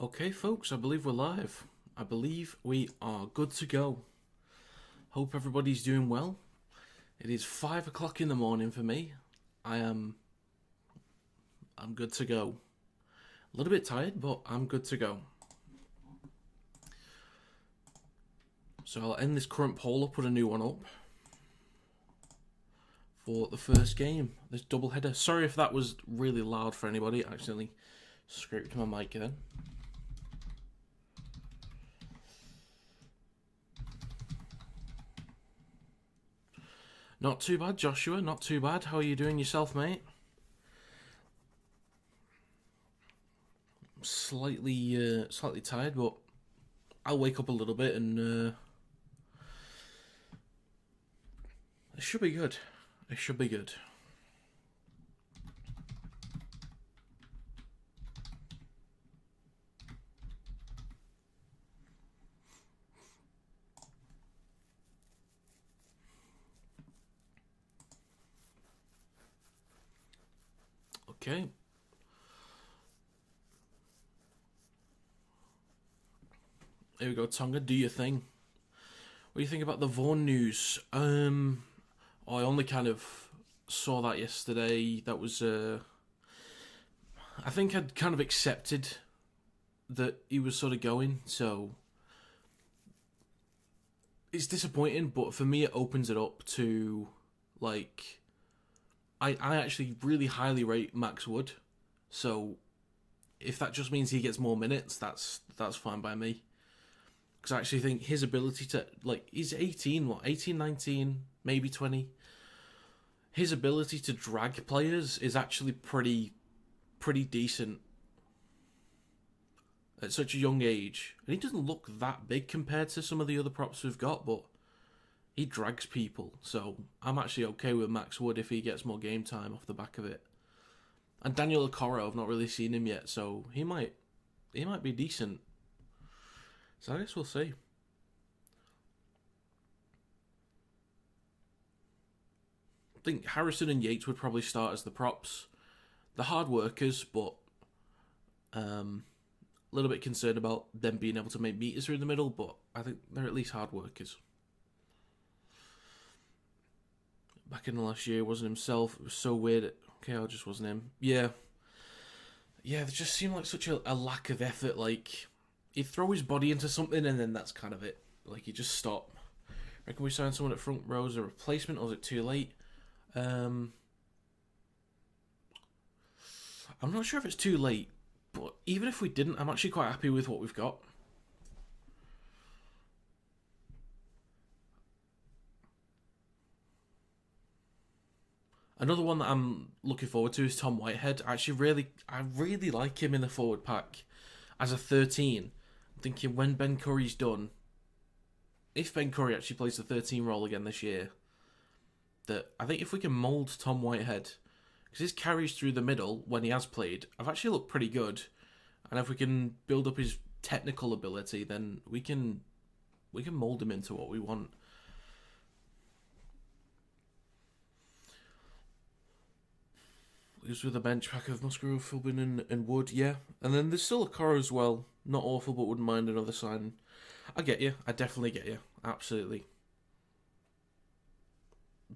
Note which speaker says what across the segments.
Speaker 1: Okay, folks, I believe we're live. I believe we are good to go. Hope everybody's doing well. It is 5 o'clock in the morning for me. I'm good to go. A little bit tired, but I'm good to go. So I'll end this current poll up, put a new one up for the first game, this double header. Sorry if that was really loud for anybody. I accidentally scraped my mic then. Not too bad, Joshua. Not too bad. How are you doing yourself, mate? Slightly tired, but I'll wake up a little bit and it should be good. It should be good. Okay. Here we go, Tonga. Do your thing. What do you think about the Vaughan news? I only kind of saw that yesterday. That was I think I'd kind of accepted that he was sort of going, so it's disappointing, but for me it opens it up to, like, I actually really highly rate Max Wood, so if that just means he gets more minutes, that's fine by me. Because I actually think his ability to, like, he's 18, 19, maybe 20. His ability to drag players is actually pretty decent at such a young age. And he doesn't look that big compared to some of the other props we've got, but he drags people. So I'm actually okay with Max Wood if he gets more game time off the back of it. And Daniel Okoro, I've not really seen him yet, so he might be decent. So I guess we'll see. I think Harrison and Yates would probably start as the props. They're hard workers, but a little bit concerned about them being able to make meters through the middle, but I think they're at least hard workers. Back in the last year, wasn't himself. It was so weird. KL just wasn't him. Yeah, there just seemed like such a lack of effort. Like, he'd throw his body into something and then that's kind of it. Like, he'd just stop. Reckon we signed someone at front row as a replacement, or was it too late? I'm not sure if it's too late, but even if we didn't, I'm actually quite happy with what we've got. Another one that I'm looking forward to is Tom Whitehead. I really like him in the forward pack as a 13. I'm thinking when Ben Curry's done, if Ben Curry actually plays the 13 role again this year, that I think if we can mould Tom Whitehead, because his carries through the middle when he has played have actually looked pretty good, and if we can build up his technical ability, then we can mould him into what we want. Because with a bench pack of Musgrove, Philbin and Wood, yeah. And then there's still a car as well. Not awful, but wouldn't mind another sign. I get you. I definitely get you. Absolutely.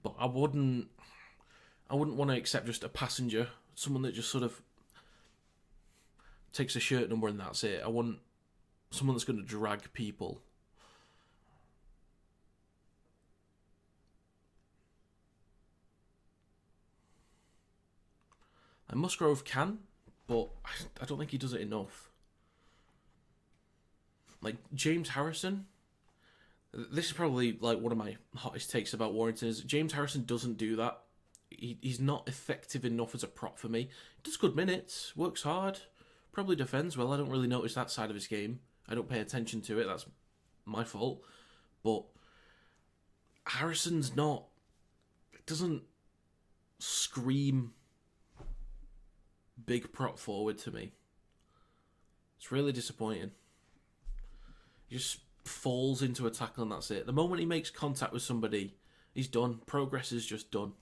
Speaker 1: But I wouldn't want to accept just a passenger, someone that just sort of takes a shirt number and that's it. I want someone that's going to drag people. And Musgrove can, but I don't think he does it enough. Like, James Harrison, this is probably like one of my hottest takes about Warrington, is James Harrison doesn't do that. He's not effective enough as a prop for me. He does good minutes, works hard, probably defends well. I don't really notice that side of his game. I don't pay attention to it. That's my fault. But Harrison's doesn't scream big prop forward to me. It's really disappointing. He just falls into a tackle and that's it. The moment he makes contact with somebody, he's done. Progress is just done.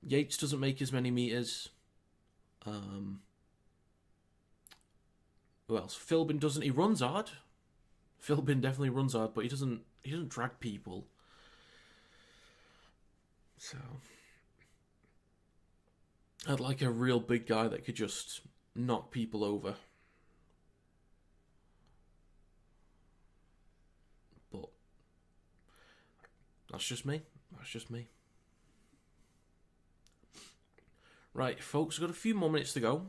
Speaker 1: Yates doesn't make as many meters. Who else? Philbin doesn't. He runs hard. Philbin definitely runs hard, but he doesn't drag people. So I'd like a real big guy that could just knock people over. But that's just me. That's just me. Right, folks, we've got a few more minutes to go.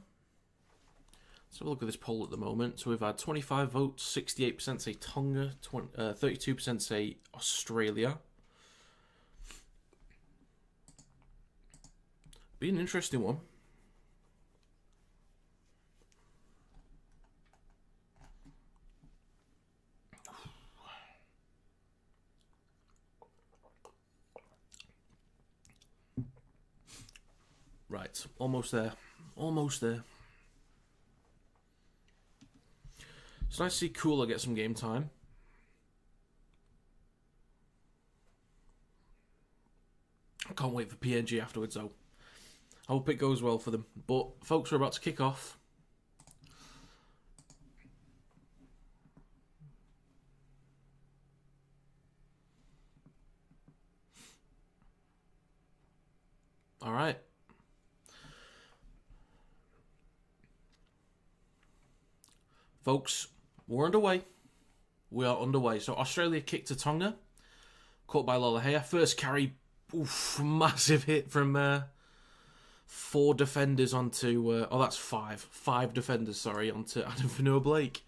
Speaker 1: Let's have a look at this poll at the moment. So we've had 25 votes, 68% say Tonga, 32% say Australia. Be an interesting one. Right, almost there. Almost there. It's nice to see Kula get some game time. I can't wait for PNG afterwards, though. I hope it goes well for them. But, folks, we're about to kick off. All right. Folks, we're underway. We are underway. So Australia kicked to Tonga. Caught by Lolohea. First carry. Oof, massive hit from 4 defenders onto... that's 5. 5 defenders, sorry, onto Adam Fanua-Blake.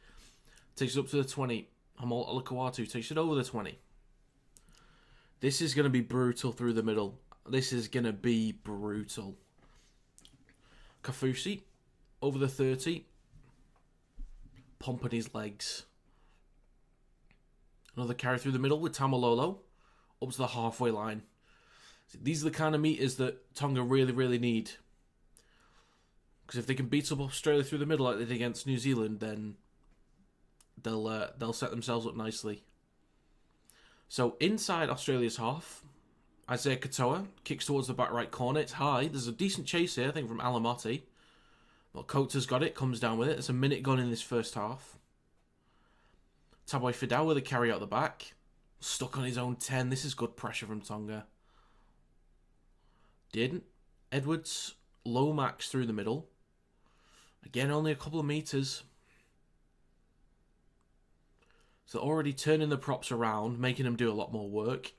Speaker 1: Takes it up to the 20. Amal Alakawatu takes it over the 20. This is going to be brutal through the middle. This is going to be brutal. Kafusi over the 30. Pumping his legs. Another carry through the middle with Tamalolo. Up to the halfway line. These are the kind of meters that Tonga really, really need. Because if they can beat up Australia through the middle like they did against New Zealand, then they'll set themselves up nicely. So inside Australia's half, Isaiah Katoa kicks towards the back right corner. It's high. There's a decent chase here, I think, from Alamotti. But Coates got it, comes down with it. There's a minute gone in this first half. Taboy Fidau with a carry out the back. Stuck on his own 10. This is good pressure from Tonga. Didn't. Edwards, Lomax through the middle. Again, only a couple of meters. So already turning the props around, making them do a lot more work.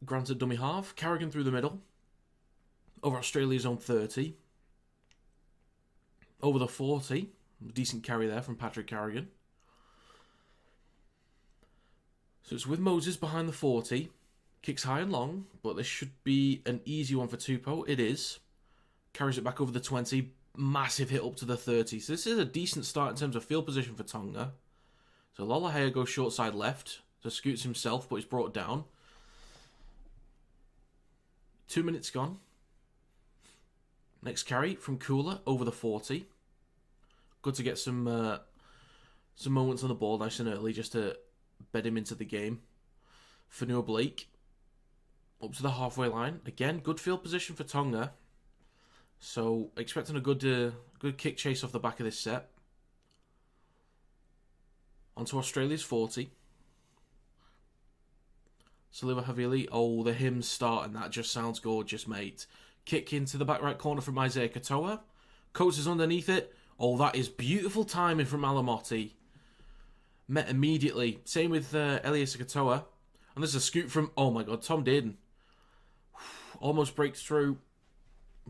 Speaker 1: Granted dummy half. Carrigan through the middle. Over Australia's own 30. Over the 40. Decent carry there from Patrick Carrigan. So it's with Moses behind the 40. Kicks high and long, but this should be an easy one for Tupou. It is. Carries it back over the 20. Massive hit up to the 30. So this is a decent start in terms of field position for Tonga. So Lolohea goes short side left. So scoots himself, but he's brought down. 2 minutes gone. Next carry from Kula over the 40. Good to get some moments on the ball nice and early just to bed him into the game. Fanua-Blake up to the halfway line. Again, good field position for Tonga. So expecting a good kick chase off the back of this set. Onto Australia's 40. Saliva Havili. Oh, the hymn start, and that just sounds gorgeous, mate. Kick into the back right corner from Isaiah Katoa. Coates is underneath it. Oh, that is beautiful timing from Alamotti. Met immediately. Same with Elias Katoa. And there's a scoop from, oh my god, Tom Dearden. Almost breaks through,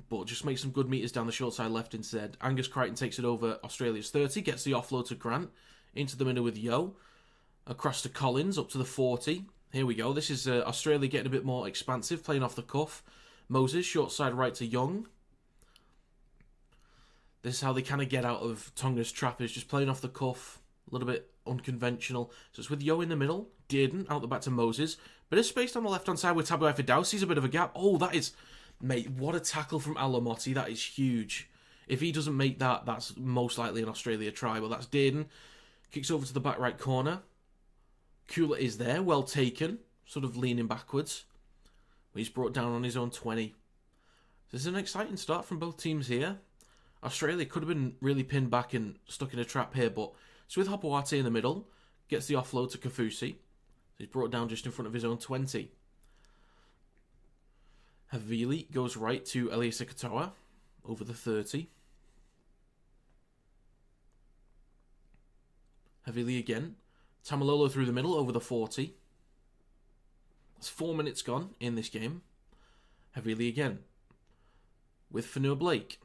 Speaker 1: but just makes some good meters down the short side left instead. Angus Crichton takes it over Australia's 30. Gets the offload to Grant. Into the middle with Yo. Across to Collins, up to the 40. Here we go. This is Australia getting a bit more expansive, playing off the cuff. Moses, short side right to Young. This is how they kind of get out of Tonga's trap, is just playing off the cuff. A little bit unconventional. So it's with Yo in the middle. Dearden out the back to Moses. Bit of space on the left-hand side with Tabu Fidau. Sees a bit of a gap. Oh, that is... Mate, what a tackle from Alamotti. That is huge. If he doesn't make that, that's most likely an Australia try. But that's Dearden. Kicks over to the back right corner. Kula is there. Well taken. Sort of leaning backwards. He's brought down on his own 20. This is an exciting start from both teams here. Australia could have been really pinned back and stuck in a trap here, but it's with Hopoate in the middle. Gets the offload to Kafusi. He's brought down just in front of his own 20. Havili goes right to Eliesa Katoa over the 30. Havili again. Tamalolo through the middle over the 40. It's 4 minutes gone in this game. Havili again. With Fanua Blake.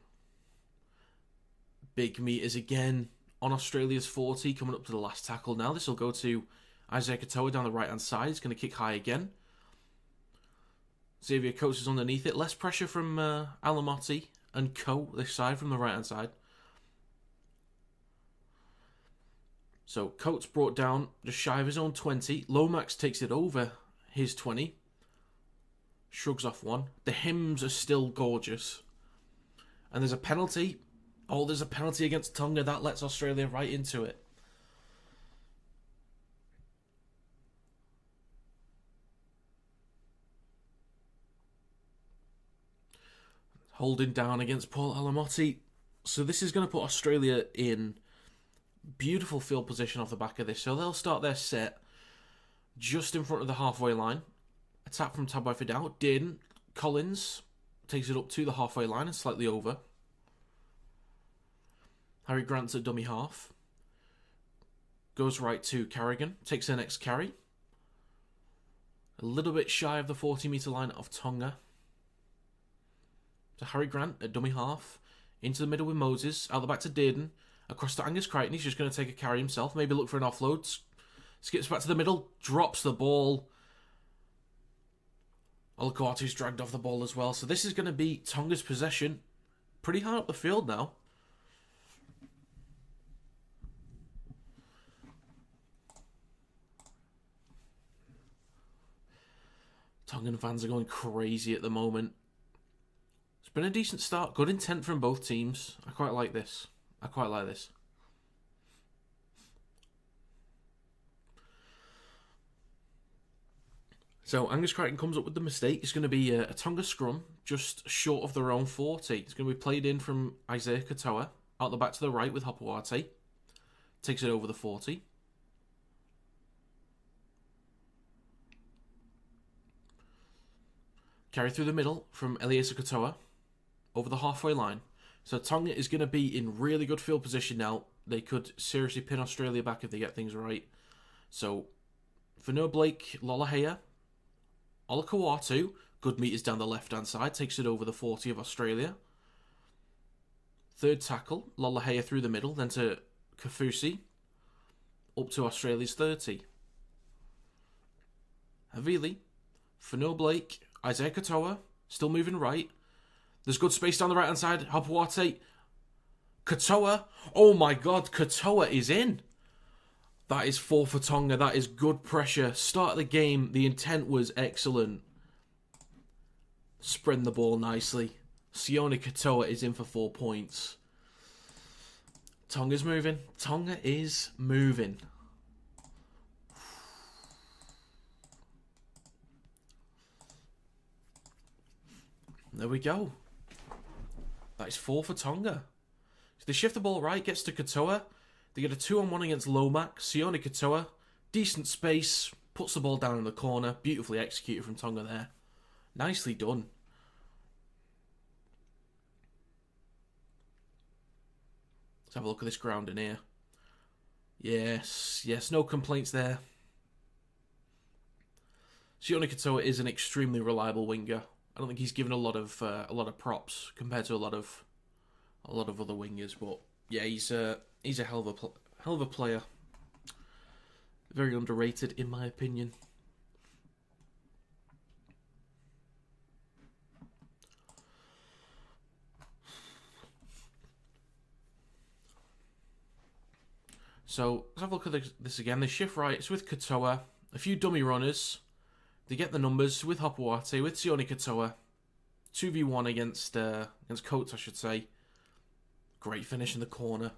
Speaker 1: Big meters again on Australia's 40, coming up to the last tackle now. This will go to Isaiah Katoa down the right-hand side. He's going to kick high again. Xavier Coates is underneath it. Less pressure from Alamotti and Co. this side from the right-hand side. So Coates brought down just shy of his own 20. Lomax takes it over his 20. Shrugs off one. The hymns are still gorgeous. And there's a penalty. Oh, there's a penalty against Tonga. That lets Australia right into it. Holding down against Paul Alamotti. So this is going to put Australia in beautiful field position off the back of this. So they'll start their set just in front of the halfway line. Attack from Tabai Fidel. Dearden. Collins takes it up to the halfway line and slightly over. Harry Grant's at dummy half. Goes right to Carrigan. Takes the next carry. A little bit shy of the 40-metre line of Tonga. To Harry Grant at dummy half. Into the middle with Moses. Out the back to Dearden. Across to Angus Crichton. He's just going to take a carry himself. Maybe look for an offload. Skips back to the middle. Drops the ball. Olakwatu's dragged off the ball as well. So this is going to be Tonga's possession. Pretty high up the field now. Tongan fans are going crazy at the moment. It's been a decent start. Good intent from both teams. I quite like this. So Angus Crichton comes up with the mistake. It's going to be a Tonga scrum just short of their own 40. It's going to be played in from Isaiah Katoa. Out the back to the right with Hopoate. Takes it over the 40. Carry through the middle from Eliesa Katoa. Over the halfway line. So Tonga is going to be in really good field position now. They could seriously pin Australia back if they get things right. So, Fanua Blake, Lolohea, Olakau'atu, good meters down the left-hand side, takes it over the 40 of Australia. Third tackle, Lolohea through the middle, then to Kafusi, up to Australia's 30. Havili, Fanua Blake, Isaiah Katoa, still moving right. There's good space down the right-hand side. Hopoate. Katoa. Oh my god, Katoa is in. That is 4 for Tonga. That is good pressure. Start of the game, the intent was excellent. Spreading the ball nicely. Sione Katoa is in for 4 points. Tonga's moving. Tonga is moving. There we go. That is 4 for Tonga. So they shift the ball right, gets to Katoa. They get a 2-on-1 against Lomax. Sione Katoa, decent space, puts the ball down in the corner. Beautifully executed from Tonga there. Nicely done. Let's have a look at this ground in here. Yes, no complaints there. Sione Katoa is an extremely reliable winger. I don't think he's given a lot of props compared to a lot of other wingers, but yeah, he's a hell of a player. Very underrated, in my opinion. So let's have a look at this again. They shift right. It's with Katoa. A few dummy runners. They get the numbers with Hopoate, with Sione Katoa. 2v1 against Coates, I should say. Great finish in the corner.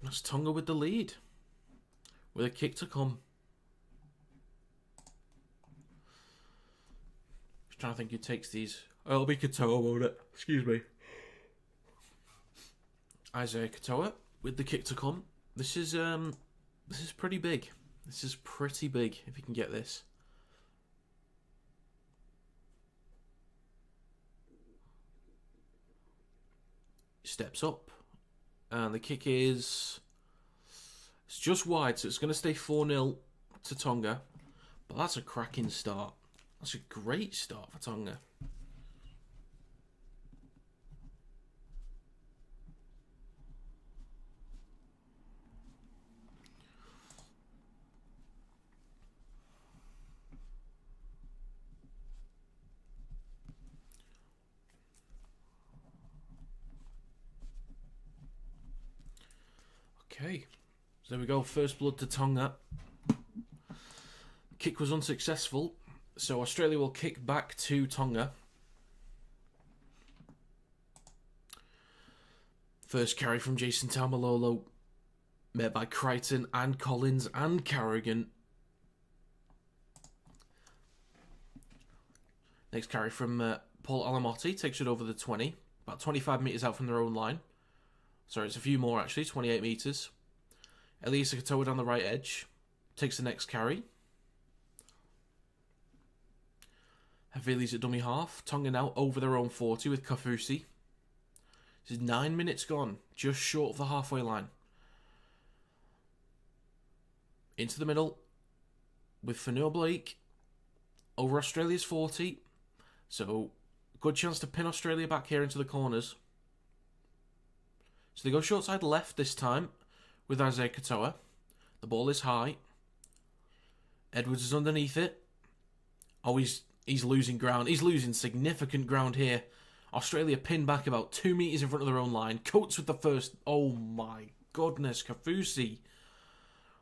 Speaker 1: That's Tonga with the lead. With a kick to come. trying to think who takes these. Oh, it'll be Katoa, won't it? Excuse me. Isaiah Katoa with the kick to come. This is pretty big. This is pretty big if you can get this. Steps up, and the kick is it's just wide, so it's going to stay 4-0 to Tonga. But that's a cracking start. That's a great start for Tonga. Okay, so there we go. First blood to Tonga. Kick was unsuccessful, so Australia will kick back to Tonga. First carry from Jason Taumalolo, met by Crichton and Collins and Carrigan. Next carry from Paul Alamotti, takes it over the 20, about 25 metres out from their own line. Sorry, it's a few more actually, 28 metres. Eliasa Katoa down the right edge, takes the next carry. Havili's at dummy half. Tonga now over their own 40 with Kafusi. This is 9 minutes gone, just short of the halfway line. Into the middle with Fanua Blake over Australia's 40. So, good chance to pin Australia back here into the corners. So they go short side left this time with Isaiah Katoa. The ball is high. Edwards is underneath it. Oh, he's losing ground. He's losing significant ground here. Australia pinned back about 2 metres in front of their own line. Coates with the first. Oh my goodness. Kafusi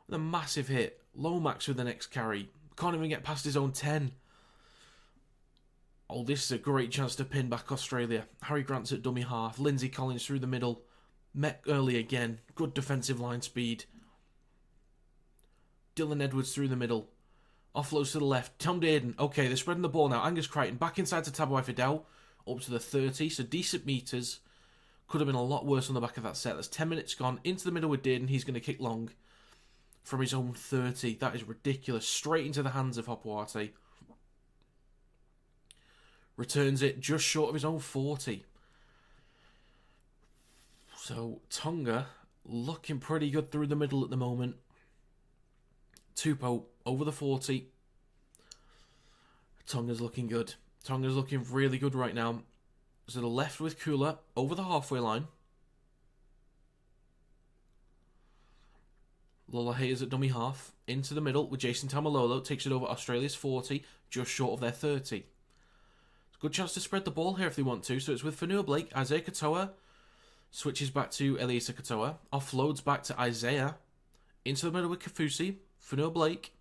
Speaker 1: with a massive hit. Lomax with the next carry. Can't even get past his own 10. Oh, this is a great chance to pin back Australia. Harry Grant's at dummy half. Lindsay Collins through the middle. Met early again. Good defensive line speed. Dylan Edwards through the middle. Offloads to the left. Tom Dearden. Okay, they're spreading the ball now. Angus Crichton back inside to Tabuai Fidel. Up to the 30. So decent metres. Could have been a lot worse on the back of that set. There's 10 minutes gone. Into the middle with Dearden. He's going to kick long. From his own 30. That is ridiculous. Straight into the hands of Hopoate. Returns it just short of his own 40. So, Tonga looking pretty good through the middle at the moment. Tupou over the 40. Tonga's looking good. Tonga's looking really good right now. So, the left with Kula over the halfway line. Lola Hayes at dummy half. Into the middle with Jason Taumalolo. Takes it over Australia's 40. Just short of their 30. Good chance to spread the ball here if they want to. So, it's with Fanua Blake, Isaiah Katoa. Switches back to Eliasa Katoa. Offloads back to Isaiah. Into the middle with Kafusi. Fanua Blake.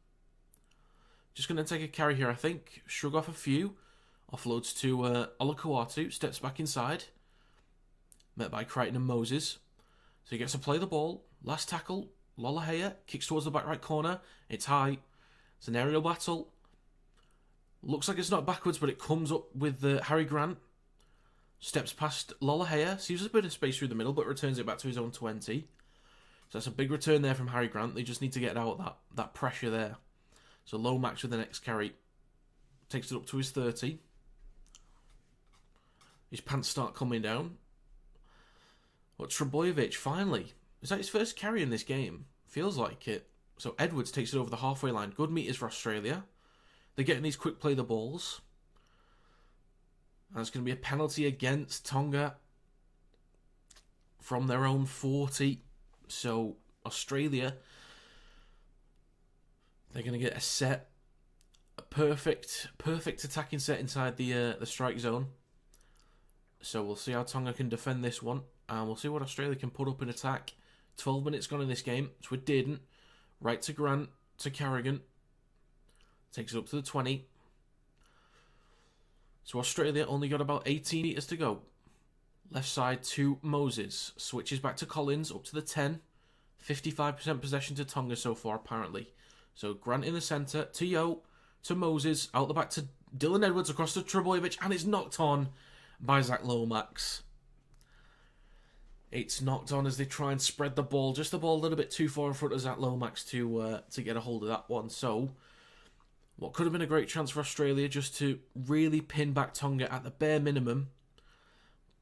Speaker 1: Just going to take a carry here, I think. Shrug off a few. Offloads to Olakuatu. Steps back inside. Met by Crichton and Moses. So he gets to play the ball. Last tackle. Lolohea. Kicks towards the back right corner. It's high. It's an aerial battle. Looks like it's not backwards, but it comes up with Harry Grant. Steps past Lolohea, sees a bit of space through the middle, but returns it back to his own 20. So that's a big return there from Harry Grant. They just need to get out that pressure there. So Lomax with the next carry. Takes it up to his 30. His pants start coming down. But Trebojevic, finally. Is that his first carry in this game? Feels like it. So Edwards takes it over the halfway line. Good meters for Australia. They're getting these quick play the balls. And it's going to be a penalty against Tonga from their own 40. So Australia, they're going to get a set, a perfect attacking set inside the strike zone. So we'll see how Tonga can defend this one, and we'll see what Australia can put up in attack. 12 minutes gone in this game. It's with Dearden, right to Grant, to Carrigan. Takes it up to the 20. So Australia only got about 18 metres to go. Left side to Moses. Switches back to Collins, up to the 10. 55% possession to Tonga so far, apparently. So Grant in the centre, to Yo, to Moses, out the back to Dylan Edwards across to Trebojevic, and it's knocked on by Zach Lomax. It's knocked on as they try and spread the ball. Just the ball a little bit too far in front of Zach Lomax to get a hold of that one. So, what could have been a great chance for Australia just to really pin back Tonga at the bare minimum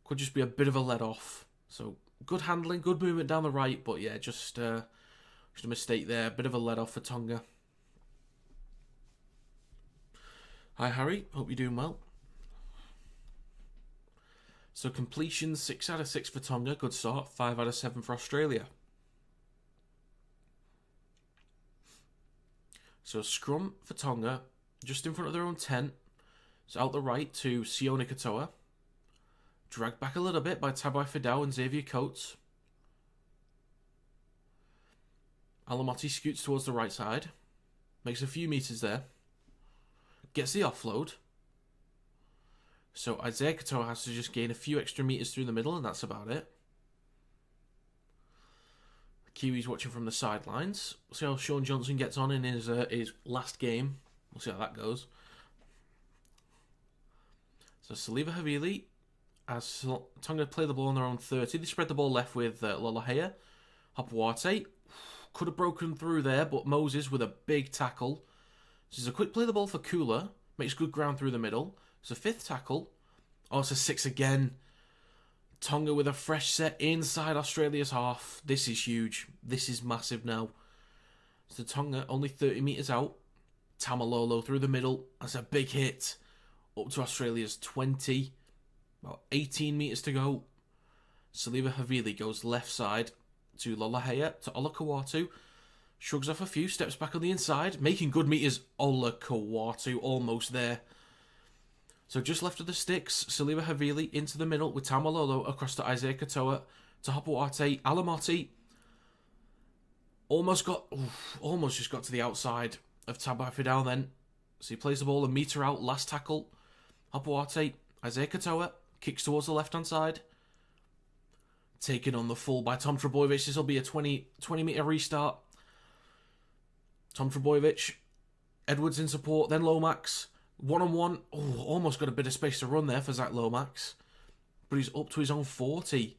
Speaker 1: could just be a bit of a let-off. So, good handling, good movement down the right, but yeah, just a mistake there. A bit of a let-off for Tonga. Hi, Harry. Hope you're doing well. So completion, 6 out of 6 for Tonga. Good start. 5 out of 7 for Australia. So scrum for Tonga, just in front of their own 10. It's out the right to Sione Katoa. Dragged back a little bit by Tabai Fidau and Xavier Coates. Alamotti scoots towards the right side. Makes a few metres there. Gets the offload. So Isaiah Katoa has to just gain a few extra metres through the middle, and that's about it. The Kiwis watching from the sidelines. We'll see how Sean Johnson gets on in his last game. We'll see how that goes. So Saliva Havili, as Tonga play the ball on their own 30, they spread the ball left with Lolohea. Hopawate could have broken through there, but Moses with a big tackle. This is a quick play the ball for Kula. Makes good ground through the middle. It's a 5th tackle. Oh, it's a 6 again. Tonga with a fresh set inside Australia's half. This is huge. This is massive now. So Tonga only 30 metres out. Tamalolo through the middle. That's a big hit. Up to Australia's 20. About 18 metres to go. Saliva Havili goes left side to Lolohea, to Olakawatu. Shrugs off a few, steps back on the inside. Making good metres. Olakawatu almost there. So just left of the sticks, Saliva Havili into the middle with Tamalolo across to Isaiah Katoa, to Hopawate, Alamotti. Almost just got to the outside of Tabai Fidau then. So he plays the ball a metre out, last tackle. Hopawate, Isaiah Katoa, kicks towards the left-hand side. Taken on the full by Tom Trebojevic. This will be a 20 metre restart. Tom Trebojevic, Edwards in support, then Lomax. 1-on-1. Oh, almost got a bit of space to run there for Zach Lomax. But he's up to his own 40.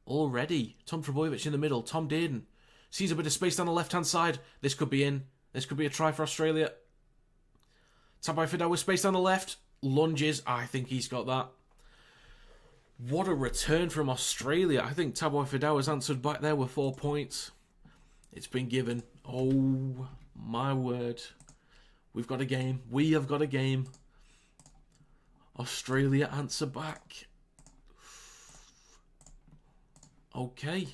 Speaker 1: Already. Tom Trebojevic in the middle. Tom Dearden sees a bit of space down the left-hand side. This could be in. This could be a try for Australia. Tabai Fidau with space down the left. Lunges. I think he's got that. What a return from Australia. I think Tabai Fidau has answered back there with 4 points. It's been given. Oh, my word. We've got a game. We have got a game. Australia answer back. Okay.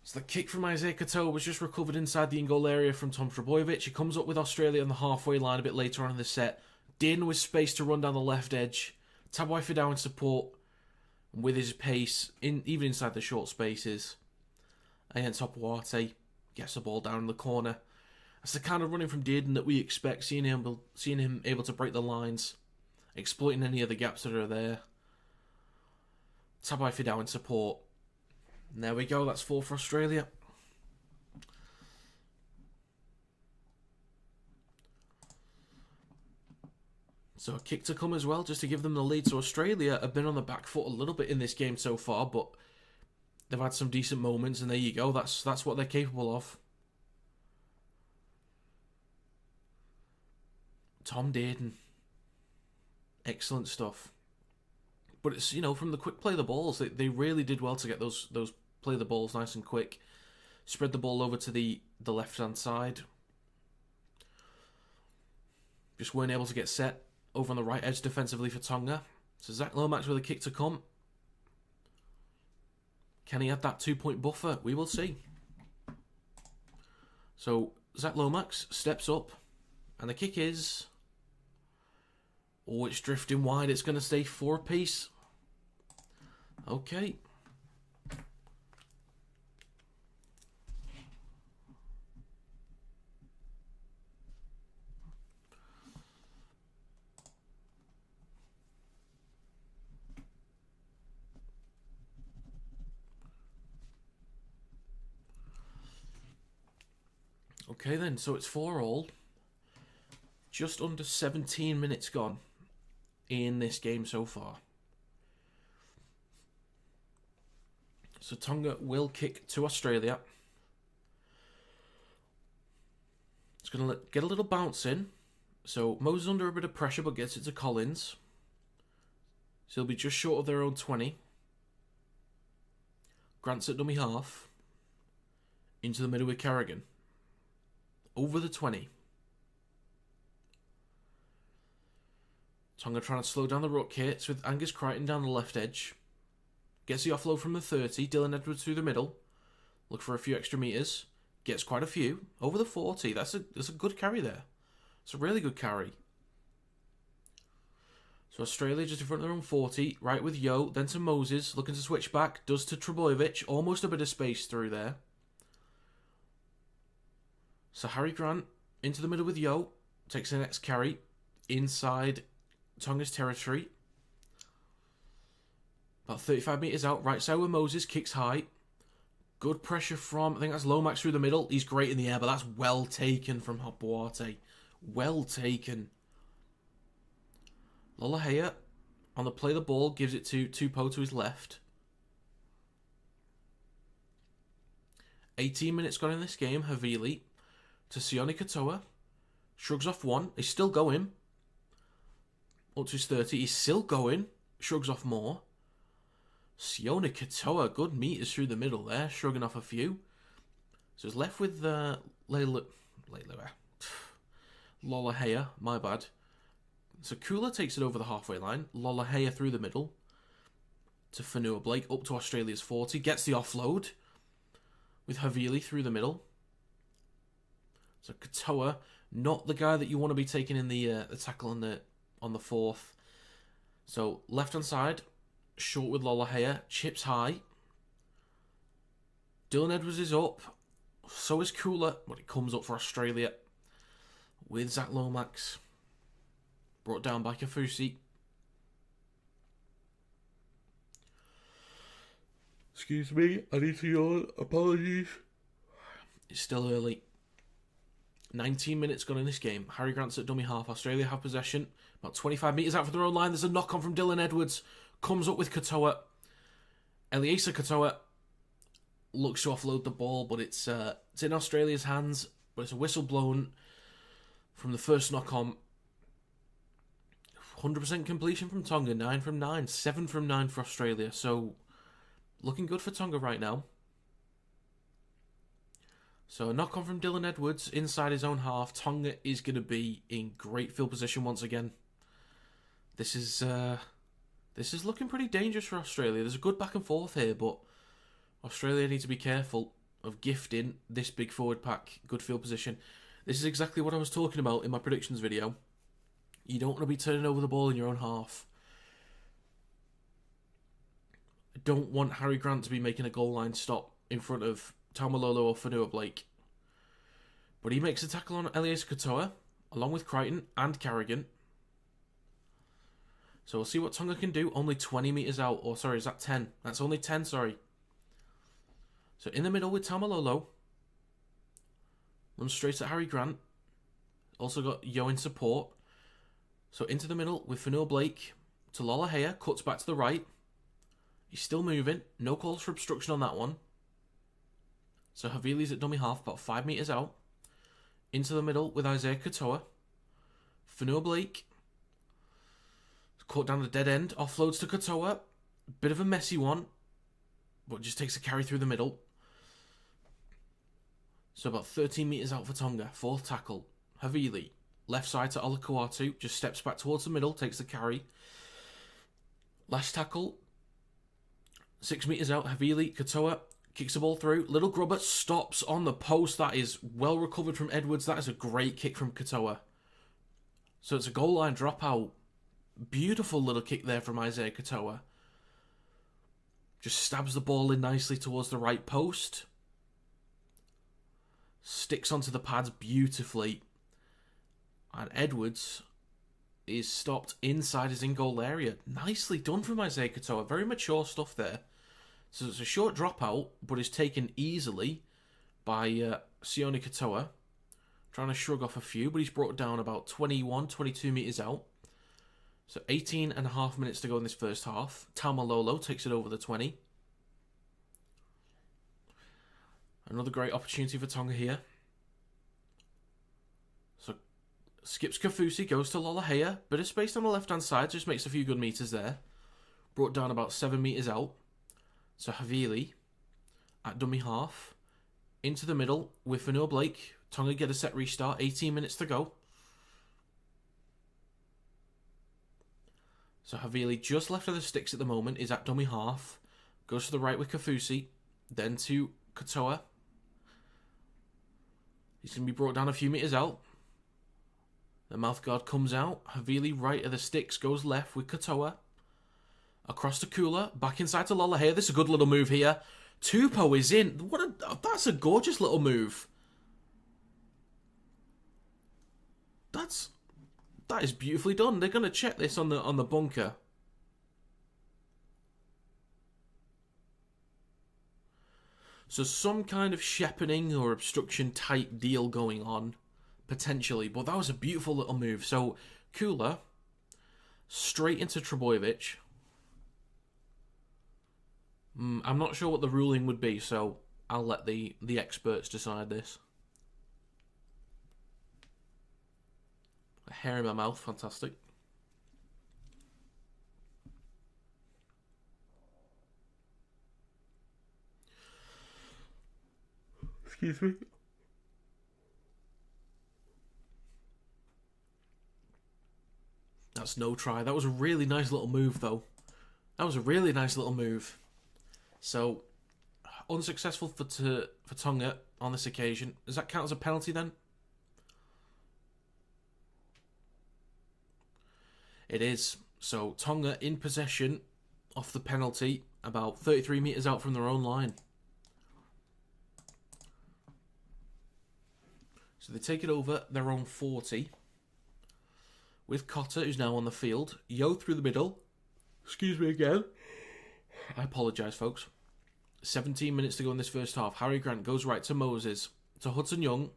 Speaker 1: So the kick from Isaiah Katoa was just recovered inside the in-goal area from Tom Trebojevic. He comes up with Australia on the halfway line a bit later on in the set. Dearden with space to run down the left edge. Tabai Fidau in support. And with his pace, even inside the short spaces. Against Hopawate. Gets the ball down in the corner. That's the kind of running from Dearden that we expect, seeing him able to break the lines, exploiting any of the gaps that are there. Tabai Fidau in support. And there we go, that's 4 for Australia. So a kick to come as well, just to give them the lead. So Australia have been on the back foot a little bit in this game so far, but they've had some decent moments, and there you go, that's what they're capable of. Tom Dearden. Excellent stuff. But it's, from the quick play the balls, they really did well to get those play the balls nice and quick. Spread the ball over to the left-hand side. Just weren't able to get set over on the right edge defensively for Tonga. So Zach Lomax with a kick to come. Can he add that 2-point buffer? We will see. So Zach Lomax steps up. And the kick is... Oh, it's drifting wide. It's going to stay 4 apiece. Okay. Okay then, so it's 4 all. just under 17 minutes gone in this game so far. So Tonga will kick to Australia. It's going to get a little bounce in. So Moses under a bit of pressure, but gets it to Collins. So he'll be just short of their own 20. Grant's at dummy half. Into the middle with Carrigan. Over the 20. Tonga trying to slow down the ruck here. It's with Angus Crichton down the left edge. Gets the offload from the 30. Dylan Edwards through the middle. Look for a few extra metres. Gets quite a few. Over the 40. That's a good carry there. It's a really good carry. So Australia just in front of their own 40. Right with Yo. Then to Moses. Looking to switch back. Does to Trebojevic. Almost a bit of space through there. So Harry Grant into the middle with Yo. Takes the next carry. Inside Tonga's territory. About 35 metres out. Right side with Moses. Kicks high. Good pressure from, I think that's Lomax through the middle. He's great in the air, but that's well taken from Hapuate. Well taken. Lolahea on the play the ball. Gives it to Tupou to his left. 18 minutes gone in this game. Havili to Sione Katoa. Shrugs off one. He's still going. Up to his 30. He's still going. Shrugs off more. Sione Katoa, good meters through the middle there, shrugging off a few. So he's left with Lolahea, my bad. So Kula takes it over the halfway line. Lolahea through the middle to Fanua Blake, up to Australia's 40. Gets the offload with Havili through the middle. So Katoa, not the guy that you want to be taking in the tackle on the fourth. So left hand side. Short with Lolahea. Chips high. Dylan Edwards is up. So is Kula. But it comes up for Australia. With Zach Lomax. Brought down by Kafusi. Excuse me. I need to yawn. Apologies. It's still early. 19 minutes gone in this game. Harry Grant's at dummy half. Australia have possession. About 25 metres out for their own line. There's a knock on from Dylan Edwards. Comes up with Katoa. Eliesa Katoa looks to offload the ball, but it's in Australia's hands. But it's a whistle blown from the first knock on. 100% completion from Tonga. 9 from 9. 7 from 9 for Australia. So looking good for Tonga right now. So a knock on from Dylan Edwards inside his own half. Tonga is going to be in great field position once again. This is looking pretty dangerous for Australia. There's a good back and forth here, but Australia need to be careful of gifting this big forward pack good field position. This is exactly what I was talking about in my predictions video. You don't want to be turning over the ball in your own half. I don't want Harry Grant to be making a goal line stop in front of Taumalolo or Fanua Blake. But he makes a tackle on Elias Katoa, along with Crichton and Carrigan. So we'll see what Tonga can do. Only 20 metres out. Or sorry, is that 10? That's only 10, sorry. So in the middle with Taumalolo. Runs straight at Harry Grant. Also got Yo in support. So into the middle with Fanua Blake to Lolahea. Cuts back to the right. He's still moving. No calls for obstruction on that one. So Havili's at dummy half, about 5 metres out. Into the middle with Isaiah Katoa. Fanua Blake. Caught down the dead end. Offloads to Katoa. Bit of a messy one. But just takes a carry through the middle. So about 13 metres out for Tonga. Fourth tackle. Havili. Left side to Olakuatu. Just steps back towards the middle. Takes the carry. Last tackle. 6 metres out. Havili. Katoa. Kicks the ball through. Little grubber stops on the post. That is well recovered from Edwards. That is a great kick from Katoa. So it's a goal line dropout. Beautiful little kick there from Isaiah Katoa. Just stabs the ball in nicely towards the right post. Sticks onto the pads beautifully. And Edwards is stopped inside his in-goal area. Nicely done from Isaiah Katoa. Very mature stuff there. So it's a short dropout, but is taken easily by Sione Katoa. Trying to shrug off a few, but he's brought down about 21, 22 metres out. So 18 and a half minutes to go in this first half. Taumalolo takes it over the 20. Another great opportunity for Tonga here. So skips Kafusi, goes to Lolohea. Bit of space on the left-hand side, just makes a few good metres there. Brought down about 7 metres out. So Havili at dummy half. Into the middle with Fanua Blake. Tonga get a set restart, 18 minutes to go. So Havili, just left of the sticks at the moment, is at dummy half. Goes to the right with Kafusi. Then to Katoa. He's going to be brought down a few metres out. The mouthguard comes out. Havili, right of the sticks, goes left with Katoa. Across to Kula. Back inside to Lolohea. This is a good little move here. Tupou is in. That's a gorgeous little move. That is beautifully done. They're going to check this on the bunker. So some kind of shepherding or obstruction type deal going on, potentially. But that was a beautiful little move. So Kula straight into Trebojevic. I'm not sure what the ruling would be, so I'll let the experts decide this. A hair in my mouth, fantastic. Excuse me. That's no try. That was a really nice little move, though. That was a really nice little move. So, unsuccessful for Tonga on this occasion. Does that count as a penalty then? It is. So, Tonga in possession off the penalty, about 33 metres out from their own line. So, they take it over their own 40. With Cotter, who's now on the field. Yo through the middle. Excuse me again. I apologise, folks. 17 minutes to go in this first half. Harry Grant goes right to Moses. To Hudson Young.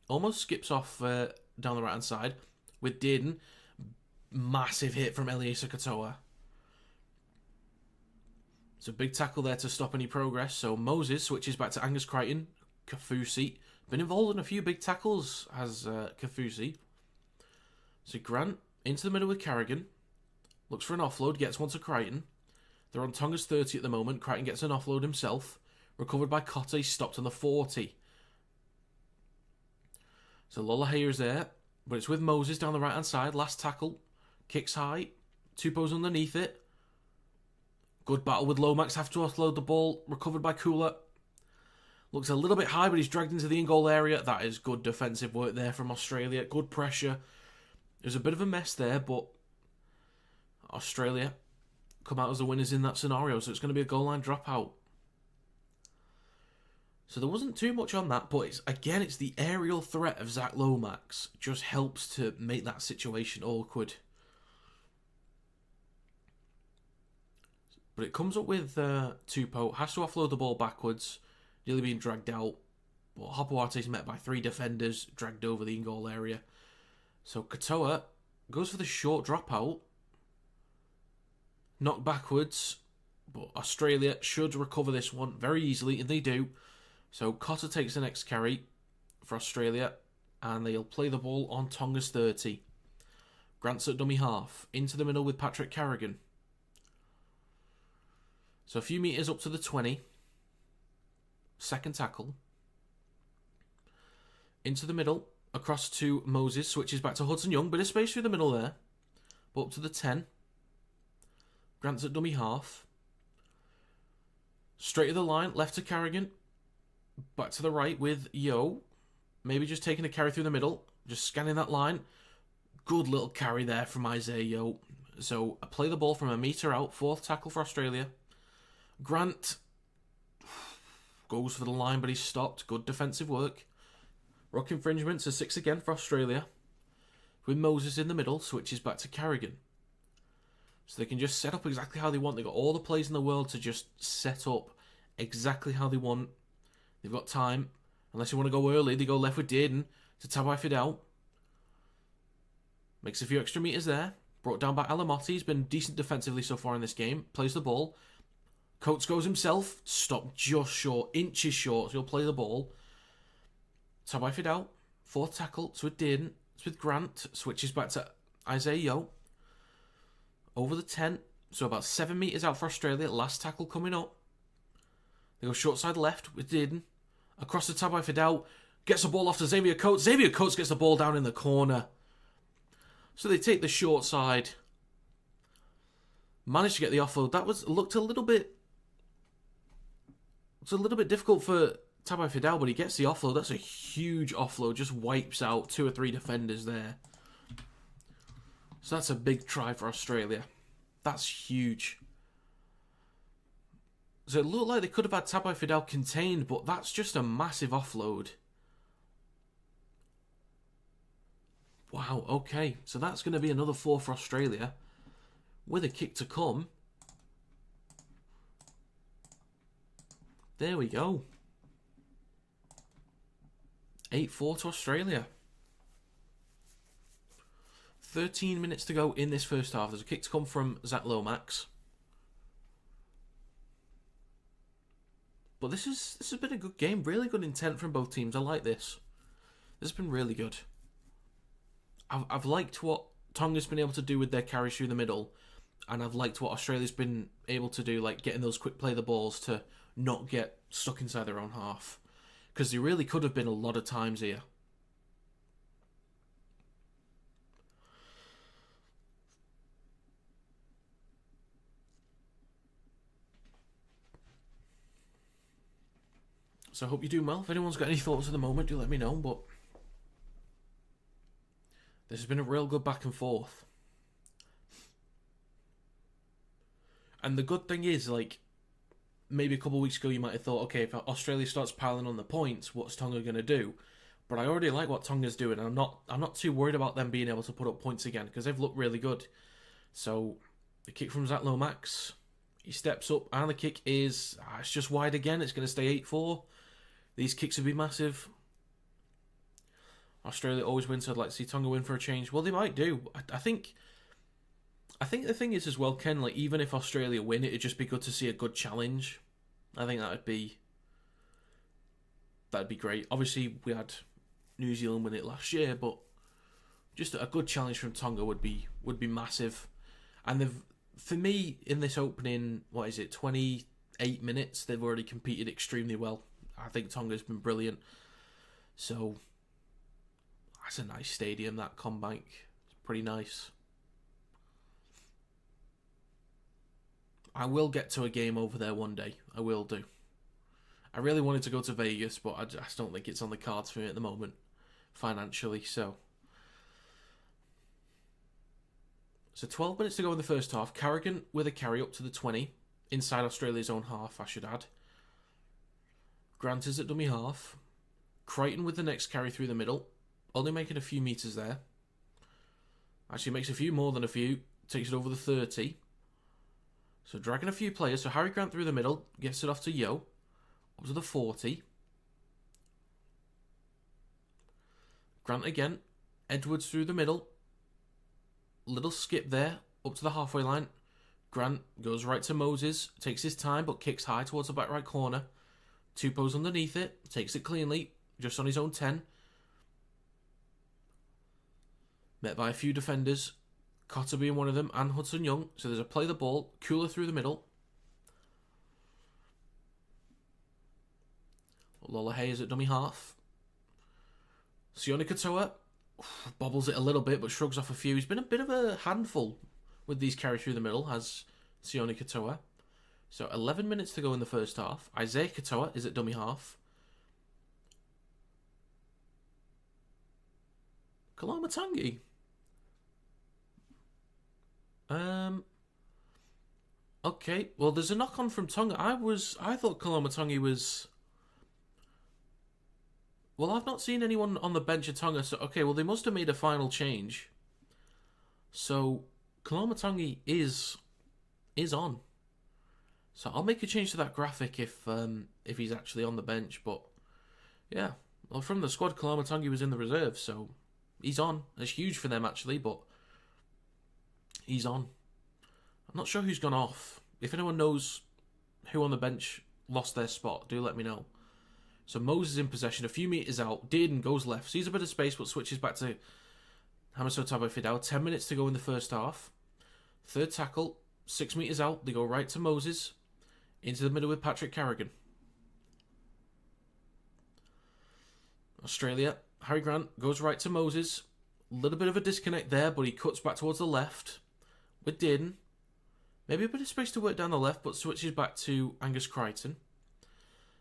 Speaker 1: Almost skips off down the right-hand side. With Dearden. Massive hit from Eliezer Katoa. It's a big tackle there to stop any progress. So Moses switches back to Angus Crichton. Kafusi. Been involved in a few big tackles as Kafusi. So Grant into the middle with Carrigan. Looks for an offload. Gets one to Crichton. They're on Tonga's 30 at the moment. Crichton gets an offload himself. Recovered by Cotter. Stopped on the 40. So Lolohea is there. But it's with Moses down the right-hand side. Last tackle. Kicks high. Tupou's underneath it. Good battle with Lomax. Have to offload the ball. Recovered by Kula. Looks a little bit high, but he's dragged into the in-goal area. That is good defensive work there from Australia. Good pressure. There's a bit of a mess there, but Australia come out as the winners in that scenario. So it's going to be a goal line dropout. So there wasn't too much on that, but it's the aerial threat of Zach Lomax. Just helps to make that situation awkward. But it comes up with Tupou. Has to offload the ball backwards. Nearly being dragged out. But Hopoate's met by 3 defenders. Dragged over the in-goal area. So Katoa goes for the short dropout. Knocked backwards. But Australia should recover this one very easily. And they do. So Cotter takes the next carry for Australia. And they'll play the ball on Tonga's 30. Grant's at dummy half. Into the middle with Patrick Carrigan. So a few metres up to the 20. Second tackle. Into the middle. Across to Moses. Switches back to Hudson Young. Bit of space through the middle there. But up to the 10. Grant's at dummy half. Straight to the line. Left to Carrigan. Back to the right with Yo. Maybe just taking a carry through the middle. Just scanning that line. Good little carry there from Isaiah Yo. So I play the ball from a metre out. 4th tackle for Australia. Grant goes for the line, but he's stopped. Good defensive work. Ruck infringements, a 6 again for Australia. With Moses in the middle, switches back to Carrigan. So they can just set up exactly how they want. They've got all the plays in the world to just set up exactly how they want. They've got time. Unless you want to go early, they go left with Dearden. to Tabai Fidel. Makes a few extra metres there. Brought down by Alamotti. He's been decent defensively so far in this game. Plays the ball. Coates goes himself. Stopped just short. Inches short. So he'll play the ball. Tabai Fidel. Fourth tackle. It's with Dearden. It's with Grant. Switches back to Isaiah Yo. Over the 10. So about 7 metres out for Australia. Last tackle coming up. They go short side left with Dearden. Across the Tabai Fidel. Gets the ball off to Xavier Coates. Xavier Coates gets the ball down in the corner. So they take the short side. Managed to get the offload. That looked a little bit... It's a little bit difficult for Tabai Fidel, but he gets the offload. That's a huge offload. Just wipes out 2 or 3 defenders there. So that's a big try for Australia. That's huge. So it looked like they could have had Tabai Fidel contained, but that's just a massive offload. Wow, okay. So that's going to be another 4 for Australia. With a kick to come. There we go. 8-4 to Australia. 13 minutes to go in this first half. There's a kick to come from Zach Lomax. But this has been a good game. Really good intent from both teams. I like this. This has been really good. I've liked what Tonga's been able to do with their carries through the middle, and I've liked what Australia's been able to do, like getting those quick play the balls to not get stuck inside their own half. Because they really could have been a lot of times here. So I hope you're doing well. If anyone's got any thoughts at the moment, do let me know, but... This has been a real good back and forth. And the good thing is, like, maybe a couple of weeks ago you might have thought, okay, if Australia starts piling on the points, what's Tonga going to do? But I already like what Tonga's doing, and I'm not too worried about them being able to put up points again, because they've looked really good. So, the kick from Zach Lomax, he steps up, and the kick is, it's just wide again. It's going to stay 8-4. These kicks would be massive. Australia always wins, so I'd like to see Tonga win for a change. Well, they might do. I think the thing is as well, Ken, like, even if Australia win, it'd just be good to see a good challenge. I think that'd be great. Obviously, we had New Zealand win it last year, but just a good challenge from Tonga would be massive. And for me, in this opening, 28 minutes, they've already competed extremely well. I think Tonga's been brilliant. So... That's a nice stadium, that Combank. It's pretty nice. I will get to a game over there one day. I will do. I really wanted to go to Vegas, but I just don't think it's on the cards for me at the moment, financially, so. So 12 minutes to go in the first half. Carrigan with a carry up to the 20. Inside Australia's own half, I should add. Grant is at dummy half. Crichton with the next carry through the middle. Only making a few metres there. Actually makes a few more than a few. Takes it over the 30. So dragging a few players. So Harry Grant through the middle. Gets it off to Yo. Up to the 40. Grant again. Edwards through the middle. Little skip there. Up to the halfway line. Grant goes right to Moses. Takes his time but kicks high towards the back right corner. Tupou's underneath it. Takes it cleanly. Just on his own 10. Met by a few defenders. Cotter being one of them, and Hudson Young. So there's a play the ball. Cooler through the middle. Lola Hayes at dummy half. Sione Katoa bobbles it a little bit, but shrugs off a few. He's been a bit of a handful with these carries through the middle, has Sione Katoa. So 11 minutes to go in the first half. Isaiah Katoa is at dummy half. Kalamatangi. Okay, well, there's a knock-on from Tonga. I thought Kalamatangi was... Well, I've not seen anyone on the bench at Tonga, so... Okay, well, they must have made a final change. So, Kalamatangi is on. So, I'll make a change to that graphic if he's actually on the bench, but... Yeah, Well, from the squad, Kalamatangi was in the reserve, so he's on. It's huge for them, actually, but he's on. I'm not sure who's gone off. If anyone knows who on the bench lost their spot, do let me know. So Moses in possession, a few metres out. Dearden goes left, sees a bit of space, but switches back to Hamaso Tabo Fidel. 10 minutes to go in the first half. Third tackle, 6 metres out. They go right to Moses. Into the middle with Patrick Carrigan. Australia, Harry Grant goes right to Moses. A little bit of a disconnect there, but he cuts back towards the left with Dearden. Maybe a bit of space to work down the left, but switches back to Angus Crichton.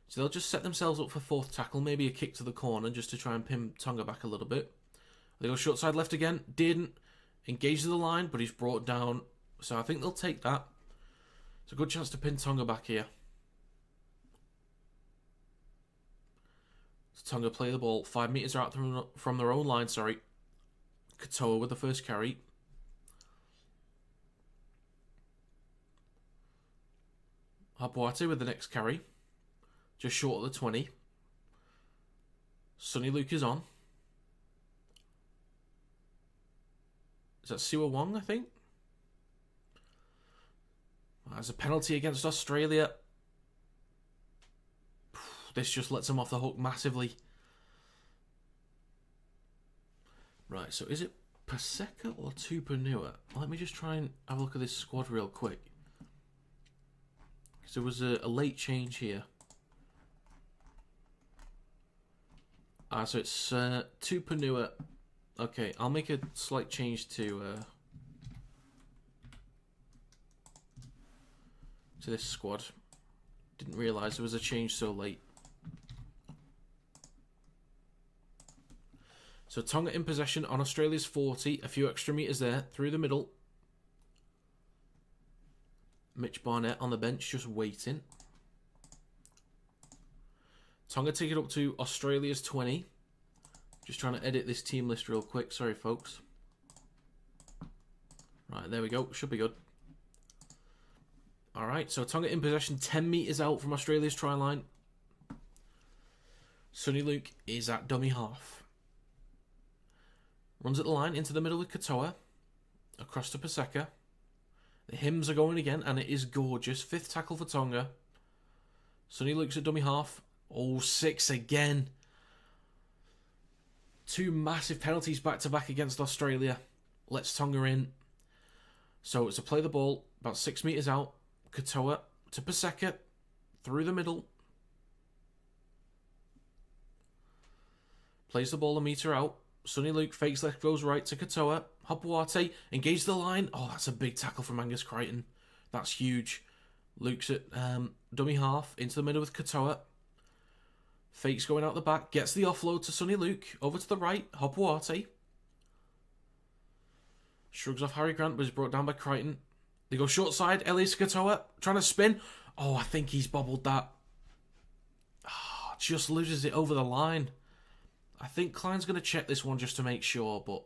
Speaker 1: So they'll just set themselves up for fourth tackle, maybe a kick to the corner just to try and pin Tonga back a little bit. They go short side left again. Dearden engages the line, but he's brought down. So I think they'll take that. It's a good chance to pin Tonga back here. So Tonga play the ball 5 metres out from their own line, sorry. Katoa with the first carry. Hapuate with the next carry. Just short of the 20. Sonny Luke is on. Is that Siwa Wong, I think? There's a penalty against Australia. This just lets them off the hook massively. Right, so is it Paseka or Tupanua? Let me just try and have a look at this squad real quick. Because there was a late change here. So it's Tupanua. Okay, I'll make a slight change to this squad. Didn't realise there was a change so late. So Tonga in possession on Australia's 40. A few extra metres there. Through the middle. Mitch Barnett on the bench just waiting. Tonga take it up to Australia's 20. Just trying to edit this team list real quick. Sorry, folks. Right, there we go. Should be good. Alright, so Tonga in possession 10 metres out from Australia's try line. Sonny Luke is at dummy half. Runs at the line into the middle with Katoa. Across to Paseka. The hymns are going again, and it is gorgeous. Fifth tackle for Tonga. Sonny Luke's at dummy half. Oh, 6 again. 2 massive penalties back-to-back against Australia. Lets Tonga in. So it's a play the ball about 6 metres out. Katoa to Paseka. Through the middle. Plays the ball a metre out. Sonny Luke fakes left, goes right to Katoa. Hapuate engage the line. Oh, that's a big tackle from Angus Crichton. That's huge. Luke's at dummy half. Into the middle with Katoa. Fakes going out the back. Gets the offload to Sonny Luke. Over to the right. Hapuate. Shrugs off Harry Grant, but is brought down by Crichton. They go short side. Elias Katoa trying to spin. Oh, I think he's bobbled that. Oh, just loses it over the line. I think Klein's going to check this one just to make sure, but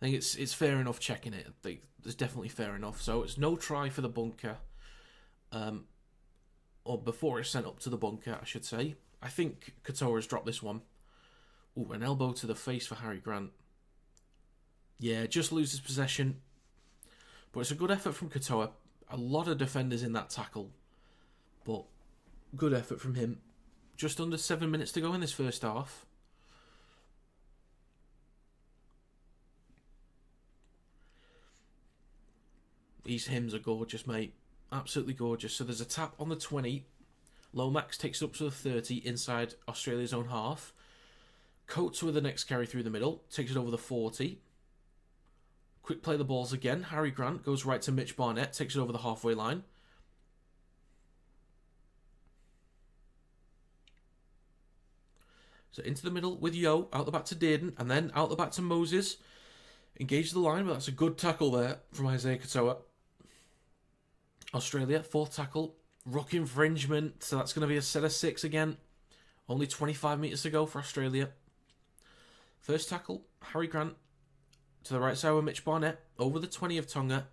Speaker 1: I think it's fair enough checking it. I think it's definitely fair enough. So it's no try for the bunker. Or before it's sent up to the bunker, I should say. I think Katoa has dropped this one. Ooh, an elbow to the face for Harry Grant. Yeah, just loses possession. But it's a good effort from Katoa. A lot of defenders in that tackle. But good effort from him. Just under 7 minutes to go in this first half. These hymns are gorgeous, mate. Absolutely gorgeous. So there's a tap on the 20. Lomax takes it up to the 30 inside Australia's own half. Coates with the next carry through the middle. Takes it over the 40. Quick play the balls again. Harry Grant goes right to Mitch Barnett. Takes it over the halfway line. So into the middle with Yo. Out the back to Dearden. And then out the back to Moses. Engage the line. But that's a good tackle there from Isaiah Katoa. Australia, fourth tackle. Ruck infringement. So that's going to be a set of 6 again. Only 25 metres to go for Australia. First tackle. Harry Grant. To the right side with Mitch Barnett. Over the 20 of Tonga.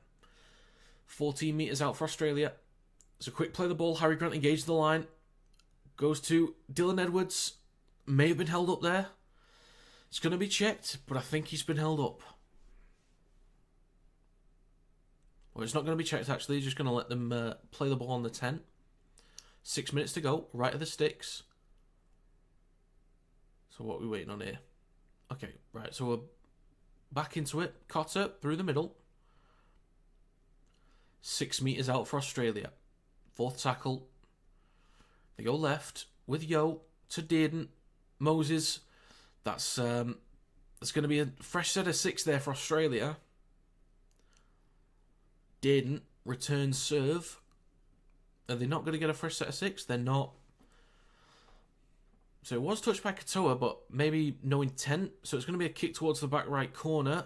Speaker 1: 14 metres out for Australia. So quick play the ball. Harry Grant engaged the line. Goes to Dylan Edwards. may have been held up there. It's going to be checked, but I think he's been held up. Well, it's not going to be checked, actually. He's just going to let them play the ball on the 10. 6 minutes to go, right at the sticks. So what are we waiting on here? Okay, right, so we're back into it. Cotter through the middle. 6 metres out for Australia. Fourth tackle. They go left with Yo to Dearden. Moses. That's going to be a fresh set of 6 there for Australia. Dearden returns serve. Are they not going to get a fresh set of 6? They're not. So it was touched by Katoa, but maybe no intent. So it's going to be a kick towards the back right corner.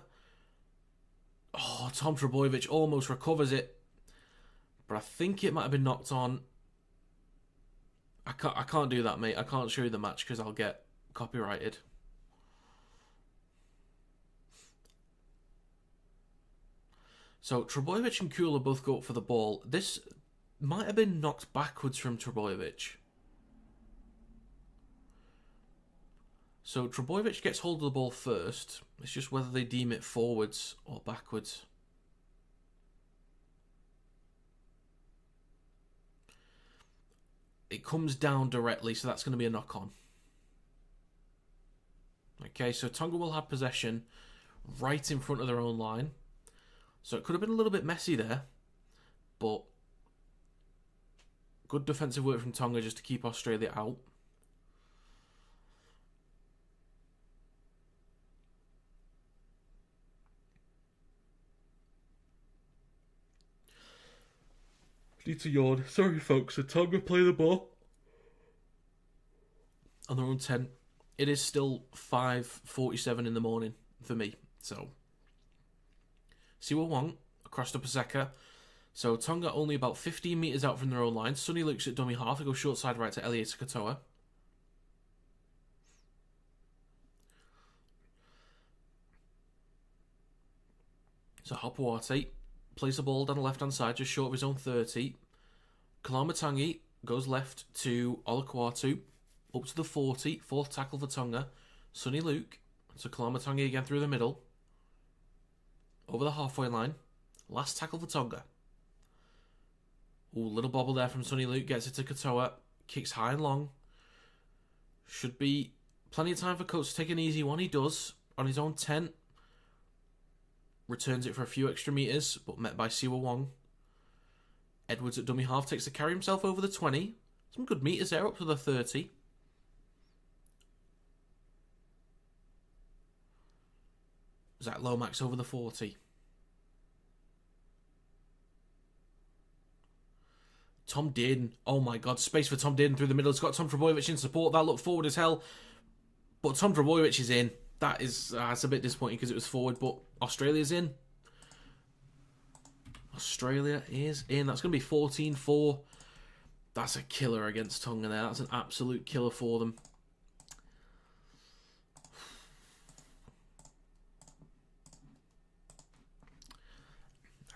Speaker 1: Oh, Tom Trebojevic almost recovers it. But I think it might have been knocked on. I can't do that, mate. I can't show you the match because I'll get copyrighted. So Trebojevic and Kula both go up for the ball. This might have been knocked backwards from Trebojevic. So Trebojevic gets hold of the ball first. It's just whether they deem it forwards or backwards. It comes down directly, so that's going to be a knock-on. Okay, so Tonga will have possession right in front of their own line. So it could have been a little bit messy there, but good defensive work from Tonga just to keep Australia out. Need to yawn. Sorry, folks. So Tonga play the ball on their own 10. It is still 5:47 in the morning for me. So Siwa Wong across to Paseka. So Tonga only about 15 metres out from their own line. Sonny looks at dummy half. They go short side right to Elias Katoa. So Hopawati plays the ball down the left-hand side, just short of his own 30. Kalamatangi goes left to Olakwatu, up to the 40. Fourth tackle for Tonga. Sonny Luke. So Kalamatangi again through the middle. Over the halfway line. Last tackle for Tonga. Ooh, little bobble there from Sonny Luke. Gets it to Katoa. Kicks high and long. Should be plenty of time for Coates to take an easy one. He does. On his own 10. Returns it for a few extra metres, but met by Siwa Wong. Edwards at dummy half takes the carry himself over the 20. Some good metres there, up to the 30. Zach Lomax over the 40. Tom Dearden. Oh my god, space for Tom Dearden through the middle. It's got Tom Trebojevic in support. That looked forward as hell. But Tom Trebojevic is in. That's a bit disappointing because it was forward, but Australia's in. Australia is in. That's going to be 14-4. That's a killer against Tonga there. That's an absolute killer for them.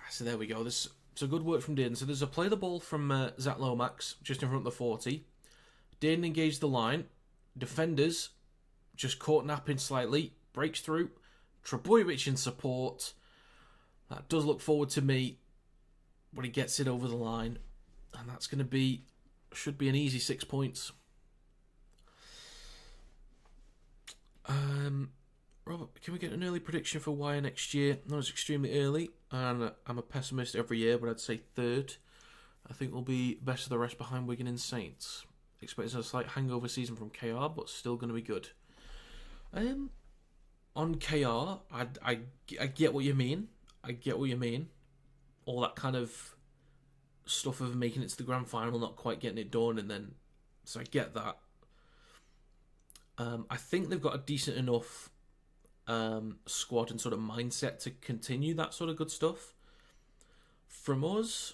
Speaker 1: So there we go. There's so good work from Dearden. So there's a play the ball from Zach Lomax just in front of the 40. Dearden engaged the line. Defenders just caught napping slightly. Breaks through. Trebojevic in support. That does look forward to me when he gets it over the line. And that's going to be, should be an easy 6 points. Robert, can we get an early prediction for Wire next year? No, it's extremely early. And I'm a pessimist every year, but I'd say third. I think we'll be best of the rest behind Wigan and Saints. Expecting a slight hangover season from KR, but still going to be good. On KR, I get what you mean. I get what you mean. All that kind of stuff of making it to the grand final, not quite getting it done, and then... So I get that. I think they've got a decent enough squad and sort of mindset to continue that sort of good stuff. From us,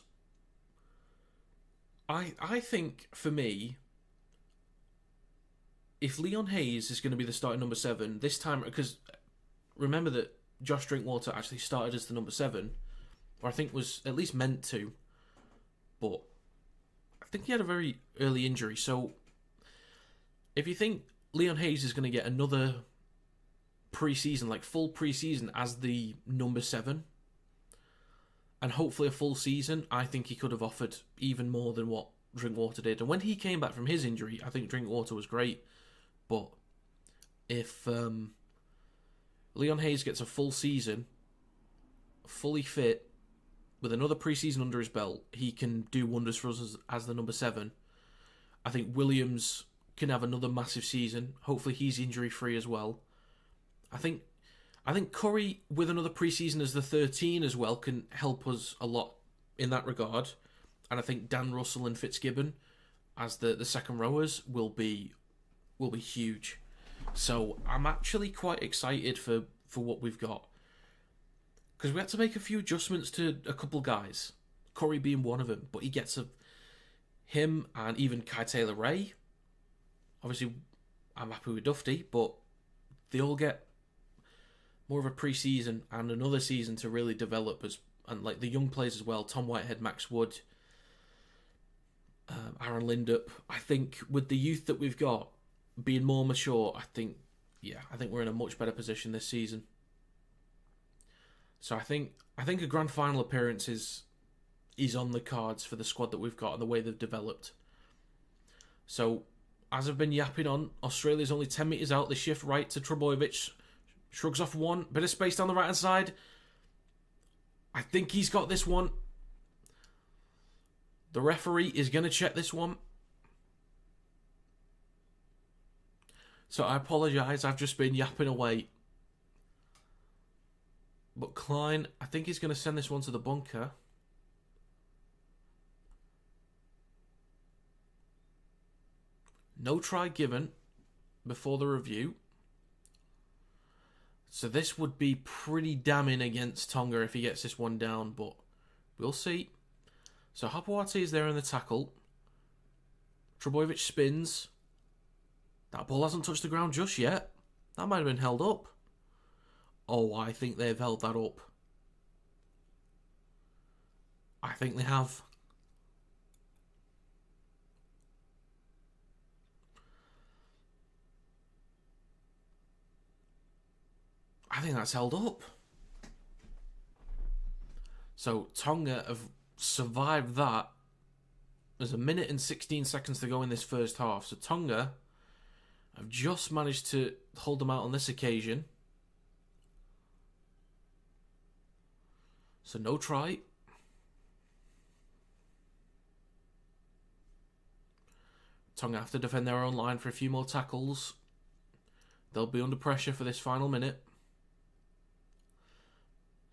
Speaker 1: I think, for me, if Leon Hayes is going to be the starting number 7 this time, because remember that Josh Drinkwater actually started as the number 7, or I think was at least meant to, but I think he had a very early injury. So if you think Leon Hayes is going to get another pre-season, like full pre-season as the number 7. And hopefully a full season. I think he could have offered even more than what Drinkwater did. And when he came back from his injury, I think Drinkwater was great. But if Leon Hayes gets a full season, fully fit, with another pre-season under his belt, he can do wonders for us as the number 7. I think Williams can have another massive season. Hopefully he's injury-free as well. I think Curry, with another pre-season as the 13 as well, can help us a lot in that regard. And I think Dan Russell and Fitzgibbon as the second rowers will be huge. So I'm actually quite excited for what we've got. Because we had to make a few adjustments to a couple guys. Curry being one of them. But he gets him and even Kai Taylor-Ray. Obviously, I'm happy with Dufty, but they all get more of a pre-season and another season to really develop and like the young players as well. Tom Whitehead, Max Wood, Aaron Lindup. I think with the youth that we've got being more mature, I think we're in a much better position this season. So I think a grand final appearance is on the cards for the squad that we've got and the way they've developed. So as I've been yapping on, Australia's only 10 metres out. They shift right to Trbojevic. Shrugs off one. Bit of space down the right-hand side. I think he's got this one. The referee is going to check this one. So I apologise. I've just been yapping away. But Klein, I think he's going to send this one to the bunker. No try given before the review. So this would be pretty damning against Tonga if he gets this one down, but we'll see. So Hapuati is there in the tackle. Trbojevic spins. That ball hasn't touched the ground just yet. That might have been held up. Oh, I think they've held that up. I think they have. I think that's held up. So Tonga have survived that. There's 1 minute and 16 seconds to go in this first half. So Tonga have just managed to hold them out on this occasion. So no try. Tonga have to defend their own line for a few more tackles. They'll be under pressure for this final minute.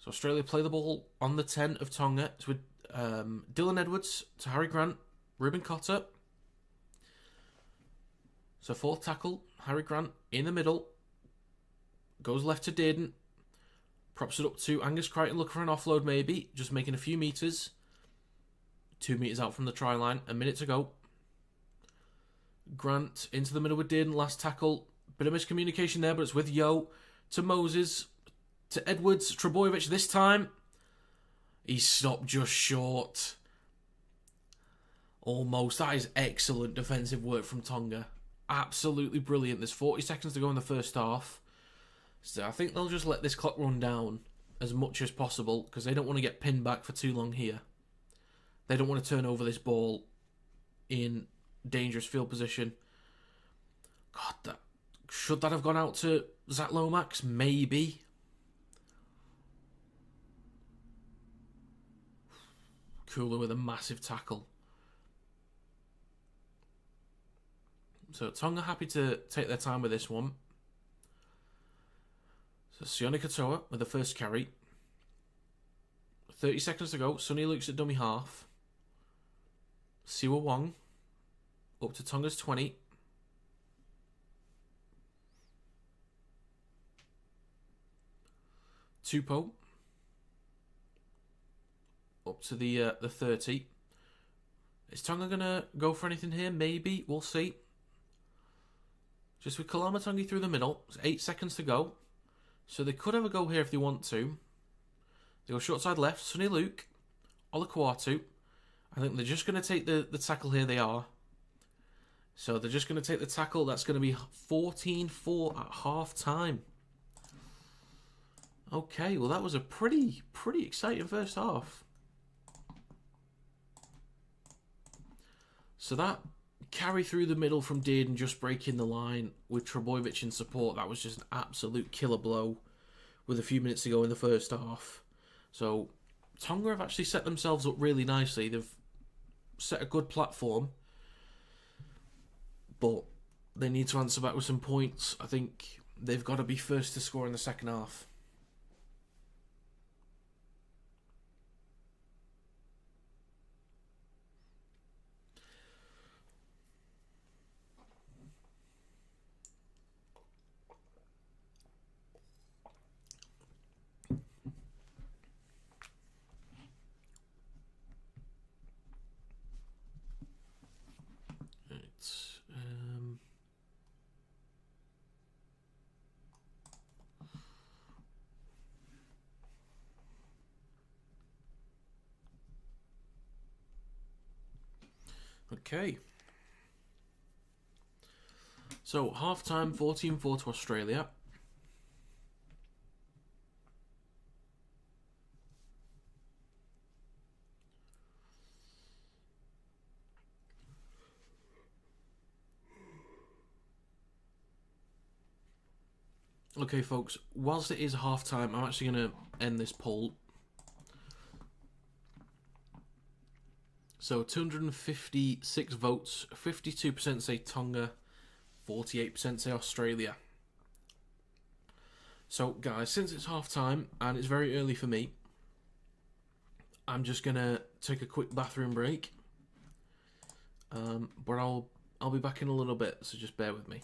Speaker 1: So Australia play the ball on the 10 of Tonga. It's with Dylan Edwards to Harry Grant, Ruben Cotter. So fourth tackle, Harry Grant in the middle. Goes left to Dearden. Props it up to Angus Crichton, looking for an offload maybe. Just making a few metres. 2 metres out from the try line. 1 minute to go. Grant into the middle with Dearden, last tackle. Bit of miscommunication there, but it's with Yo to Moses. To Edwards, Trbojevic this time. He stopped just short. Almost. That is excellent defensive work from Tonga. Absolutely brilliant. There's 40 seconds to go in the first half. So I think they'll just let this clock run down as much as possible because they don't want to get pinned back for too long here. They don't want to turn over this ball in dangerous field position. God, should that have gone out to Zach Lomax? Maybe. Kula with a massive tackle. So Tonga happy to take their time with this one. So Sione Katoa with the first carry. 30 seconds to go. Sonny Luke's at dummy half. Siwa Wong up to Tonga's 20. Tupou up to the 30. Is Tonga going to go for anything here? Maybe. We'll see. Just with Kalamatangi through the middle. There's 8 seconds to go. So they could have a go here if they want to. They go short side left. Sonny Luke. Olakwatu. I think they're just going to take the tackle here. They are. So they're just going to take the tackle. That's going to be 14-4 at half time. Okay, well that was a pretty exciting first half. So that carry through the middle from Dearden just breaking the line with Trebojevic in support, that was just an absolute killer blow with a few minutes to go in the first half. So Tonga have actually set themselves up really nicely. They've set a good platform, but they need to answer back with some points. I think they've got to be first to score in the second half. Okay. So, half-time, 14-4 to Australia. Okay, folks, whilst it is half-time, I'm actually going to end this poll. So, 256 votes, 52% say Tonga, 48% say Australia. So, guys, since it's half-time, and it's very early for me, I'm just going to take a quick bathroom break. But I'll be back in a little bit, so just bear with me.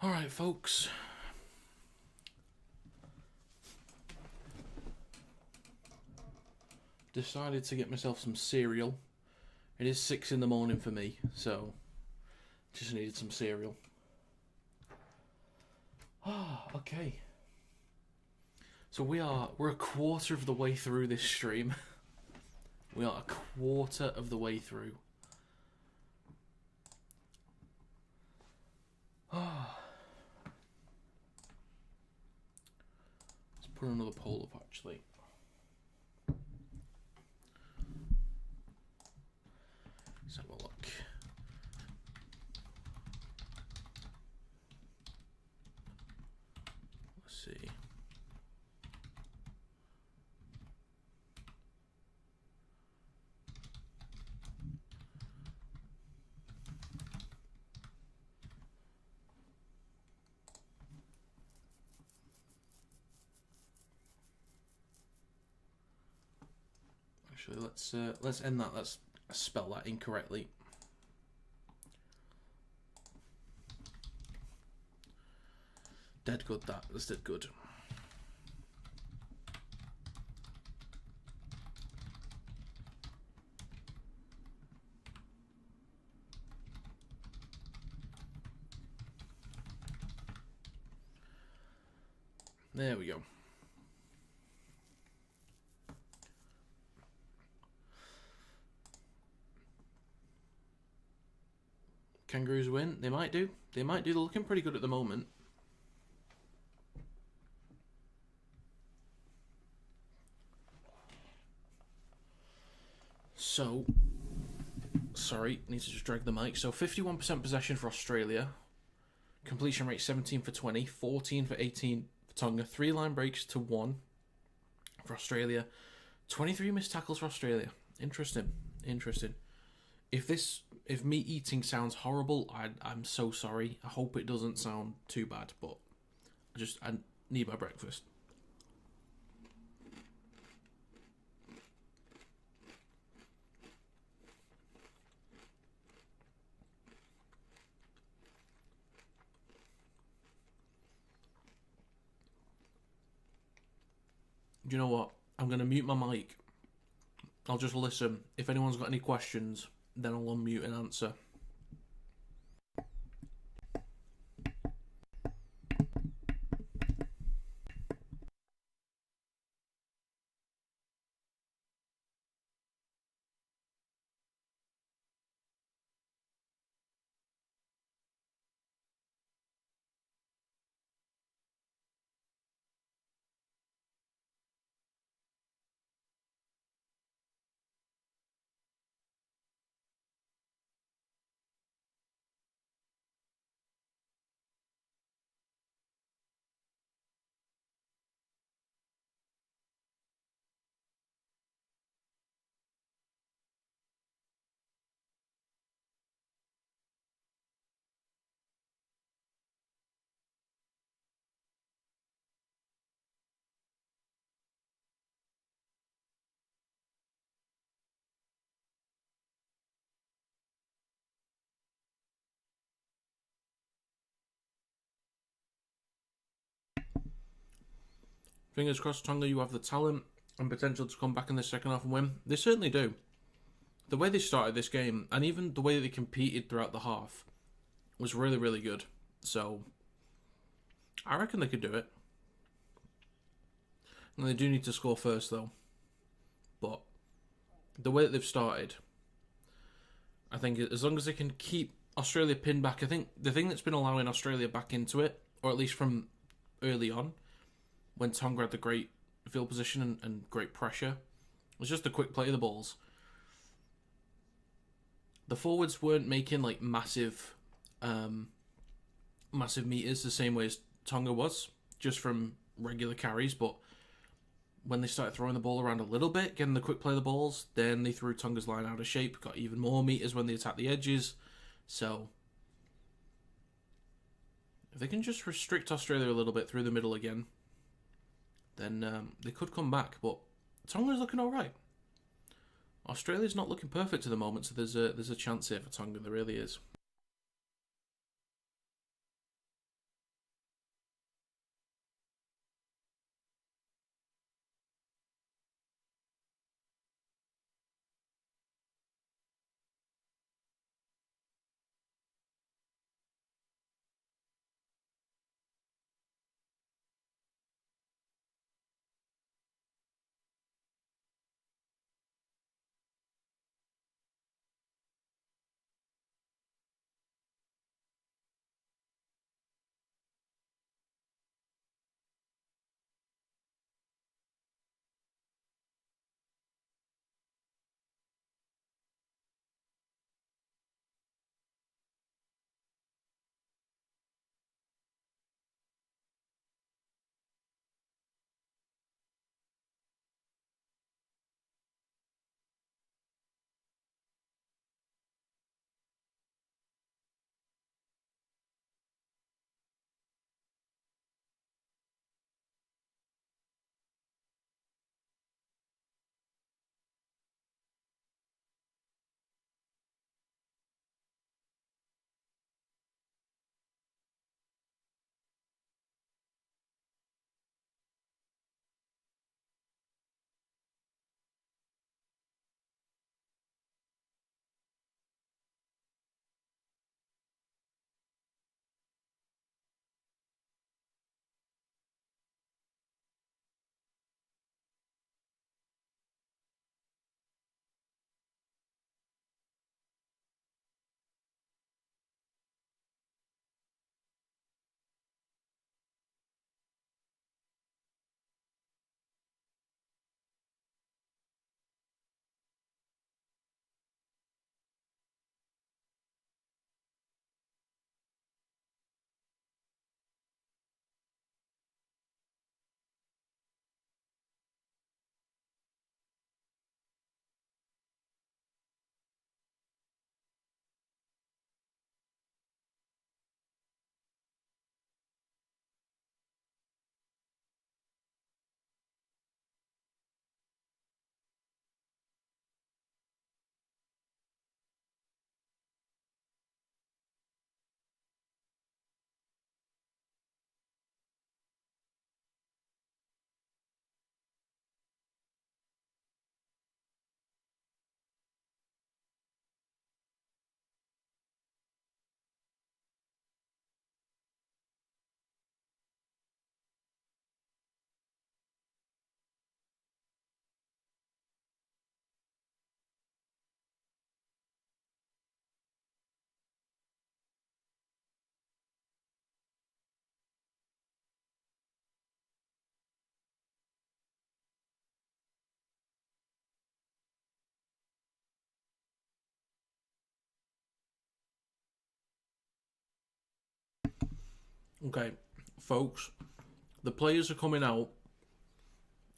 Speaker 1: Alright, folks. Decided to get myself some cereal. It is 6 in the morning for me, so just needed some cereal. Okay. So we're a quarter of the way through this stream. We are a quarter of the way through. Let's put another poll up, actually. Let's have a look. Let's see. Actually, let's end that. Let's spell that incorrectly. Dead good, that. That's dead good. There we go. Kangaroos win. They might do. They might do. They're looking pretty good at the moment. So, sorry, need to just drag the mic. So 51% possession for Australia. Completion rate 17 for 20. 14 for 18 for Tonga. 3 line breaks to 1 for Australia. 23 missed tackles for Australia. Interesting. Interesting. If me eating sounds horrible, I'm so sorry. I hope it doesn't sound too bad, but I need my breakfast. Do you know what? I'm going to mute my mic. I'll just listen. If anyone's got any questions, then I'll unmute and answer. Fingers crossed, Tonga, you have the talent and potential to come back in the second half and win. They certainly do. The way they started this game, and even the way that they competed throughout the half, was really, really good. So, I reckon they could do it. And they do need to score first, though. But the way that they've started, I think as long as they can keep Australia pinned back, I think the thing that's been allowing Australia back into it, or at least from early on, when Tonga had the great field position and great pressure, was just the quick play of the balls. The forwards weren't making like massive meters the same way as Tonga was, just from regular carries, but when they started throwing the ball around a little bit, getting the quick play of the balls, then they threw Tonga's line out of shape, got even more meters when they attacked the edges. So if they can just restrict Australia a little bit through the middle again, then they could come back. But Tonga's looking all right. Australia's not looking perfect at the moment, so there's a chance here for Tonga. There really is. Okay, folks, the players are coming out.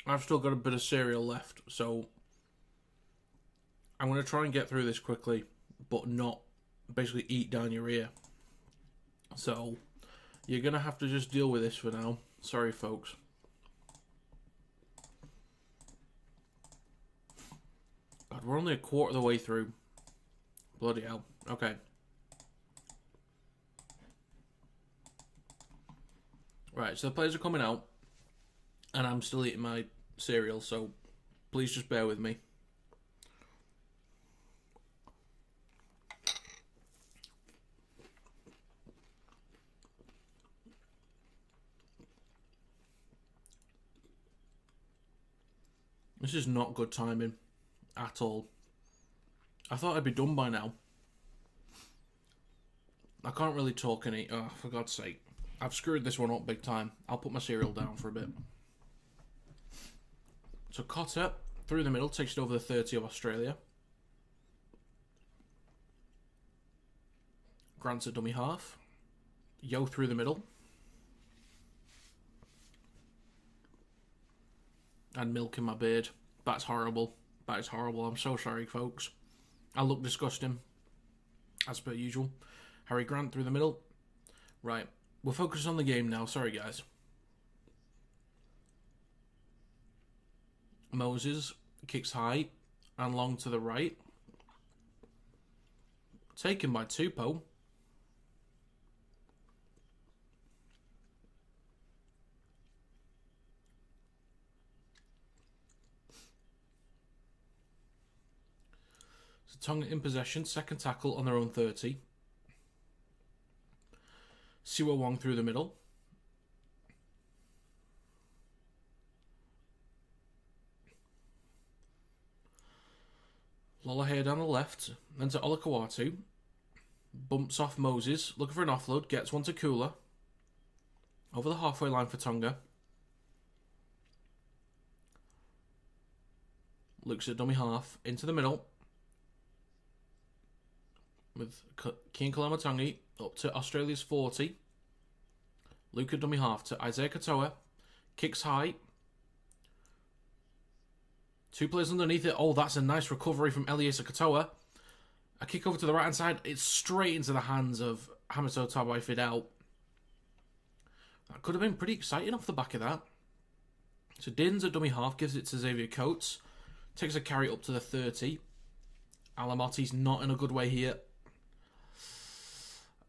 Speaker 1: I've still got a bit of cereal left, so I'm going to try and get through this quickly, but not basically eat down your ear. So, you're going to have to just deal with this for now. Sorry, folks. God, we're only a quarter of the way through. Bloody hell. Okay. Right, so the players are coming out, and I'm still eating my cereal, so please just bear with me. This is not good timing at all. I thought I'd be done by now. I can't really talk and eat. Oh, for God's sake. I've screwed this one up big time. I'll put my cereal down for a bit. So Cotter, through the middle, takes it over the 30 of Australia. Grant's a dummy half. Yo through the middle. And milk in my beard. That's horrible. That is horrible. I'm so sorry, folks. I look disgusting. As per usual. Harry Grant through the middle. Right. We're focused on the game now. Sorry, guys. Moses kicks high and long to the right. Taken by Tupou. So Tonga in possession. Second tackle on their own 30. Siwa Wong through the middle. Lolohea down the left. Then to Olakawatu. Bumps off Moses. Looking for an offload. Gets one to Kula. Over the halfway line for Tonga. Looks at dummy half. Into the middle. With Kian Kalamatangi up to Australia's 40. Luca dummy half to Isaiah Katoa. Kicks high. Two players underneath it. Oh, that's a nice recovery from Eliasa Katoa. A kick over to the right-hand side. It's straight into the hands of Hamato Tabai Fidel. That could have been pretty exciting off the back of that. So Din's a dummy half. Gives it to Xavier Coates. Takes a carry up to the 30. Alamotti's not in a good way here.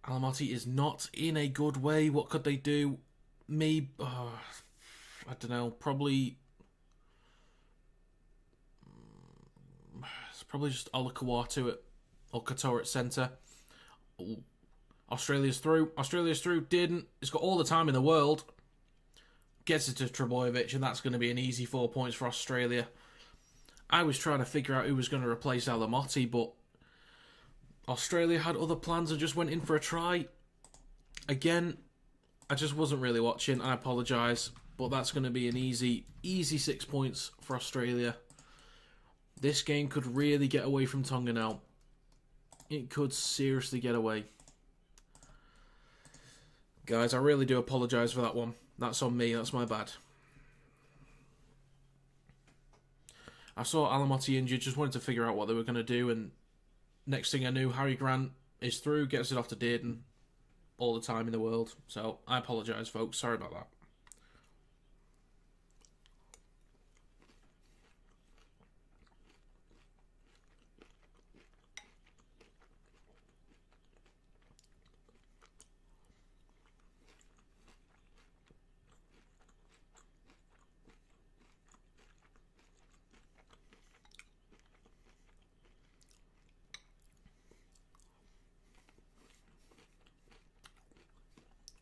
Speaker 1: Alamotti is not in a good way. What could they do? I don't know. Probably... It's probably just Olakawatu or Katoa at centre. Australia's through. Australia's through. Didn't. It's got all the time in the world. Gets it to Trebojevic, and that's going to be an easy 4 points for Australia. I was trying to figure out who was going to replace Alamotti, but Australia had other plans and just went in for a try. Again, I just wasn't really watching. I apologise, but that's going to be an easy 6 points for Australia. This game could really get away from Tonga now. It could seriously get away. Guys, I really do apologise for that one. That's on me. That's my bad. I saw Alamotti injured. Just wanted to figure out what they were going to do. And next thing I knew, Harry Grant is through. Gets it off to Dearden. All the time in the world. So, I apologise, folks. Sorry about that.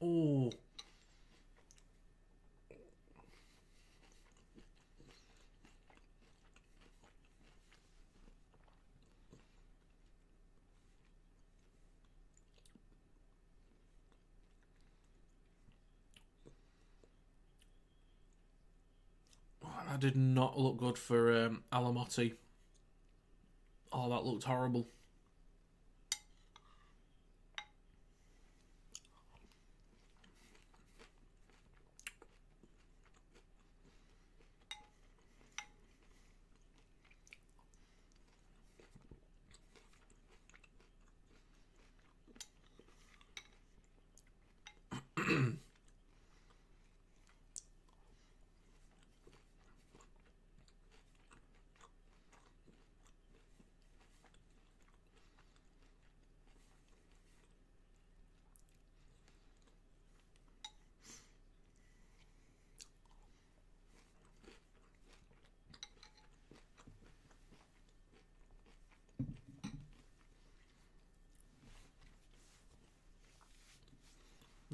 Speaker 1: Oh. That did not look good for Alamotti. Oh, that looked horrible.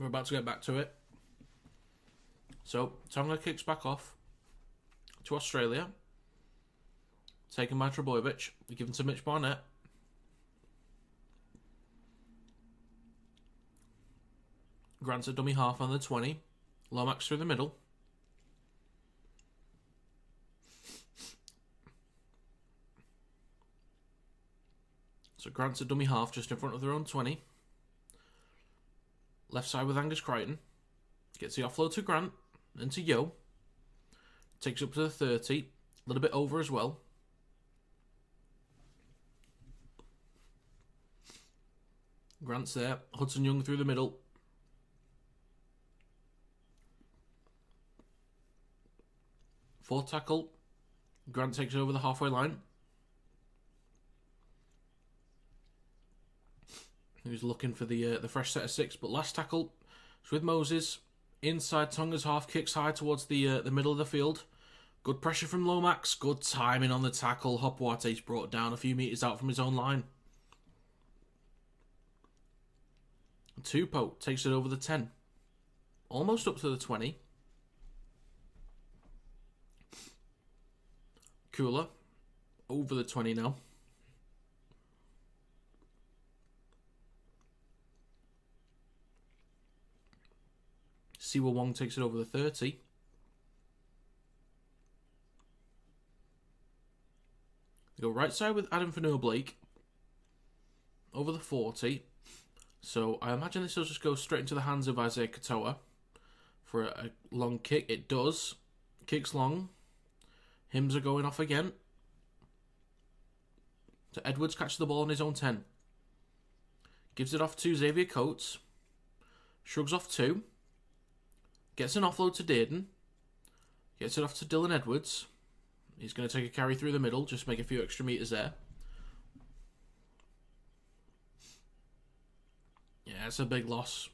Speaker 1: We're about to get back to it. So, Tonga kicks back off to Australia. Taken by Trebojevic. Given to Mitch Barnett. Grants a dummy half on the 20. Lomax through the middle. So Grant's a dummy half just in front of their own 20. Left side with Angus Crichton. Gets the offload to Grant and to Yo. Takes up to the 30. A little bit over as well. Grant's there. Hudson Young through the middle. Fourth tackle. Grant takes it over the halfway line. He was looking for the fresh set of 6, but last tackle is with Moses. Inside Tonga's half, kicks high towards the middle of the field. Good pressure from Lomax. Good timing on the tackle. Hopwate's brought down a few metres out from his own line. Tupou takes it over the 10. Almost up to the 20. Kula over the 20 now. Siwa Wong takes it over the 30. They go right side with Adam Fanua-Blake. Over the 40. So I imagine this will just go straight into the hands of Isaiah Katoa for a long kick. It does. Kicks long. Hymns are going off again. So Edwards catches the ball on his own 10. Gives it off to Xavier Coates. Shrugs off 2. Gets an offload to Dearden. Gets it off to Dylan Edwards. He's going to take a carry through the middle, just make a few extra metres there. Yeah, it's a big loss,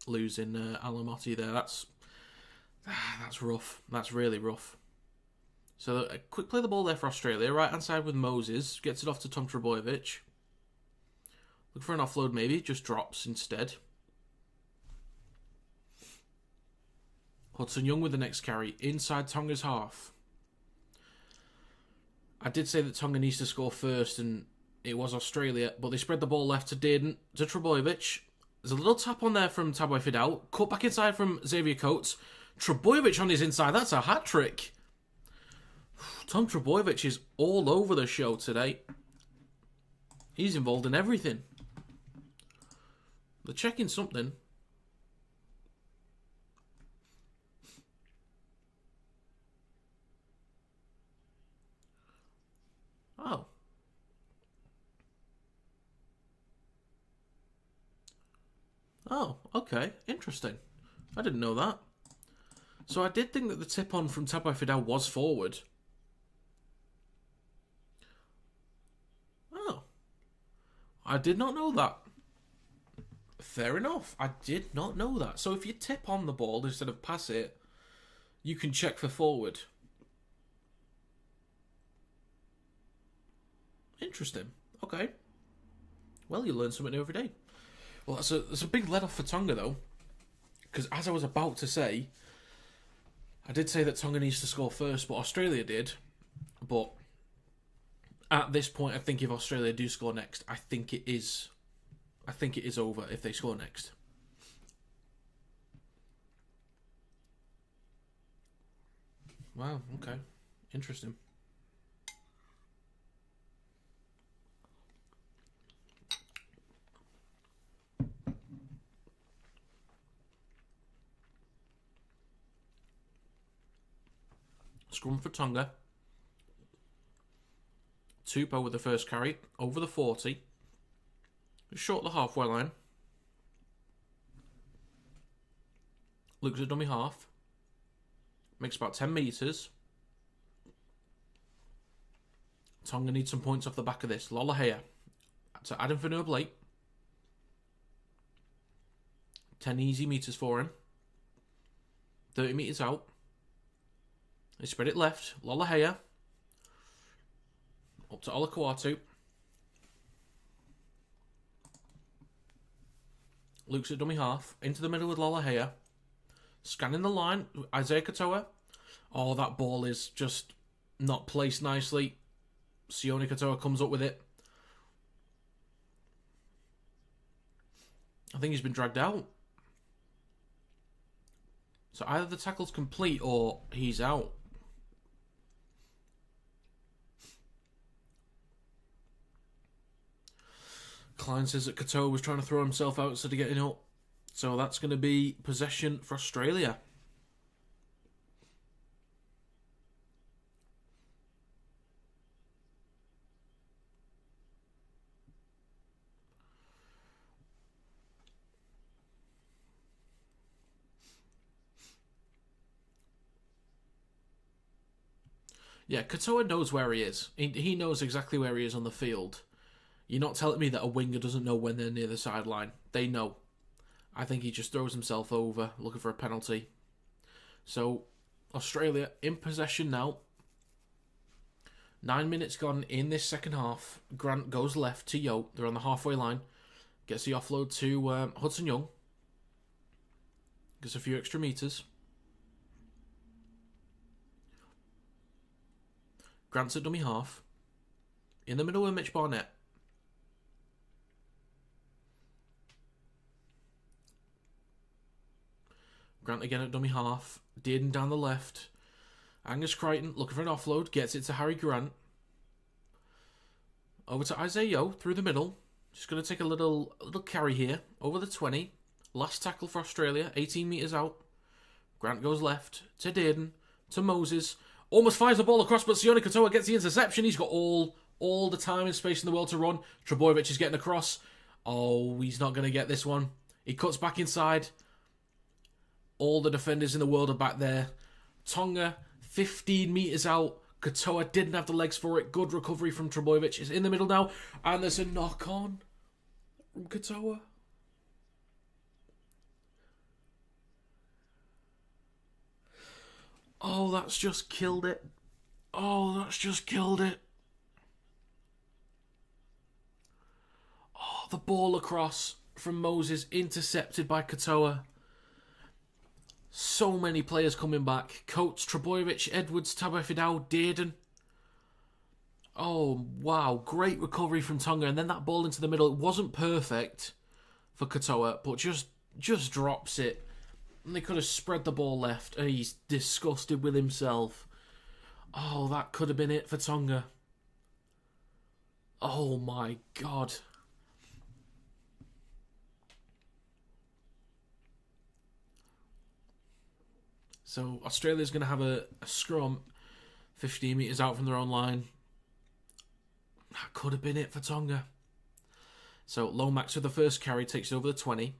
Speaker 1: losing Alamotti there. That's rough. That's really rough. So a quick play the ball there for Australia. Right hand side with Moses. Gets it off to Tom Trebojevic. Look for an offload maybe. Just drops instead. Hudson Young with the next carry. Inside Tonga's half. I did say that Tonga needs to score first, and it was Australia, but they spread the ball left to Dearden, to Trebojevic. There's a little tap on there from Taboy Fidel. Cut back inside from Xavier Coates. Trebojevic on his inside. That's a hat-trick. Tom Trebojevic is all over the show today. He's involved in everything. They're checking something. Oh. Oh, okay. Interesting. I didn't know that. So I did think that the tip-on from Taboy Fidel was forward. Oh. I did not know that. Fair enough. I did not know that. So if you tip on the ball instead of pass it, you can check for forward. Interesting. Okay. Well, you learn something new every day. Well, that's a big let-off for Tonga, though. Because as I was about to say, I did say that Tonga needs to score first, but Australia did. But at this point, I think if Australia do score next, I think it is over if they score next. Wow, okay. Interesting. Scrum for Tonga. Tupou with the first carry. Over the 40. Short the halfway line. Looks at dummy half. Makes about 10 metres. Tonga needs some points off the back of this. Lolohea to Adam Fanua-Blake. 10 easy metres for him. 30 metres out. They spread it left. Lolohea. Up to Olakuatu. Luke's at dummy half. Into the middle with Lolohea. Scanning the line. Isaiah Katoa. Oh, that ball is just not placed nicely. Sione Katoa comes up with it. I think he's been dragged out. So either the tackle's complete or he's out. Klein says that Katoa was trying to throw himself out instead of getting up. So that's going to be possession for Australia. Yeah, Katoa knows where he is. He knows exactly where he is on the field. You're not telling me that a winger doesn't know when they're near the sideline. They know. I think he just throws himself over, looking for a penalty. So, Australia in possession now. 9 minutes gone in this second half. Grant goes left to Yo. They're on the halfway line. Gets the offload to Hudson Young. Gets a few extra metres. Grant's at dummy half. In the middle with Mitch Barnett. Grant again at dummy half. Dearden down the left. Angus Crichton looking for an offload. Gets it to Harry Grant. Over to Isaiah Yo through the middle. Just going to take a little carry here. Over the 20. Last tackle for Australia. 18 metres out. Grant goes left to Dearden. To Moses. Almost fires the ball across, but Sione Katoa gets the interception. He's got all the time and space in the world to run. Trebojevic is getting across. Oh, he's not going to get this one. He cuts back inside. All the defenders in the world are back there. Tonga, 15 metres out. Katoa didn't have the legs for it. Good recovery from Trebojevic. It's in the middle now. And there's a knock-on from Katoa. Oh, that's just killed it. Oh, that's just killed it. Oh, the ball across from Moses, intercepted by Katoa. So many players coming back. Coates, Trebojevic, Edwards, Tabuai-Fidow, Dearden. Oh, wow. Great recovery from Tonga. And then that ball into the middle. It wasn't perfect for Katoa, but just drops it. And they could have spread the ball left. He's disgusted with himself. Oh, that could have been it for Tonga. Oh my God. So Australia's going to have a scrum 15 metres out from their own line. That could have been it for Tonga. So Lomax with the first carry takes it over the 20.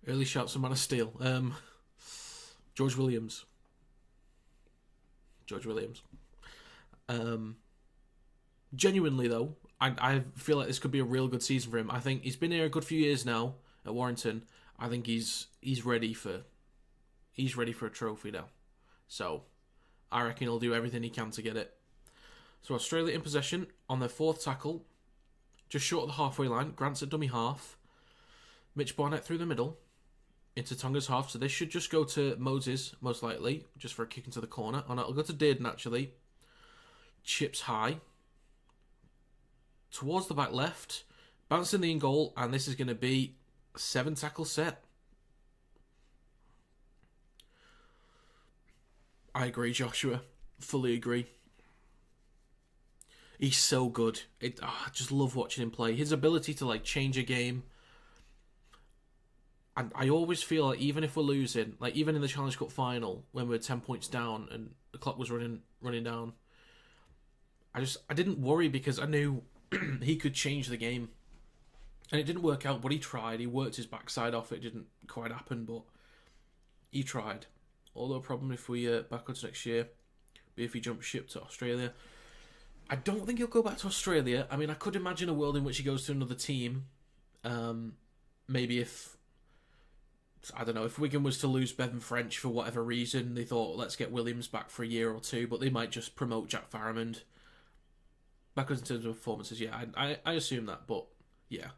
Speaker 1: Early shouts from Man of Steel. George Williams. Genuinely, though, I feel like this could be a real good season for him. I think he's been here a good few years now at Warrington. I think he's ready for a trophy now. So I reckon he'll do everything he can to get it. So Australia in possession on their fourth tackle, just short of the halfway line. Grant's at dummy half. Mitch Barnett through the middle into Tonga's half. So this should just go to Moses, most likely, just for a kick into the corner. Oh no, it'll go to Dearden, actually. Chips high. Towards the back left. Bouncing the in goal. And this is going to be a 7-tackle set. I agree, Joshua. Fully agree. He's so good. I just love watching him play. His ability to change a game. And I always feel like even if we're losing, even in the Challenge Cup final, when we're 10 points down and the clock was running down, I didn't worry because I knew he could change the game. And it didn't work out, but he tried. He worked his backside off. It didn't quite happen, but he tried. Although, problem if we backwards next year, be if he jumps ship to Australia. I don't think he'll go back to Australia. I mean, I could imagine a world in which he goes to another team. Maybe if I don't know, if Wigan was to lose Bevan French for whatever reason, they thought, let's get Williams back for a year or two, but they might just promote Jack Farrimond. Backwards in terms of performances, yeah, I assume that, but yeah.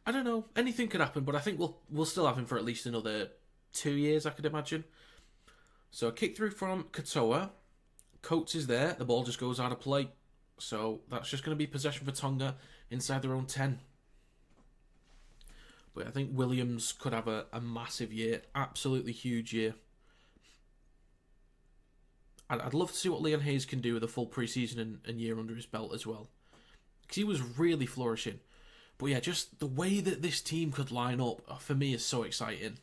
Speaker 1: I don't know, anything could happen, but I think we'll still have him for at least another 2 years, I could imagine. So a kick through from Katoa. Coates is there, the ball just goes out of play. So that's just going to be possession for Tonga inside their own 10. But I think Williams could have a massive year, absolutely huge year. I'd love to see what Leon Hayes can do with a full pre-season and year under his belt as well. Because he was really flourishing. But yeah, just the way that this team could line up, for me, is so exciting.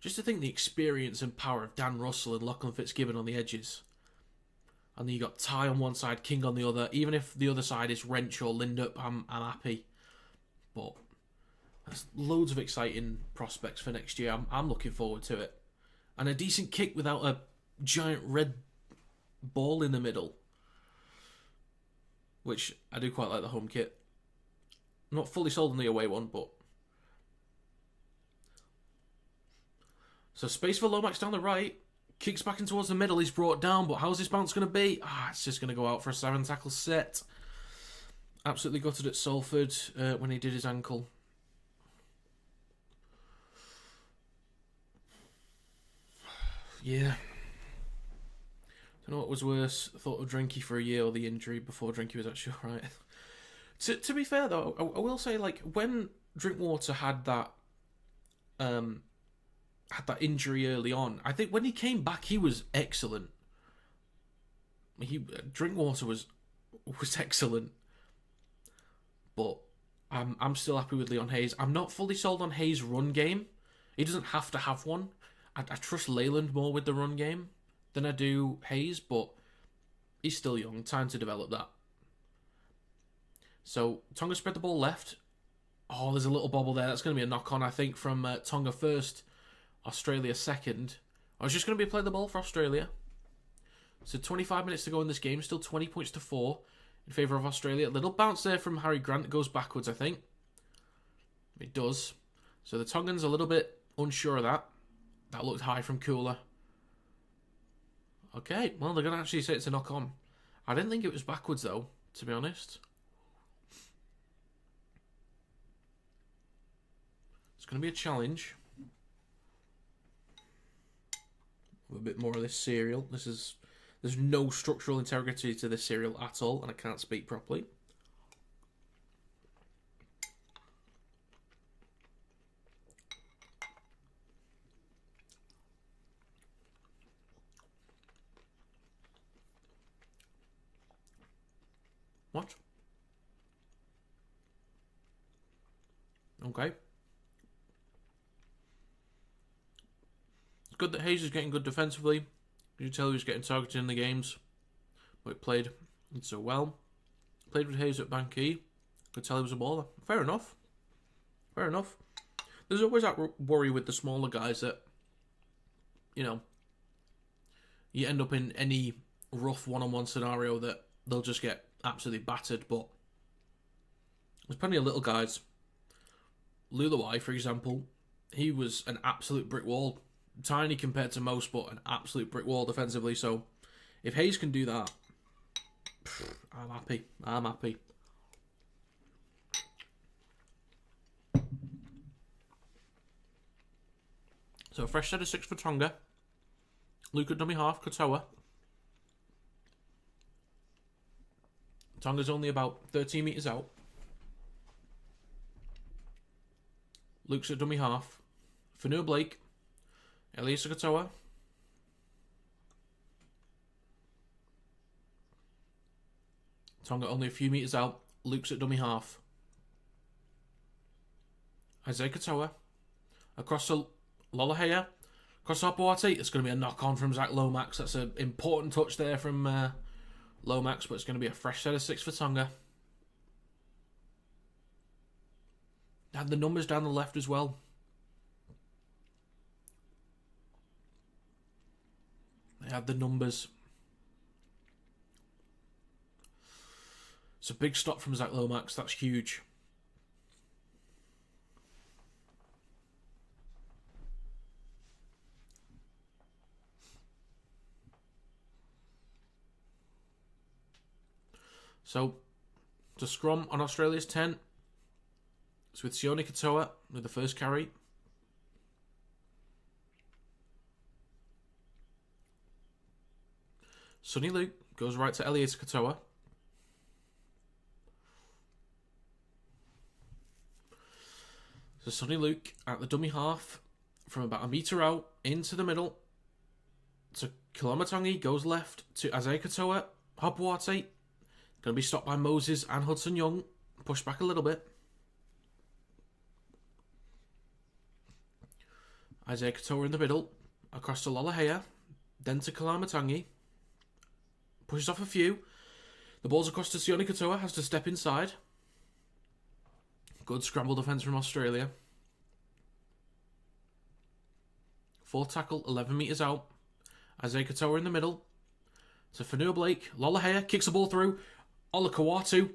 Speaker 1: Just to think the experience and power of Dan Russell and Lachlan Fitzgibbon on the edges. And then you got Ty on one side, King on the other. Even if the other side is Wrench or Lindup, I'm happy. But there's loads of exciting prospects for next year. I'm looking forward to it. And a decent kick without a giant red ball in the middle. Which I do quite like the home kit. I'm not fully sold on the away one, but... So space for Lomax down the right. Kicks back in towards the middle. He's brought down, but how's this bounce going to be? It's just going to go out for a 7-tackle set. Absolutely gutted at Salford when he did his ankle. Yeah. Don't know what was worse. Thought of Drinky for a year or the injury before Drinky was actually alright. To be fair though, I will say, like, when Drinkwater had that injury early on, I think when he came back he was excellent. Drinkwater was excellent. But I'm still happy with Leon Hayes. I'm not fully sold on Hayes' run game. He doesn't have to have one. I trust Leyland more with the run game than I do Hayes, but he's still young. Time to develop that. So Tonga spread the ball left. Oh, there's a little bobble there. That's going to be a knock-on, I think, from Tonga first, Australia second. I was just going to be playing the ball for Australia. So 25 minutes to go in this game. Still 20 points to 4 in favour of Australia. A little bounce there from Harry Grant. It goes backwards, I think. It does. So the Tongans a little bit unsure of that. That looked high from Kula. Okay, well, they're going to actually say it's a knock-on. I didn't think it was backwards, though, to be honest. It's going to be a challenge. A bit more of this cereal. There's no structural integrity to this cereal at all, and I can't speak properly. What? Okay. It's good that Hayes is getting good defensively. You tell he was getting targeted in the games, but he played so well. Played with Hayes at Banky. Could tell he was a baller. Fair enough. Fair enough. There's always that worry with the smaller guys that, you know, you end up in any rough one-on-one scenario that they'll just get absolutely battered, but there's plenty of little guys. Luluai, for example, he was an absolute brick wall. Tiny compared to most, but an absolute brick wall defensively. So if Hayes can do that, I'm happy. I'm happy. So a fresh set of 6 for Tonga. Luke at dummy half, Katoa. Tonga's only about 13 metres out. Luke's at dummy half. Fanua Blake. Elias Katoa. Tonga only a few metres out. Luke's at dummy half. Isaiah Katoa. Across to Lolohea. Across to Hapuati. It's going to be a knock-on from Zach Lomax. That's an important touch there from Lomax, but it's going to be a fresh set of 6 for Tonga. They had the numbers down the left as well. They had the numbers. It's a big stop from Zach Lomax. That's huge. So, to scrum on Australia's 10. It's with Sione Katoa with the first carry. Sonny Luke goes right to Elliot Katoa. So Sonny Luke at the dummy half from about a metre out into the middle to Kilamatangi, goes left to Isaiah Katoa. Hopwate going to be stopped by Moses and Hudson Young. Push back a little bit. Isaiah Katoa in the middle, across to Lolohea, then to Kilamatangi. Pushes off a few. The ball's across to Sione Katoa, has to step inside. Good scramble defence from Australia. 4th tackle, 11 metres out. Isaiah Katoa in the middle. To Fanua Blake. Lolohea kicks the ball through. Olakawatu.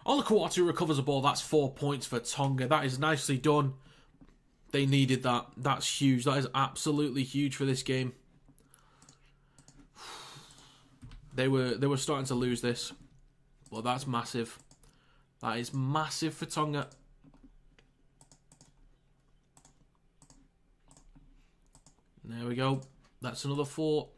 Speaker 1: Olakawatu recovers the ball. That's 4 points for Tonga. That is nicely done. They needed that. That's huge. That is absolutely huge for this game. They were starting to lose this. Well, that's massive. That is massive for Tonga. There we go. That's another 4.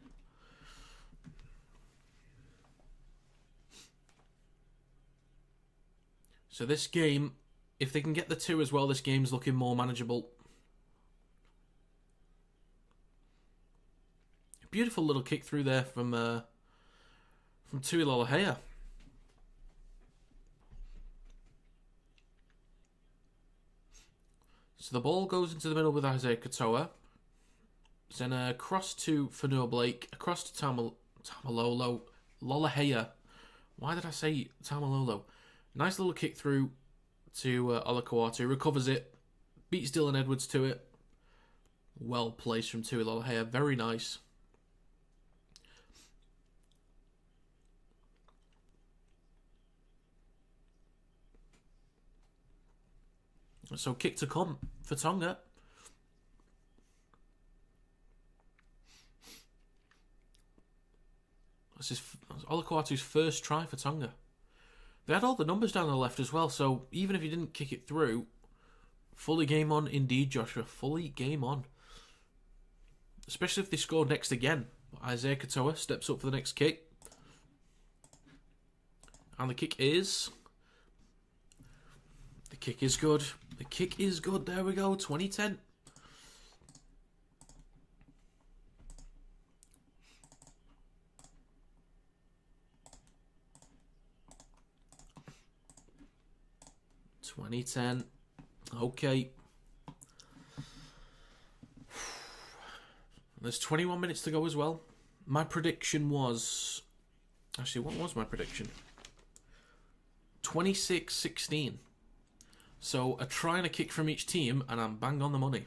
Speaker 1: So this game, if they can get the 2 as well, this game's looking more manageable. Beautiful little kick through there from Tui Lolohea. So the ball goes into the middle with Isaiah Katoa. Then across to Fanua Blake, across to Tamalolo, Lolohea. Why did I say Tamalolo? Nice little kick through to Olakawatu, recovers it, beats Dylan Edwards to it. Well placed from Tui Lolohea, very nice. So kick to come for Tonga. This is Olakawatu's first try for Tonga. They had all the numbers down the left as well, so even if you didn't kick it through, fully game on indeed, Joshua. Fully game on. Especially if they score next again. Isaiah Katoa steps up for the next kick. And the kick is... The kick is good. The kick is good. There we go. 2010. Okay. There's 21 minutes to go as well. My prediction was... Actually, what was my prediction? 26-16. So a try and a kick from each team, and I'm bang on the money.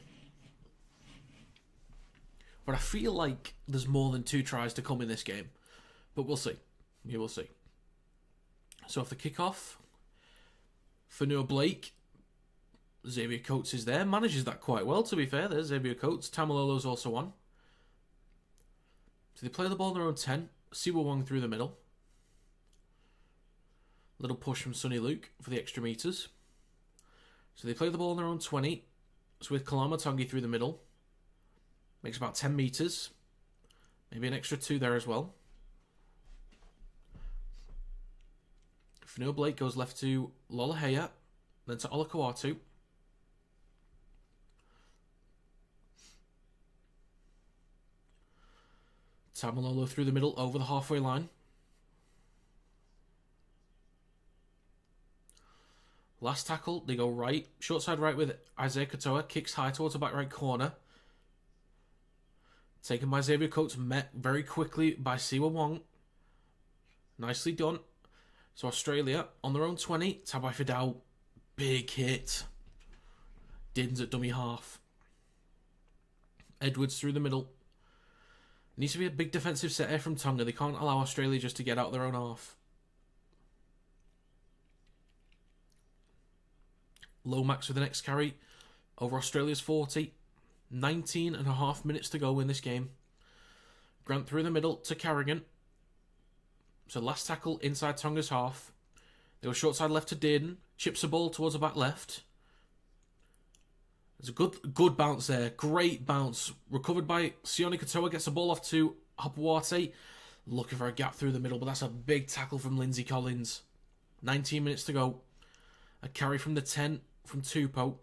Speaker 1: But I feel like there's more than 2 tries to come in this game. But we'll see. We will see. So if the kickoff, Fanua Blake, Xavier Coates is there. Manages that quite well, to be fair. There's Xavier Coates. Tamalolo's also on. So they play the ball in their own 10. Siwa Wong through the middle. Little push from Sonny Luke for the extra metres. So they play the ball in their own 20. So with Kilamatangi through the middle. Makes about 10 metres. Maybe an extra 2 there as well. Fanua Blake goes left to Lolohea. Then to Olakawatu. Tamalolo through the middle over the halfway line. Last tackle, they go right. Short side right with Isaiah Katoa. Kicks high towards the back right corner. Taken by Xavier Coates. Met very quickly by Siwa Wong. Nicely done. So Australia on their own 20. Tabai Fidau. Big hit. Dins at dummy half. Edwards through the middle. Needs to be a big defensive set here from Tonga. They can't allow Australia just to get out their own half. Lomax with the next carry over Australia's 40. 19.5 minutes to go in this game. Grant through the middle to Carrigan. So last tackle inside Tonga's half. They go short side left to Dearden. Chips the ball towards the back left. There's a good bounce there. Great bounce. Recovered by Sione Katoa. Gets the ball off to Hapuate. Looking for a gap through the middle, but that's a big tackle from Lindsay Collins. 19 minutes to go. A carry from the 10 from Tupou.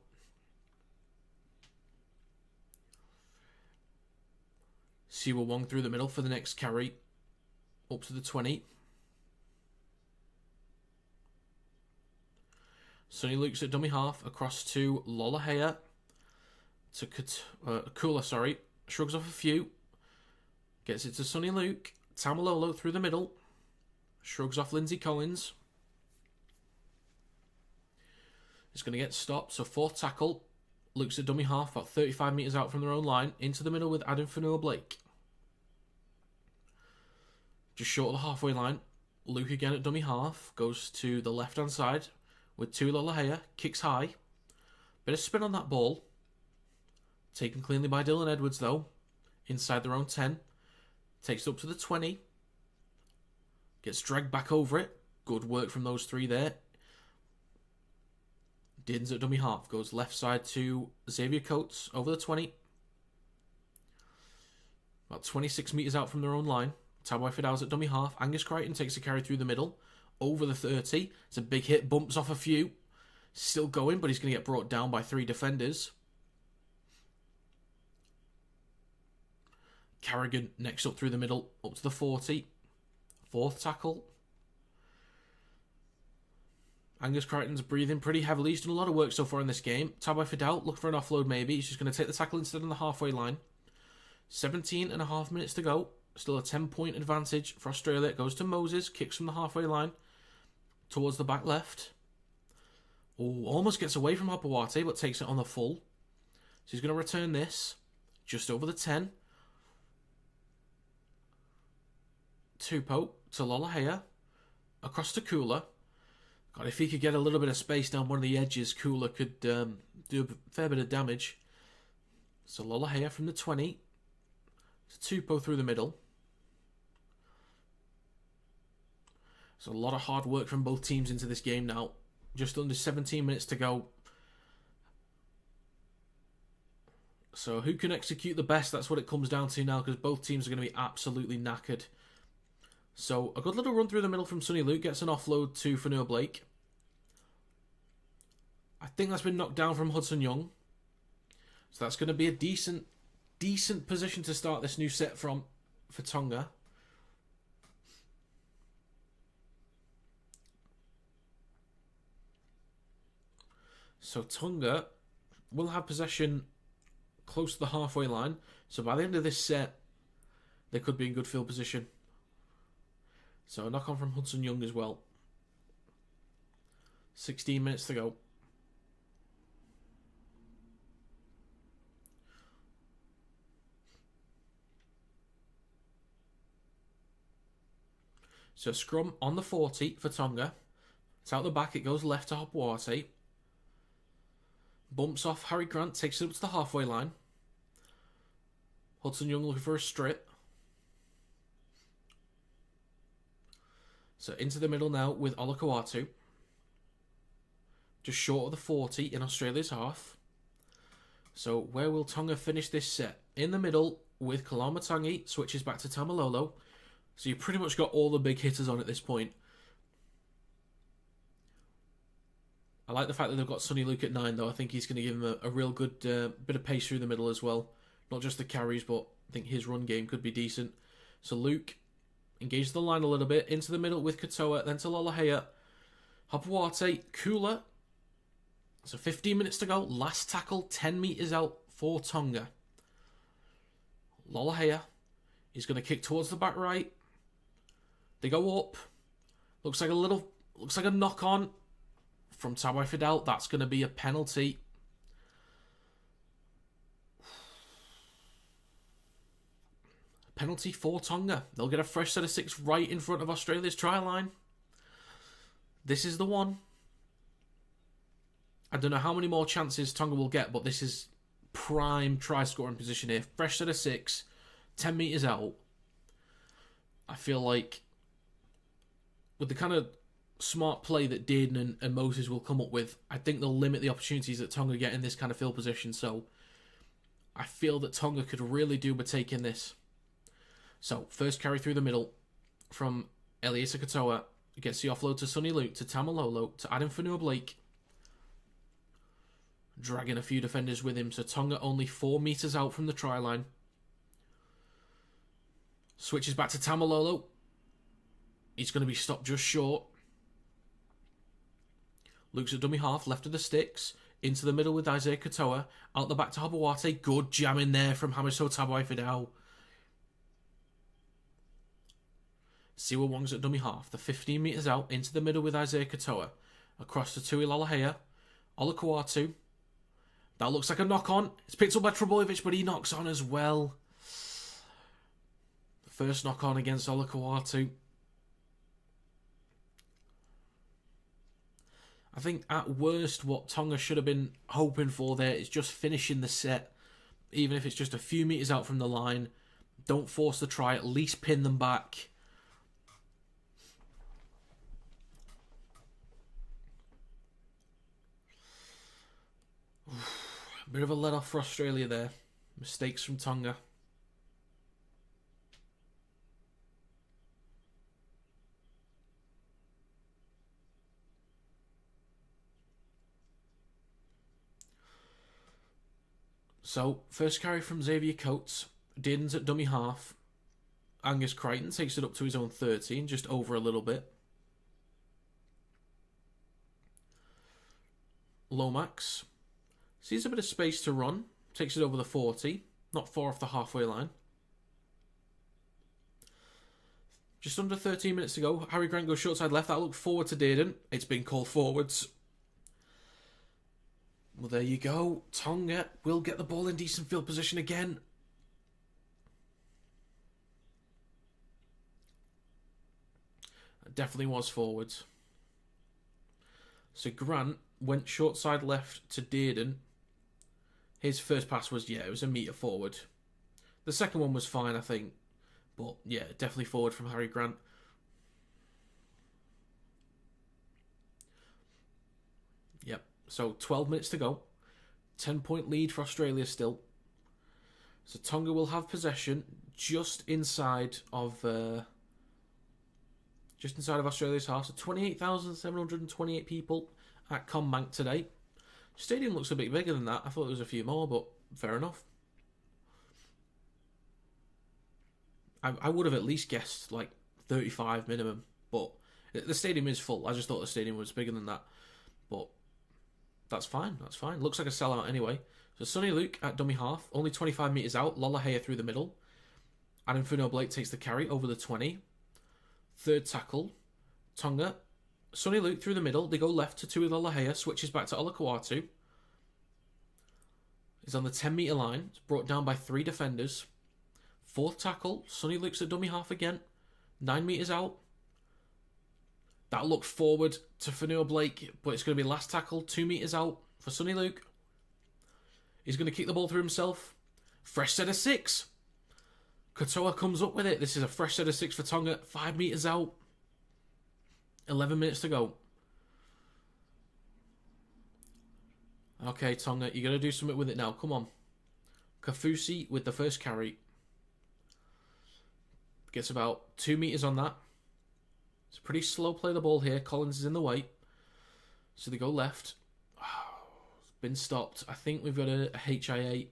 Speaker 1: Siwa Wong through the middle for the next carry. Up to the 20. Sonny Luke's at dummy half. Across to Lolohea. To Kula, sorry. Shrugs off a few. Gets it to Sonny Luke. Tamalolo through the middle. Shrugs off Lindsay Collins. He's going to get stopped. So fourth tackle. Luke's at dummy half, about 35 metres out from their own line. Into the middle with Adam Fanua-Blake. Just short of the halfway line. Luke again at dummy half. Goes to the left-hand side with Tulalahea. Kicks high. Bit of spin on that ball. Taken cleanly by Dylan Edwards, though. Inside their own 10. Takes it up to the 20. Gets dragged back over it. Good work from those three there. Dearden's at dummy half. Goes left side to Xavier Coates over the 20. About 26 metres out from their own line. Tabai Fidal's at dummy half. Angus Crichton takes a carry through the middle. Over the 30. It's a big hit. Bumps off a few. Still going, but he's going to get brought down by 3 defenders. Carrigan next up through the middle. Up to the 40. Fourth tackle. Angus Crichton's breathing pretty heavily. He's done a lot of work so far in this game. Tabai Fidel, look for an offload maybe. He's just going to take the tackle instead on the halfway line. 17 and a half minutes to go. Still a 10-point advantage for Australia. It goes to Moses. Kicks from the halfway line. Towards the back left. Oh, almost gets away from Hapuate, but takes it on the full. So he's going to return this. Just over the 10. Tupou to Lolohea. Across to Kula. God, if he could get a little bit of space down one of the edges, Kula could do a fair bit of damage. So Lolohea from the 20. To Tupou through the middle. So a lot of hard work from both teams into this game now. Just under 17 minutes to go. So who can execute the best? That's what it comes down to now, because both teams are going to be absolutely knackered. So a good little run through the middle from Sonny Luke. Gets an offload to Fanua-Blake. I think that's been knocked down from Hudson Young. So that's going to be a decent position to start this new set from for Tonga. So Tonga will have possession close to the halfway line. So by the end of this set, they could be in good field position. So a knock on from Hudson Young as well. 16 minutes to go. So scrum on the 40 for Tonga. It's out the back. It goes left to Hapuate. Bumps off Harry Grant. Takes it up to the halfway line. Hudson Young looking for a strip. So into the middle now with Olakau'atu. Just short of the 40 in Australia's half. So where will Tonga finish this set? In the middle with Kalamatangi. Switches back to Tamalolo. So you've pretty much got all the big hitters on at this point. I like the fact that they've got Sonny Luke at 9, though. I think he's going to give him a real good bit of pace through the middle as well. Not just the carries, but I think his run game could be decent. So Luke engages the line a little bit. Into the middle with Katoa, then to Lolohea. Hapuate, Kula. So 15 minutes to go. Last tackle, 10 metres out for Tonga. Lolohea. He's going to kick towards the back right. They go up. Looks like a knock on from Tabai Fidel. That's going to be a penalty. Penalty for Tonga. They'll get a fresh set of 6 right in front of Australia's try line. This is the one. I don't know how many more chances Tonga will get, but this is prime try scoring position here. Fresh set of 6, 10 metres out. I feel like with the kind of smart play that Dearden and Moses will come up with, I think they'll limit the opportunities that Tonga get in this kind of field position. So I feel that Tonga could really do by taking this. So first carry through the middle from Eliasa Katoa. Gets the offload to Sonny Luke, to Tamalolo, to Adam Fanua-Blake. Dragging a few defenders with him. So Tonga only 4 metres out from the try line. Switches back to Tamalolo. He's going to be stopped just short. Luke's at dummy half, left of the sticks. Into the middle with Isaiah Katoa. Out the back to Habawate. Good jam in there from Hamiso Tabuai-Fidau. Siwa Wong's at dummy half. The 15 metres out. Into the middle with Isaiah Katoa. Across to Tui Lalahea. Olakuatu. That looks like a knock-on. It's picked up by Trebojevic, but he knocks on as well. The first knock-on against Olakuatu. I think at worst what Tonga should have been hoping for there is just finishing the set. Even if it's just a few metres out from the line. Don't force the try. At least pin them back. A bit of a let-off for Australia there. Mistakes from Tonga. So, first carry from Xavier Coates. Dearden's at dummy half. Angus Crichton takes it up to his own 13, just over a little bit. Lomax sees a bit of space to run. Takes it over the 40. Not far off the halfway line. Just under 13 minutes to go. Harry Grant goes short side left. That looked forward to Dearden. It's been called forwards. Well, there you go. Tonga will get the ball in decent field position again. It definitely was forwards. So Grant went short side left to Dearden. His first pass was, it was a metre forward. The second one was fine, I think. But, definitely forward from Harry Grant. Yep. So 12 minutes to go. 10-point lead for Australia still. So Tonga will have possession just inside of Australia's half. So 28,728 people at CommBank today. Stadium looks a bit bigger than that. I thought there was a few more, but fair enough. I would have at least guessed like 35 minimum, but the stadium is full. I just thought the stadium was bigger than that, but that's fine. That's fine. Looks like a sellout anyway. So Sonny Luke at dummy half, only 25 metres out. Lalahea through the middle. Adam Fanua-Blake takes the carry over the 20. Third tackle. Tonga. Sonny Luke through the middle. They go left to Tui Lalahea. Switches back to Olakuatu. He's on the 10-metre line. It's brought down by 3 defenders. Fourth tackle. Sonny Luke's at dummy half again. 9 metres out. That looked forward to Fanua-Blake, but it's going to be last tackle, 2 metres out for Sonny Luke. He's going to kick the ball through himself. Fresh set of 6. Katoa comes up with it. This is a fresh set of 6 for Tonga. 5 metres out. 11 minutes to go. Okay, Tonga, you got to do something with it now. Come on. Kafusi with the first carry. Gets about 2 metres on that. It's a pretty slow play the ball here. Collins is in the way. So they go left. Oh, it's been stopped. I think we've got a HIA.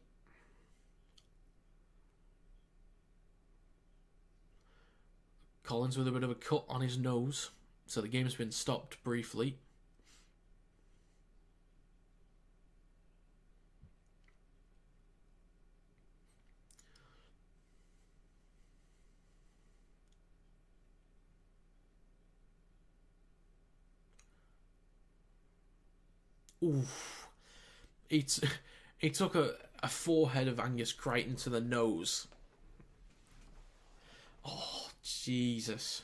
Speaker 1: Collins with a bit of a cut on his nose. So the game's been stopped briefly. Oof. He took a forehead of Angus Crichton to the nose. Oh, Jesus.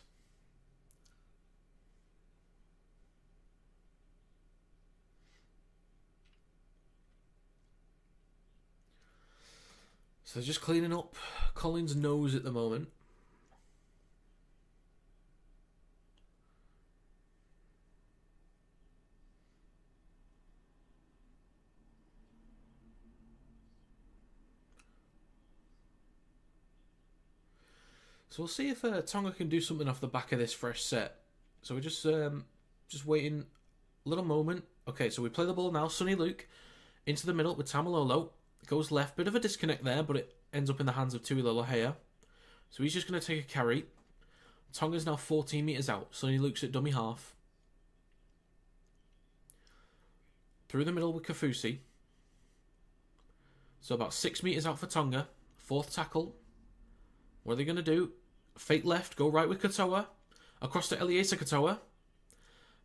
Speaker 1: So they're just cleaning up Collins' nose at the moment. So we'll see if Tonga can do something off the back of this fresh set. So we're just waiting a little moment. Okay, so we play the ball now. Sonny Luke into the middle with Tamalolo. Goes left. Bit of a disconnect there, but it ends up in the hands of Tuilolahea. So he's just going to take a carry. Tonga's now 14 metres out. Sonny Luke's at dummy half. Through the middle with Kafusi. So about 6 metres out for Tonga. Fourth tackle. What are they going to do? Fake left. Go right with Katoa. Across to Eliezer Katoa.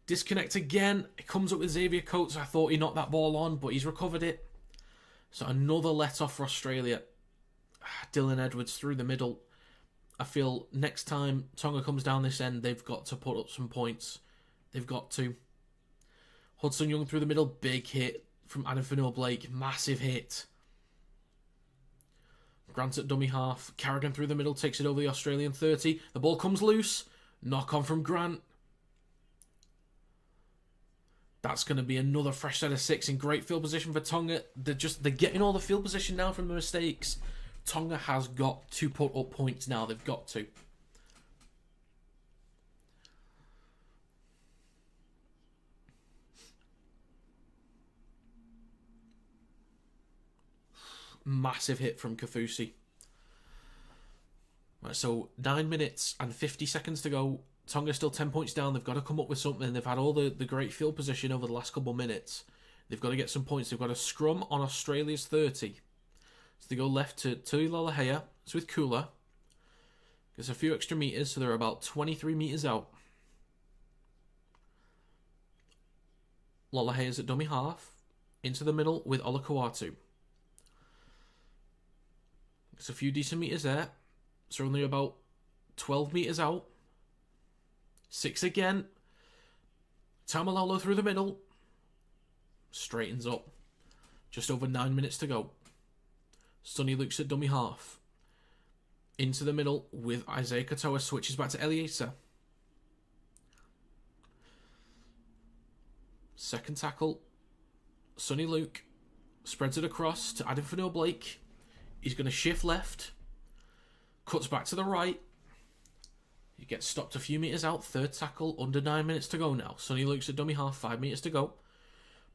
Speaker 1: Disconnect again. It comes up with Xavier Coates. I thought he knocked that ball on, but he's recovered it. So another let off for Australia. Dylan Edwards through the middle. I feel next time Tonga comes down this end, they've got to put up some points. They've got to. Hudson Young through the middle. Big hit from Adam Fanua-Blake. Massive hit. Grant at dummy half. Carrigan through the middle. Takes it over the Australian 30. The ball comes loose. Knock on from Grant. That's going to be another fresh set of 6 in great field position for Tonga. They're getting all the field position now from the mistakes. Tonga has got to put up points now. They've got to. Massive hit from Kafusi. Right, so 9 minutes and 50 seconds to go. Tonga still 10 points down. They've got to come up with something. They've had all the great field position over the last couple of minutes. They've got to get some points. They've got a scrum on Australia's 30. So they go left to Tuilolahea. It's with Kula. There's a few extra metres, so they're about 23 metres out. Lolahea's at dummy half. Into the middle with Olakau'atu. There's a few decent metres there. So only about 12 metres out. 6 again. Tamalolo through the middle. Straightens up. Just over 9 minutes to go. Sonny Luke's at dummy half. Into the middle with Isaiah Katoa. Switches back to Eliezer. Second tackle. Sonny Luke. Spreads it across to Adam Fanua-Blake. He's going to shift left. Cuts back to the right. He gets stopped a few metres out. Third tackle. Under 9 minutes to go now. Sonny Luke's at dummy half. 5 metres to go.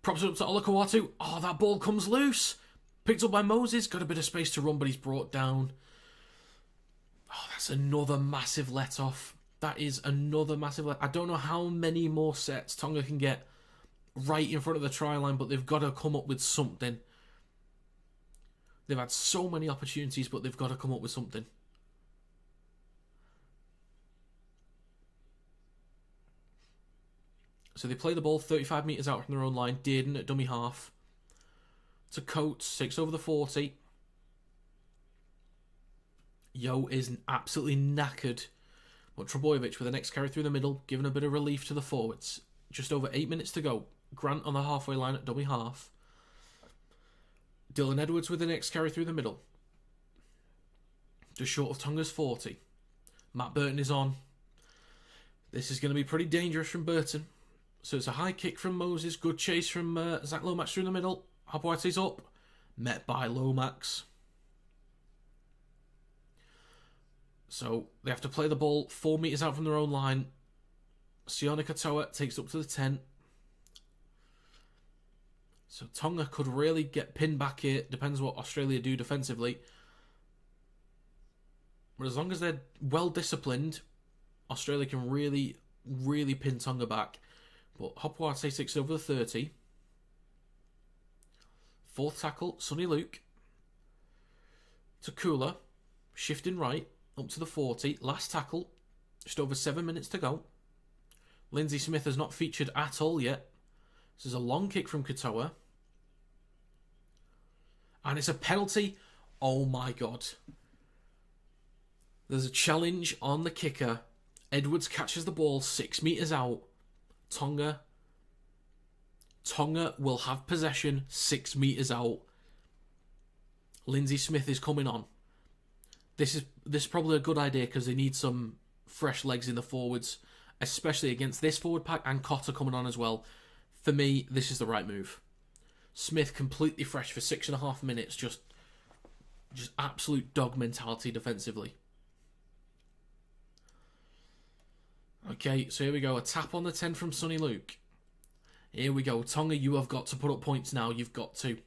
Speaker 1: Props it up to Olakau'atu. Oh, that ball comes loose. Picked up by Moses. Got a bit of space to run, but he's brought down. Oh, that's another massive let-off. That is another massive let. I don't know how many more sets Tonga can get right in front of the try line, but they've got to come up with something. They've had so many opportunities, but they've got to come up with something. So they play the ball 35 metres out from their own line. Dearden at dummy half. To Coates, takes over the 40. Yo is absolutely knackered. But Trebojevic with the next carry through the middle, giving a bit of relief to the forwards. Just over 8 minutes to go. Grant on the halfway line at dummy half. Dylan Edwards with the next carry through the middle. Just short of Tonga's 40. Matt Burton is on. This is going to be pretty dangerous from Burton. So it's a high kick from Moses. Good chase from Zach Lomax through the middle. Hopewhite's up. Met by Lomax. So they have to play the ball 4 metres out from their own line. Sione Katoa takes up to the 10. So Tonga could really get pinned back here. Depends what Australia do defensively. But as long as they're well disciplined, Australia can really, really pin Tonga back. But Hopewhite takes over the 30. Fourth tackle, Sonny Luke. To Kula. Shifting right. Up to the 40. Last tackle. Just over 7 minutes to go. Lindsay Smith has not featured at all yet. This is a long kick from Katoa. And it's a penalty. Oh my God. There's a challenge on the kicker. Edwards catches the ball 6 metres out. Tonga will have possession 6 metres out. Lindsay Smith is coming on. This is probably a good idea because they need some fresh legs in the forwards, especially against this forward pack and Cotter coming on as well. For me, this is the right move. Smith completely fresh for 6.5 minutes, just absolute dog mentality defensively. Okay, so here we go. A tap on the 10 from Sonny Luke. Here we go. Tonga, you have got to put up points now. You've got to.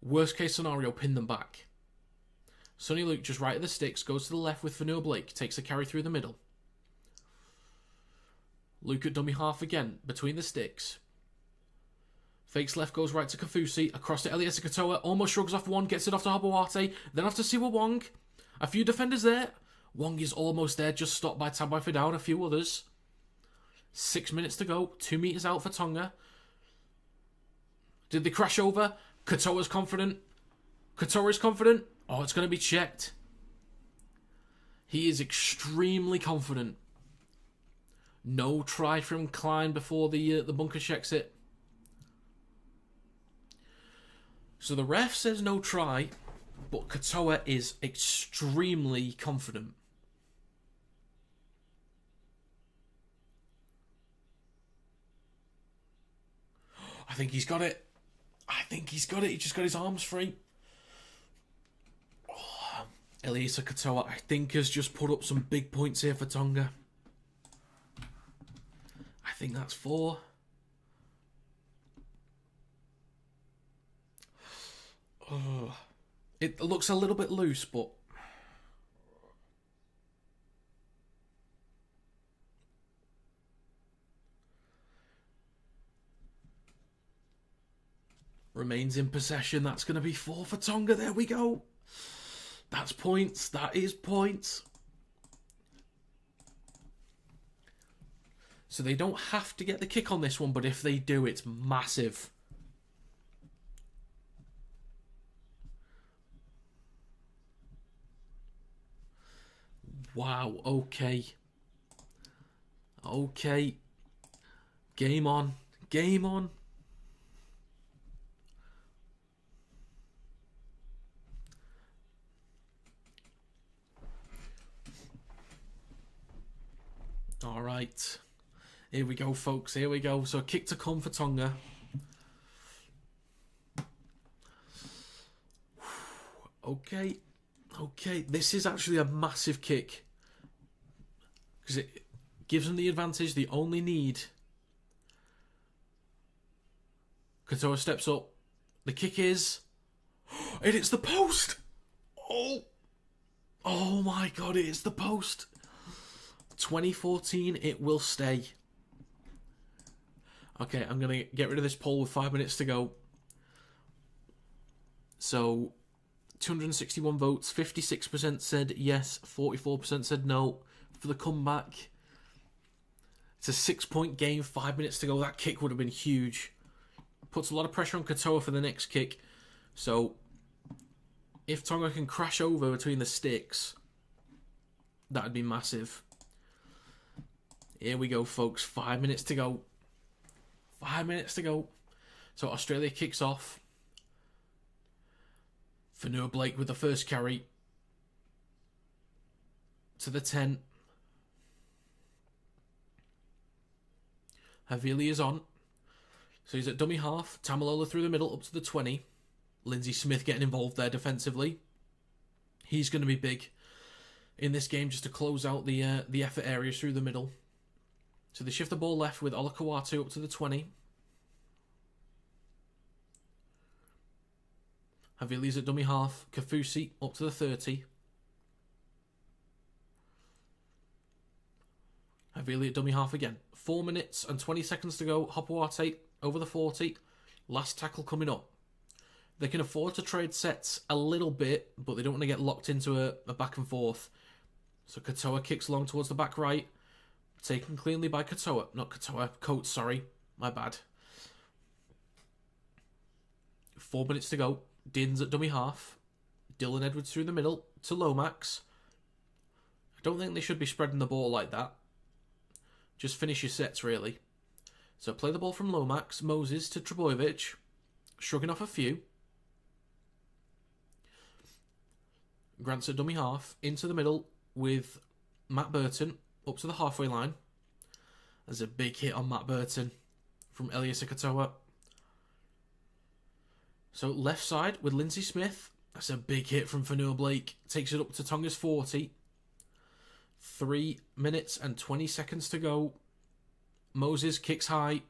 Speaker 1: Worst case scenario, pin them back. Sonny Luke just right at the sticks, goes to the left with Fanua Blake, takes a carry through the middle. Luke at dummy half again, between the sticks. Fakes left, goes right to Kafusi, across to Eliesa Katoa, almost shrugs off one, gets it off to Habawate, then off to Siwa Wong. A few defenders there. Wong is almost there, just stopped by Tabai Fidau and a few others. 6 minutes to go, 2 metres out for Tonga. Did they crash over? Katoa's confident. Katoa is confident. Oh, it's going to be checked. He is extremely confident. No try from Klein before the bunker checks it. So the ref says no try, but Katoa is extremely confident. I think he's got it. I think he's got it. He just got his arms free. Oh, Eliesa Katoa, I think, has just put up some big points here for Tonga. I think that's 4. Oh, it looks a little bit loose, but remains in possession. That's going to be 4 for Tonga. There we go. That's points. That is points. So they don't have to get the kick on this one, but if they do, it's massive. Wow, okay. Okay. Game on. Game on. All right. Here we go, folks. Here we go. So, kick to come for Tonga. Okay. Okay. This is actually a massive kick. Because it gives them the advantage. They only need. Katoa steps up. The kick is. And it's the post. Oh. Oh my God, it is the post. 2014, it will stay. Okay, I'm going to get rid of this poll with 5 minutes to go. So, 261 votes, 56% said yes, 44% said no for the comeback. It's a 6-point game, 5 minutes to go. That kick would have been huge. Puts a lot of pressure on Katoa for the next kick. So, if Tonga can crash over between the sticks, that would be massive. Here we go, folks. 5 minutes to go. 5 minutes to go. So Australia kicks off. Fanua Blake with the first carry. To the 10. Havili is on. So he's at dummy half. Tamalola through the middle up to the 20. Lindsay Smith getting involved there defensively. He's going to be big in this game just to close out the effort areas through the middle. So they shift the ball left with Olakawatu up to the 20. Havili's at dummy half. Kafusi up to the 30. Havili at dummy half again. 4 minutes and 20 seconds to go. Hopawate over the 40. Last tackle coming up. They can afford to trade sets a little bit, but they don't want to get locked into a back and forth. So Katoa kicks long towards the back right. Taken cleanly by Katoa. Not Katoa. Coates, sorry. My bad. 4 minutes to go. Din's at dummy half. Dylan Edwards through the middle to Lomax. I don't think they should be spreading the ball like that. Just finish your sets, really. So play the ball from Lomax. Moses to Trebojevic. Shrugging off a few. Grant's at dummy half. Into the middle with Matt Burton. Up to the halfway line. There's a big hit on Matt Burton from Eliesa Katoa. So left side with Lindsay Smith. That's a big hit from Fanua Blake. Takes it up to Tonga's 40. 3 minutes and 20 seconds to go. Moses kicks high.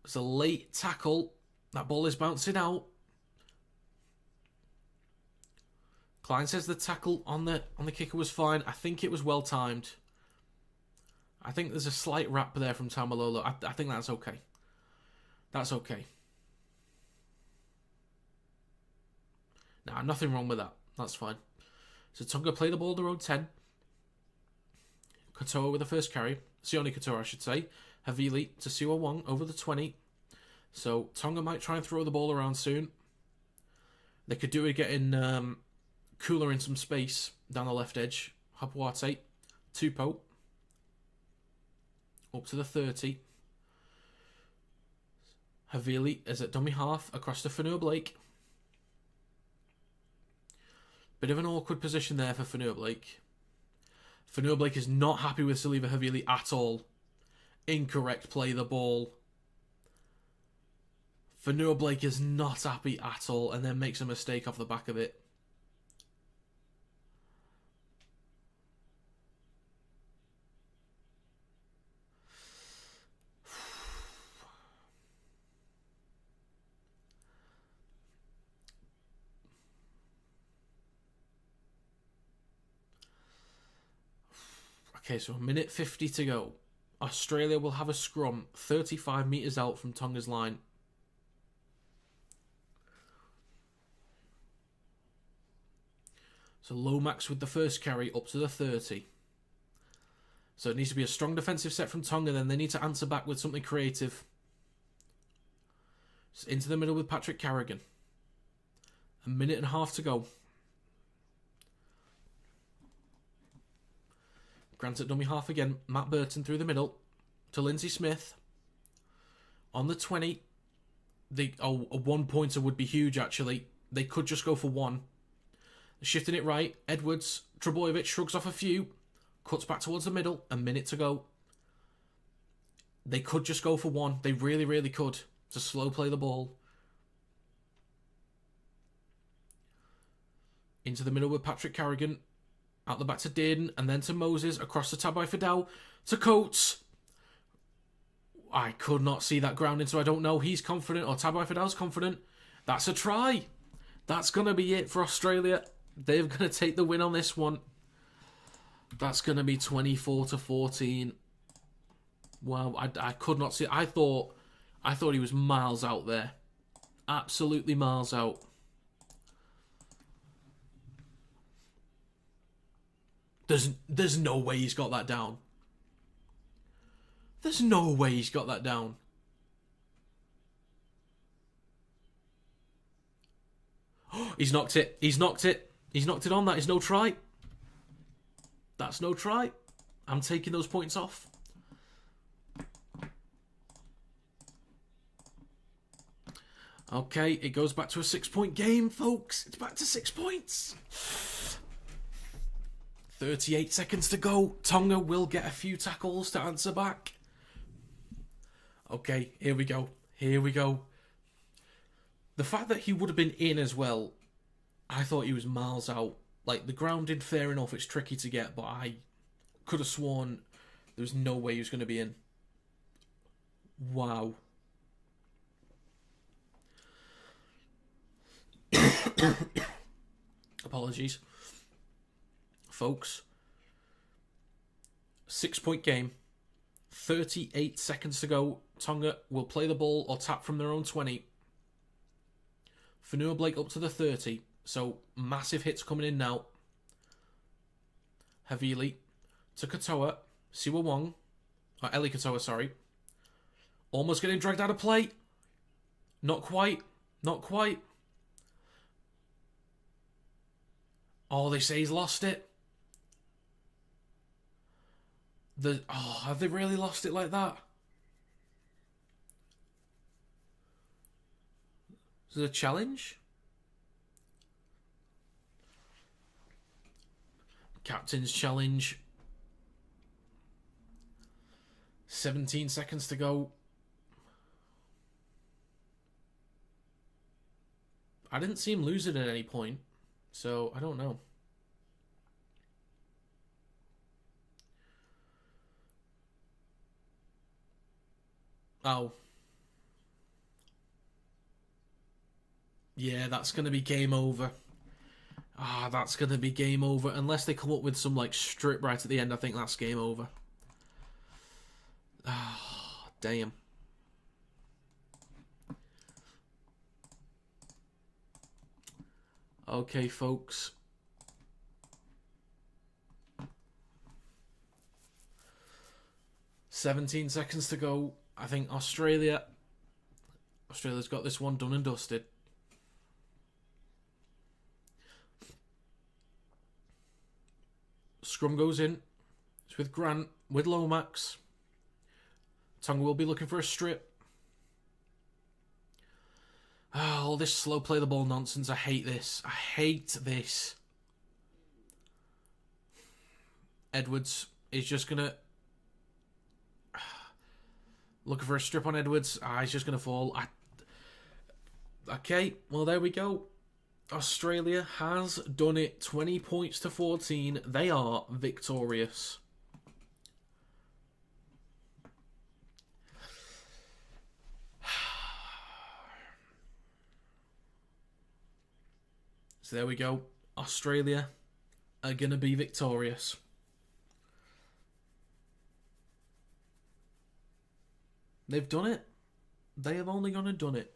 Speaker 1: It's a late tackle. That ball is bouncing out. Klein says the tackle on the kicker was fine. I think it was well timed. I think there's a slight wrap there from Tamalolo. I think that's okay. That's okay. Nah, nothing wrong with that. That's fine. So Tonga play the ball their own 10. Katoa with the first carry. Sione Katoa, I should say. Havili to Siwa Wong over the 20. So Tonga might try and throw the ball around soon. They could do it getting Cooler in some space down the left edge. Hapuate. Tupo. Up to the 30. Havili is at dummy half across to Fanua Blake. Bit of an awkward position there for Fanua Blake. Fanua Blake is not happy with Saliva Havili at all. Incorrect play the ball. Fanua Blake is not happy at all and then makes a mistake off the back of it. Okay, so 1:50 to go. Australia will have a scrum 35 metres out from Tonga's line. So Lomax with the first carry up to the 30. So it needs to be a strong defensive set from Tonga, then they need to answer back with something creative. Just into the middle with Patrick Carrigan. 1.5 minutes to go. Grant at dummy half again. Matt Burton through the middle to Lindsay Smith. On the 20. A 1-pointer would be huge, actually. They could just go for one. Shifting it right. Edwards. Trebojevic shrugs off a few. Cuts back towards the middle. 1 minute to go. They could just go for one. They really, really could. To slow play the ball. Into the middle with Patrick Carrigan. Out the back to Dearden, and then to Moses, across to Tabai Fidel, to Coates. I could not see that grounding, so I don't know. He's confident, or Tabai Fidel's confident. That's a try. That's going to be it for Australia. They're going to take the win on this one. That's going to be 24-14. Wow, I could not see it. I thought he was miles out there. Absolutely miles out. There's no way he's got that down. There's no way he's got that down. He's knocked it. He's knocked it. He's knocked it on. That is no try. That's no try. I'm taking those points off. Okay, it goes back to a 6-point game, folks. It's back to 6 points. 38 seconds to go. Tonga will get a few tackles to answer back. Okay, here we go. Here we go. The fact that he would have been in as well, I thought he was miles out. Like, the grounding, fair enough, it's tricky to get, but I could have sworn there was no way he was going to be in. Wow. Apologies. Folks, 6-point game, 38 seconds to go. Tonga will play the ball or tap from their own 20. Fanua Blake up to the 30, so massive hits coming in now. Havili to Katoa, Siwa Wong, or Eli Katoa, sorry. Almost getting dragged out of play. Not quite, not quite. Oh, they say he's lost it. Have they really lost it like that? Is it a challenge? Captain's challenge. 17 seconds to go. I didn't see him lose it at any point, so I don't know. Oh. Yeah, that's going to be game over. That's going to be game over. Unless they come up with some, like, strip right at the end, I think that's game over. Damn. Okay, folks. $17 to go. I think Australia's got this one done and dusted. Scrum goes in. It's with Grant, with Lomax. Tonga will be looking for a strip. All this slow play the ball nonsense. I hate this. I hate this. Edwards is just going to... Looking for a strip on Edwards. He's just going to fall. Okay, well, there we go. Australia has done it. 20 points to 14. They are victorious. So there we go. Australia are going to be victorious. They've done it. They have only gone and done it.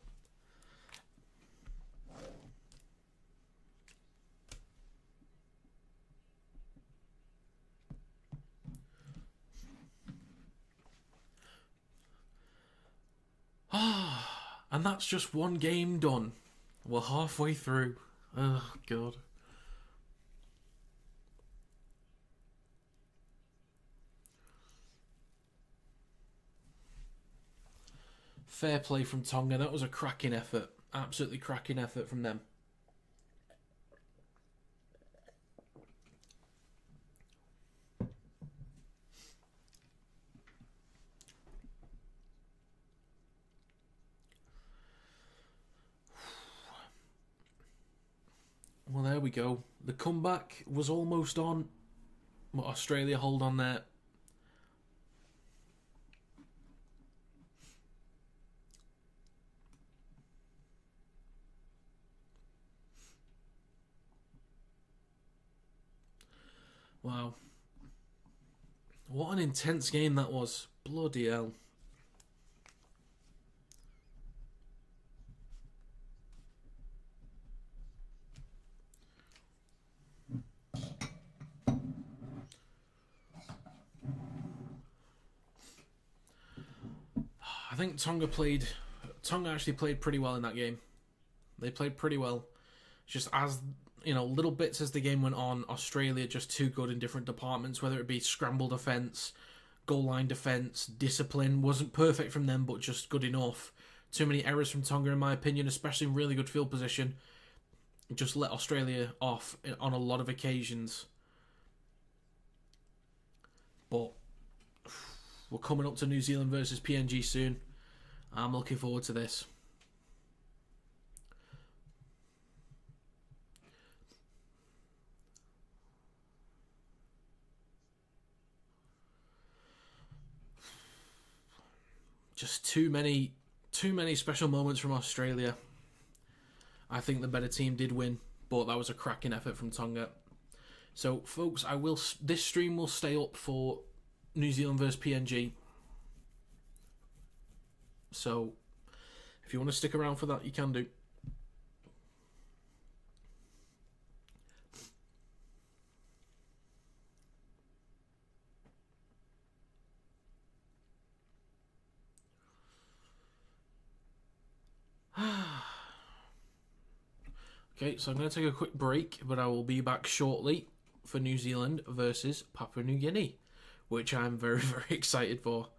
Speaker 1: And that's just one game done. We're halfway through. Oh, God. Fair play from Tonga. That was a cracking effort. Absolutely cracking effort from them. Well, there we go. The comeback was almost on. But Australia hold on there. Wow. What an intense game that was. Bloody hell. I think Tonga actually played pretty well in that game. They played pretty well. Just as, little bits as the game went on, Australia just too good in different departments, whether it be scramble defence, goal line defence, discipline. Wasn't perfect from them, but just good enough. Too many errors from Tonga, in my opinion, especially in really good field position. Just let Australia off on a lot of occasions. But we're coming up to New Zealand versus PNG soon. I'm looking forward to this. Just too many special moments from Australia. I think the better team did win, but that was a cracking effort from Tonga. So, folks, this stream will stay up for New Zealand versus PNG. So, if you want to stick around for that, you can do. Okay, so I'm going to take a quick break, but I will be back shortly for New Zealand versus Papua New Guinea, which I'm very, very excited for.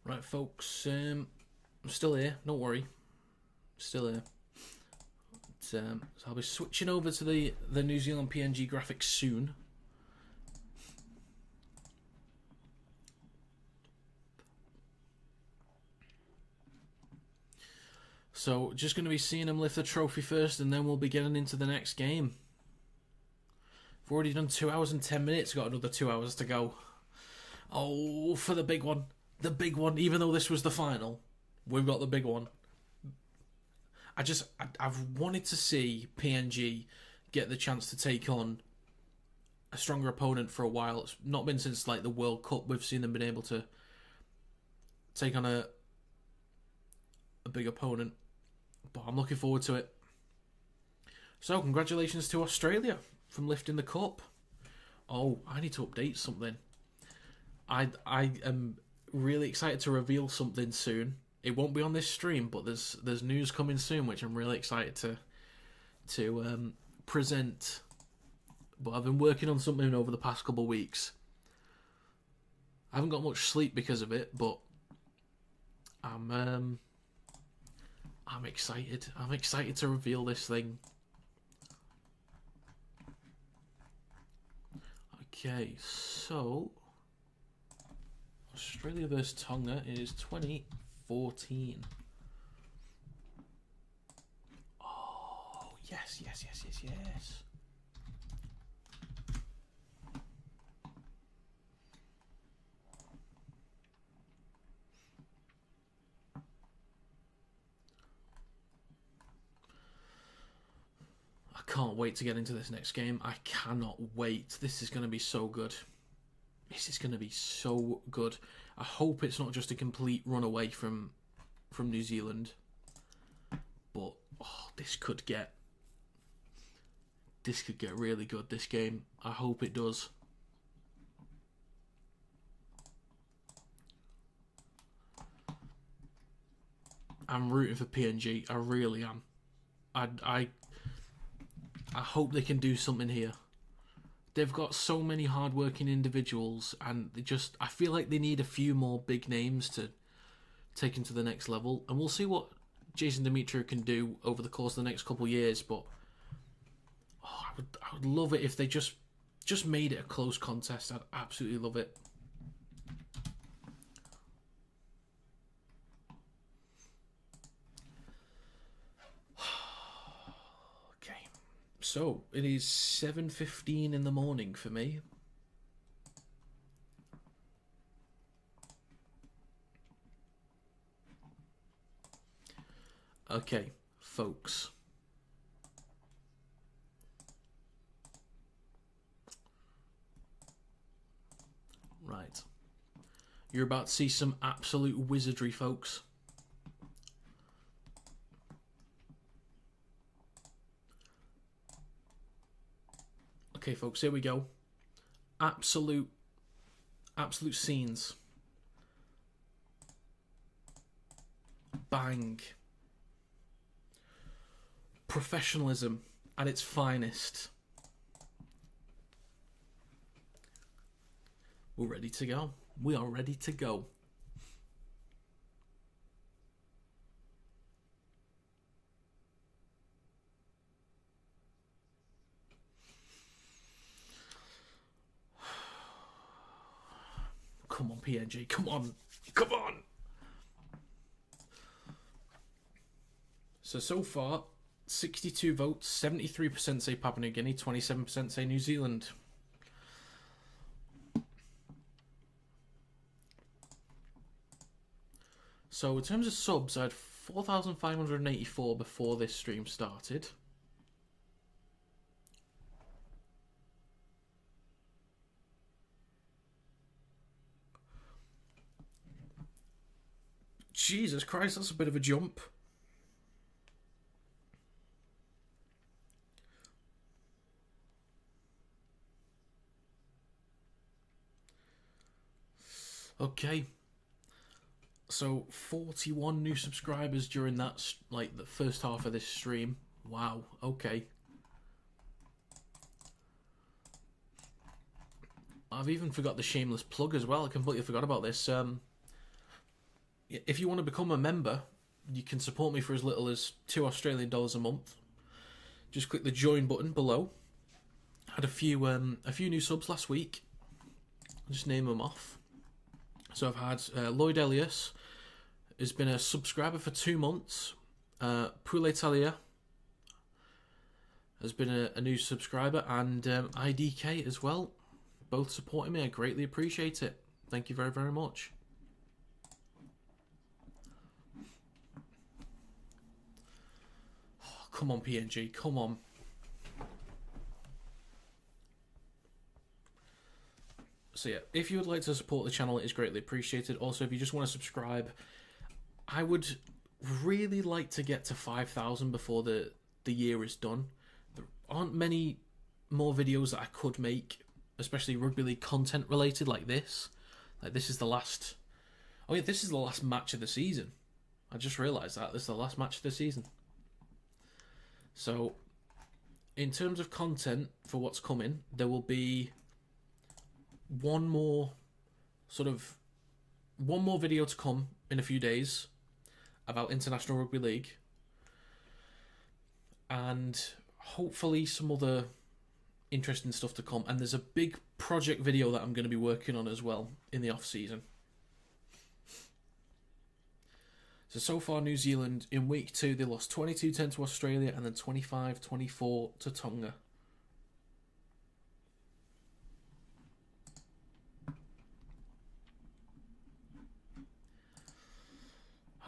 Speaker 1: Right, folks, I'm still here, don't worry. Still here. So I'll be switching over to the New Zealand PNG graphics soon. So just going to be seeing them lift the trophy first, and then we'll be getting into the next game. We've already done 2 hours and 10 minutes, got another 2 hours to go. Oh, for the big one. The big one, even though this was the final, we've got the big one. I've wanted to see PNG get the chance to take on a stronger opponent for a while. It's not been since like the World Cup we've seen them been able to take on a big opponent. But I'm looking forward to it. So congratulations to Australia from lifting the cup. Oh, I need to update something. I am really excited to reveal something soon. It won't be on this stream, but there's news coming soon, which I'm really excited to present. But I've been working on something over the past couple of weeks. I haven't got much sleep because of it, but I'm excited. I'm excited to reveal this thing. Okay, so Australia versus Tonga is 2014. Oh, yes. I can't wait to get into this next game. I cannot wait. This is going to be so good. This is going to be so good. I hope it's not just a complete run away from New Zealand. But this could get really good, this game. I hope it does. I'm rooting for PNG. I really am. I hope they can do something here. They've got so many hard-working individuals, and I feel like they need a few more big names to take them to the next level. And we'll see what Jason Demetriou can do over the course of the next couple of years. But I would love it if they just made it a close contest. I'd absolutely love it. So, it is 7:15 in the morning for me. Okay, folks. Right. You're about to see some absolute wizardry, folks. Okay, folks, here we go. Absolute scenes. Bang. Professionalism at its finest. We're ready to go. We are ready to go. Come on, PNG. Come on. Come on. So far, 62 votes, 73% say Papua New Guinea, 27% say New Zealand. So in terms of subs, I had 4,584 before this stream started. Jesus Christ, that's a bit of a jump. Okay. So 41 new subscribers during that, like, the first half of this stream. Wow, okay. I've even forgot the shameless plug as well. I completely forgot about this. if you want to become a member, you can support me for as little as $2 Australian a month. Just click the join button below. Had a few new subs last week. I'll just name them off. So I've had Lloyd Elias has been a subscriber for 2 months. Pule Talia has been a new subscriber, and IDK as well. Both supporting me. I greatly appreciate it. Thank you very, very much. Oh, come on, PNG. Come on. So yeah, if you would like to support the channel, it is greatly appreciated. Also, if you just want to subscribe, I would really like to get to 5,000 before the year is done. There aren't many more videos that I could make, especially rugby league content related like this. Like this is the last... Oh yeah, this is the last match of the season. I just realised that. This is the last match of the season. So, in terms of content for what's coming, there will be one more video to come in a few days about International Rugby League, and hopefully some other interesting stuff to come. And there's a big project video that I'm going to be working on as well in the off season. So far New Zealand in week 2 they lost 22-10 to Australia and then 25-24 to Tonga.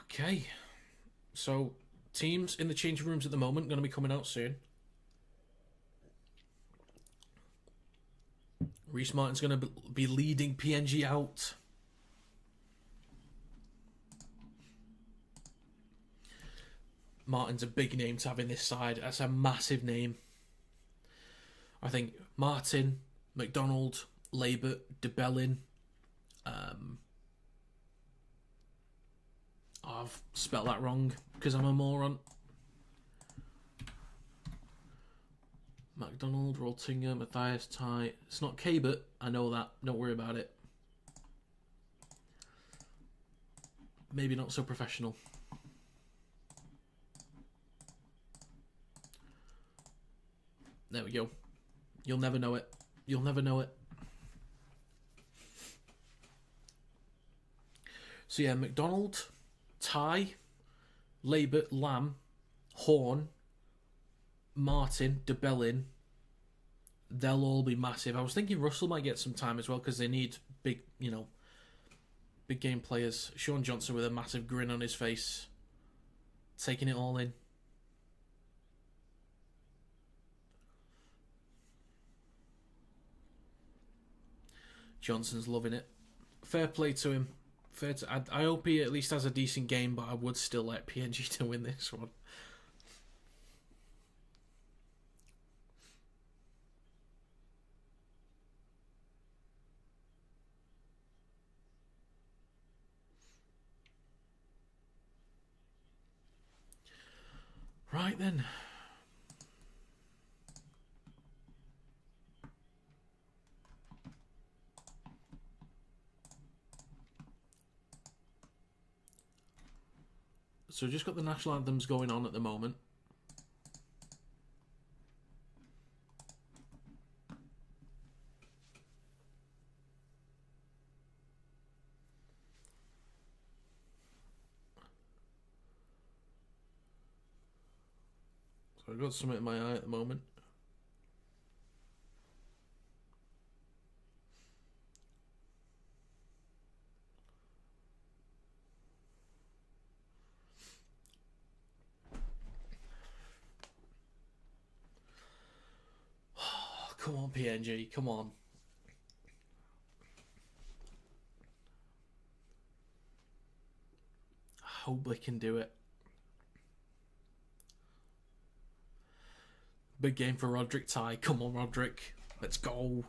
Speaker 1: Okay, so teams in the changing rooms at the moment going to be coming out soon. Reece Martin's going to be leading PNG out. Martin's a big name to have in this side. That's a massive name. I think Martin, McDonald, Labert, DeBellin. I've spelled that wrong because I'm a moron. McDonald, Roltinger, Matthias, Ty. It's not Cabot. I know that. Don't worry about it. Maybe not so professional. There we go. You'll never know it. You'll never know it. So yeah, McDonald, Ty, Labert, Lamb, Horn, Martin, DeBellin, they'll all be massive. I was thinking Russell might get some time as well because they need big, big game players. Sean Johnson with a massive grin on his face, taking it all in. Johnson's loving it. Fair play to him. I hope he at least has a decent game, but I would still like PNG to win this one. Right then. So we've just got the national anthems going on at the moment. So I've got something in my eye at the moment. Come on, PNG, come on. I hope they can do it. Big game for Roderick Ty. Come on, Roderick. Let's go.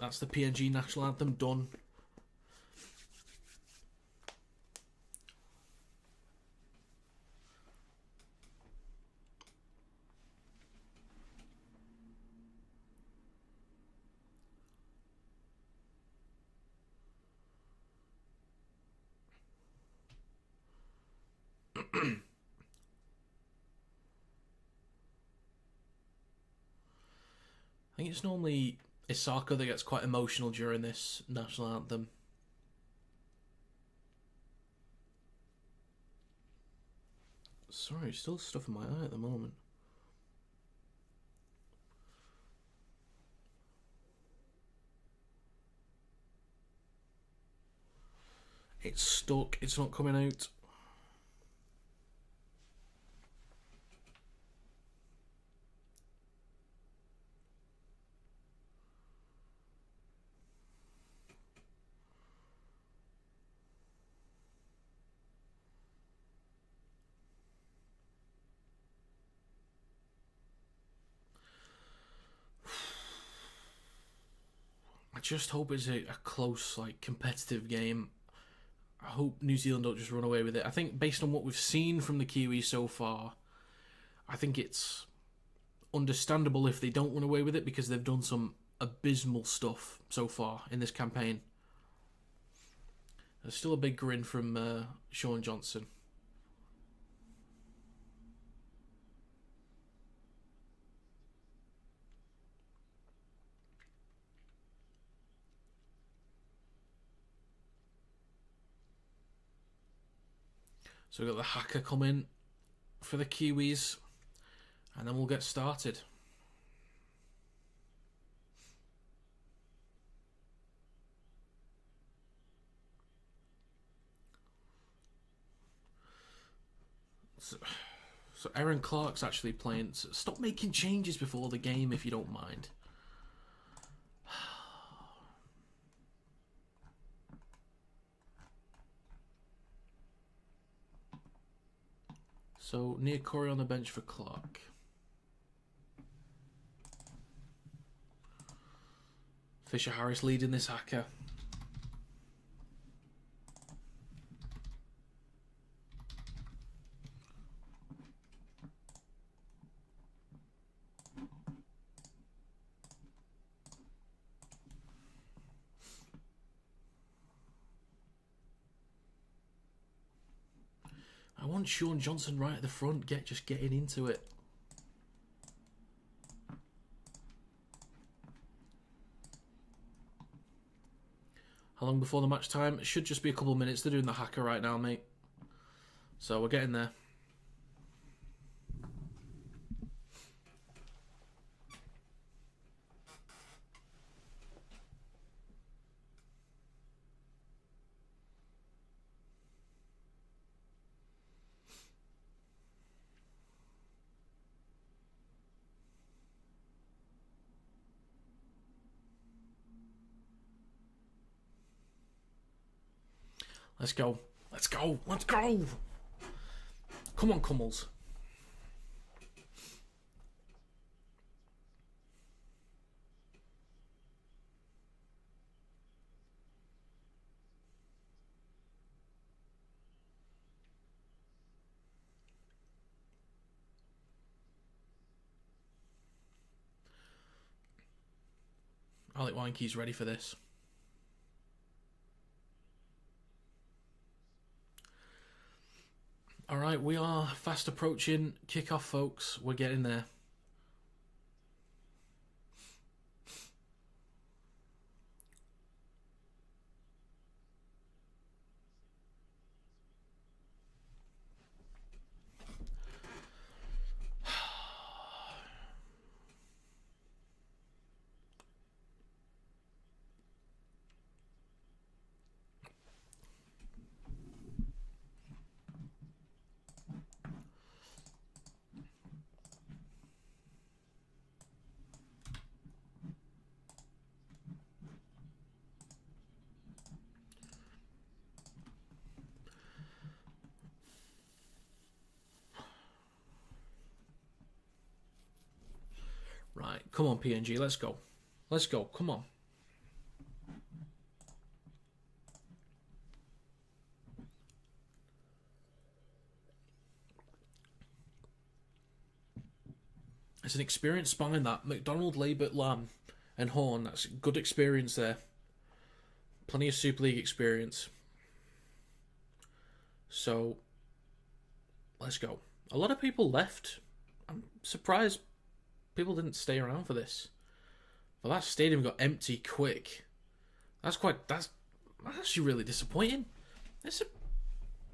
Speaker 1: That's the PNG national anthem done. I think it's normally Isaka that gets quite emotional during this national anthem. Sorry, still stuff in my eye at the moment. It's stuck, it's not coming out. I just hope it's a close, like, competitive game. I hope New Zealand don't just run away with it. I think based on what we've seen from the Kiwis so far, I think it's understandable if they don't run away with it because they've done some abysmal stuff so far in this campaign. There's still a big grin from Sean Johnson. So we've got the hacker coming for the Kiwis, and then we'll get started. So Aaron Clark's actually playing. So stop making changes before the game if you don't mind. So, Nia Corey on the bench for Clark. Fisher Harris leading this hacker. I want Sean Johnson right at the front, just getting into it. How long before the match time? It should just be a couple of minutes. They're doing the hacker right now, mate. So we're getting there. Let's go. Let's go. Let's go. Come on, Kumuls. Alec Weinke's ready for this. Alright, we are fast approaching kickoff, folks. We're getting there. Right, come on, PNG, let's go. Let's go, come on. It's an experienced spine, that. McDonald, Labert, Lamb, and Horn. That's good experience there. Plenty of Super League experience. So, let's go. A lot of people left. I'm surprised people didn't stay around for this. But that stadium got empty quick. That's actually really disappointing. This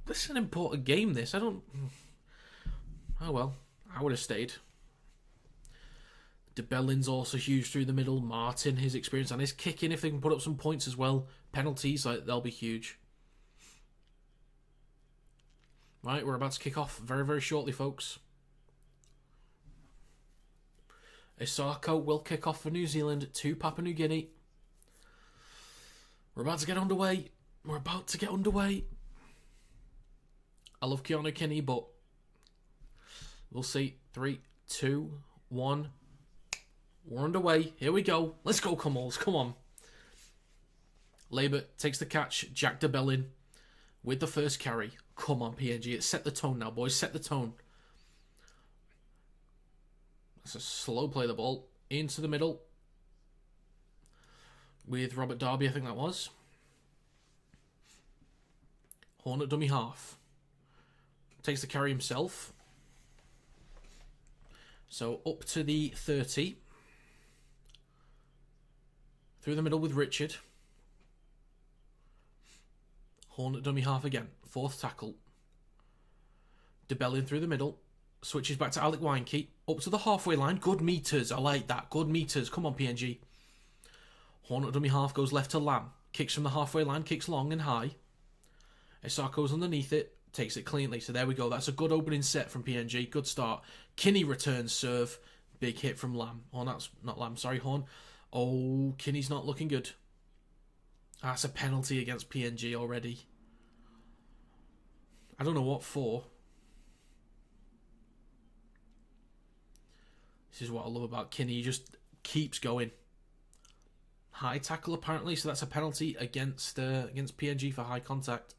Speaker 1: is an important game, this. Oh well, I would have stayed. De Bellin's also huge through the middle. Martin, his experience and his kicking, if they can put up some points as well. Penalties, they'll be huge. Right, we're about to kick off very, very shortly, folks. Isako will kick off for New Zealand to Papua New Guinea. We're about to get underway. I love Keanu Kinney, but we'll see. 3, 2, 1. We're underway. Here we go. Let's go, Kumuls. Come on. Labert takes the catch. Jack de Belin with the first carry. Come on, PNG. It's set the tone now, boys. Set the tone. That's a slow play the ball into the middle with Robert Darby, I think that was. Horn at dummy half. Takes the carry himself. So up to the 30. Through the middle with Richard. Horn at dummy half again. Fourth tackle. De Belin through the middle. Switches back to Alec Weinke. Up to the halfway line. Good meters. I like that. Good meters. Come on, PNG. Horn at dummy half goes left to Lamb. Kicks from the halfway line. Kicks long and high. Isako's underneath it. Takes it cleanly. So there we go. That's a good opening set from PNG. Good start. Kinney returns serve. Big hit from Lamb. Oh, that's not Lamb. Sorry, Horn. Oh, Kinney's not looking good. That's a penalty against PNG already. I don't know what for. This is what I love about Kinney. He just keeps going. High tackle apparently, so that's a penalty against PNG for high contact.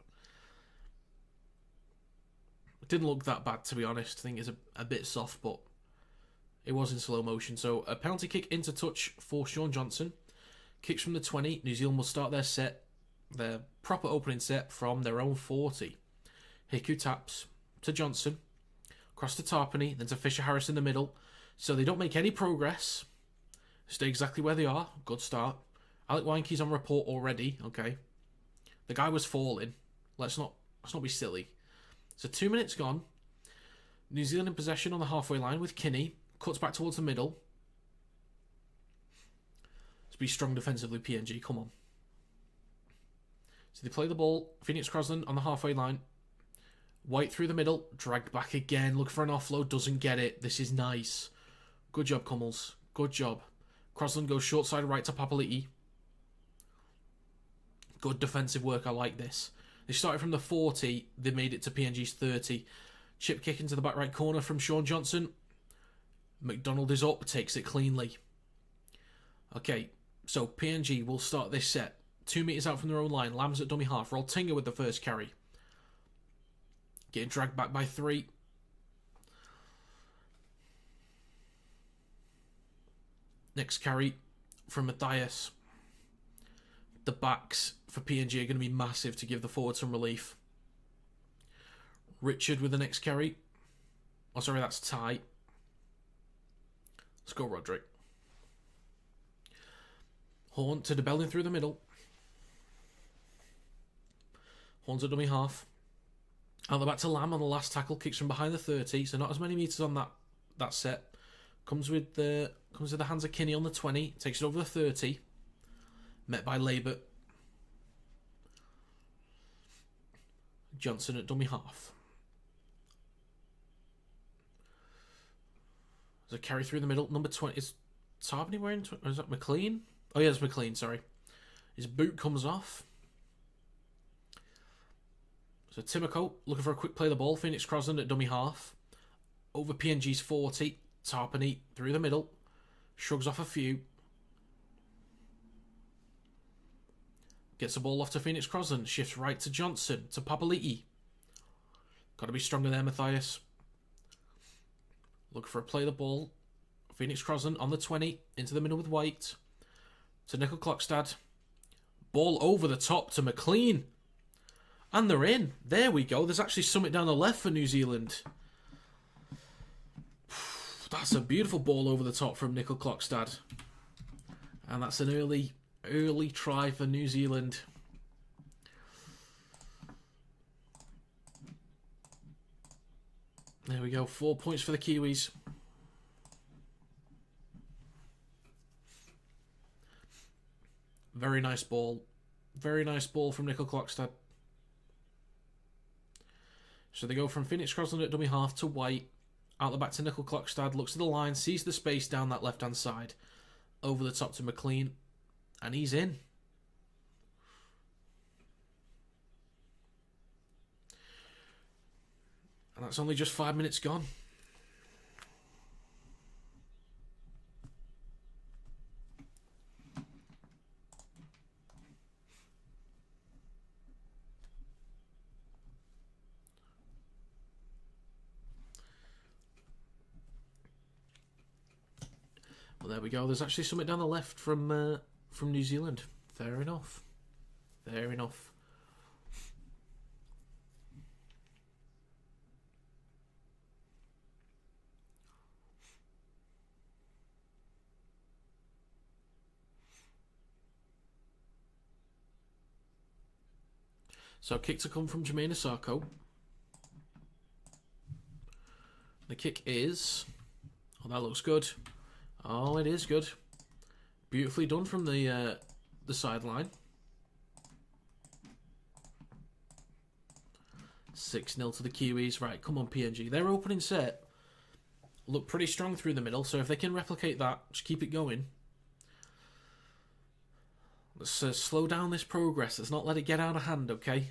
Speaker 1: It didn't look that bad, to be honest. I think it's a bit soft, but it was in slow motion. So a penalty kick into touch for Sean Johnson. Kicks from the 20. New Zealand will start their proper opening set from their own 40. Hiku taps to Johnson. Across to Tarpany, then to Fisher-Harris in the middle. So they don't make any progress. Stay exactly where they are. Good start. Alec Weinke's on report already. Okay. The guy was falling. Let's not be silly. So 2 minutes gone. New Zealand in possession on the halfway line with Kinney. Cuts back towards the middle. Let's be strong defensively, PNG. Come on. So they play the ball. Phoenix Crosland on the halfway line. White through the middle. Dragged back again. Look for an offload. Doesn't get it. This is nice. Good job, Kumuls. Good job. Crosland goes short side right to Papali'i. Good defensive work. I like this. They started from the 40. They made it to PNG's 30. Chip kick into the back right corner from Sean Johnson. McDonald is up. Takes it cleanly. Okay. So PNG will start this set. 2 meters out from their own line. Lambs at dummy half. Roltinga with the first carry. Getting dragged back by 3. Next carry from Matthias. The backs for PNG are going to be massive to give the forward some relief. Richard with the next carry. Oh, sorry, that's Ty. Let's go, Roderick. Horn to de Belin through the middle. Horn's a dummy half. Out the back to Lamb on the last tackle. Kicks from behind the 30. So not as many metres on that set. Comes with the hands of Kinney on the 20. Takes it over the 30. Met by Labert. Johnson at dummy half. There's a carry through the middle. Number 20. Is Tarpany wearing... Or is that McLean? Oh, yeah, it's McLean, sorry. His boot comes off. So Timoko looking for a quick play of the ball. Phoenix Crosland at dummy half. Over PNG's 40. Tarpany through the middle. Shrugs off a few. Gets the ball off to Phoenix Crosland. Shifts right to Johnson. To Papali'i. Got to be stronger there, Matthias. Look for a play of the ball Phoenix Crosland on the 20, into the middle with White, to Nickel Clockstad. Ball over the top to McLean. And they're in. There we go. There's actually something down the left for New Zealand. That's a beautiful ball over the top from Nickel Clockstad. And that's an early try for New Zealand. There we go. 4 points for the Kiwis. Very nice ball. Very nice ball from Nickel Clockstad. So they go from Phoenix Crosland at dummy half to White. Out the back to Nickel Clockstad. Looks at the line. Sees the space down that left-hand side. Over the top to McLean. And he's in. And that's only just 5 minutes gone. Well, there we go. There's actually something down the left from New Zealand. Fair enough. Fair enough. So kick to come from Jermaine Asako. The kick is... Oh, that looks good. Oh, it is good. Beautifully done from the sideline. 6-0 to the Kiwis. Right, come on PNG. Their opening set looked pretty strong through the middle, so if they can replicate that, just keep it going. Let's slow down this progress. Let's not let it get out of hand, okay?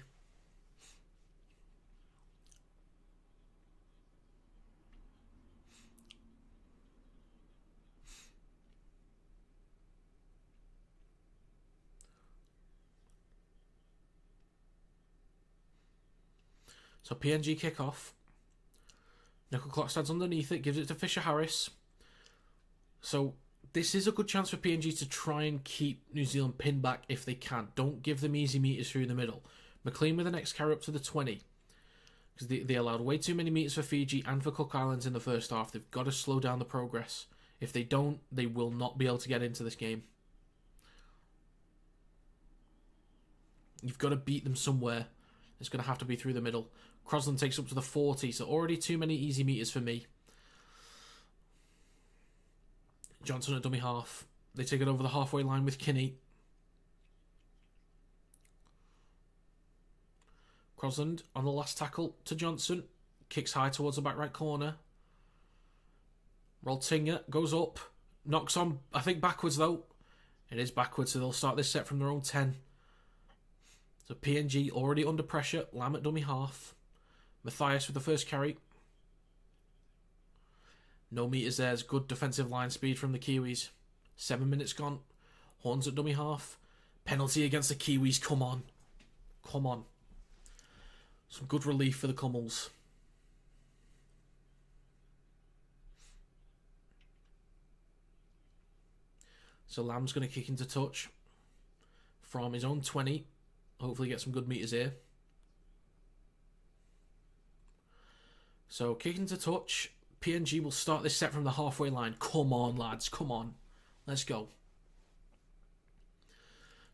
Speaker 1: So PNG kickoff. Nickel Clockstad's underneath it, gives it to Fisher Harris. So this is a good chance for PNG to try and keep New Zealand pinned back if they can. Don't give them easy meters through the middle. McLean with the next carry up to the 20. Because they allowed way too many meters for Fiji and for Cook Islands in the first half. They've got to slow down the progress. If they don't, they will not be able to get into this game. You've got to beat them somewhere. It's going to have to be through the middle. Crosland takes up to the 40, so already too many easy meters for me. Johnson at dummy half. They take it over the halfway line with Kinney. Crosland on the last tackle to Johnson. Kicks high towards the back right corner. Roltinger goes up. Knocks on, I think, backwards though. It is backwards, so they'll start this set from their own 10. So PNG already under pressure. Lamb at dummy half. Matthias with the first carry. No meters there. There's good defensive line speed from the Kiwis. 7 minutes gone. Horns at dummy half. Penalty against the Kiwis. Come on. Come on. Some good relief for the Kumuls. So Lamb's going to kick into touch from his own 20. Hopefully get some good meters here. So kicking to touch. PNG will start this set from the halfway line. Come on, lads. Come on. Let's go.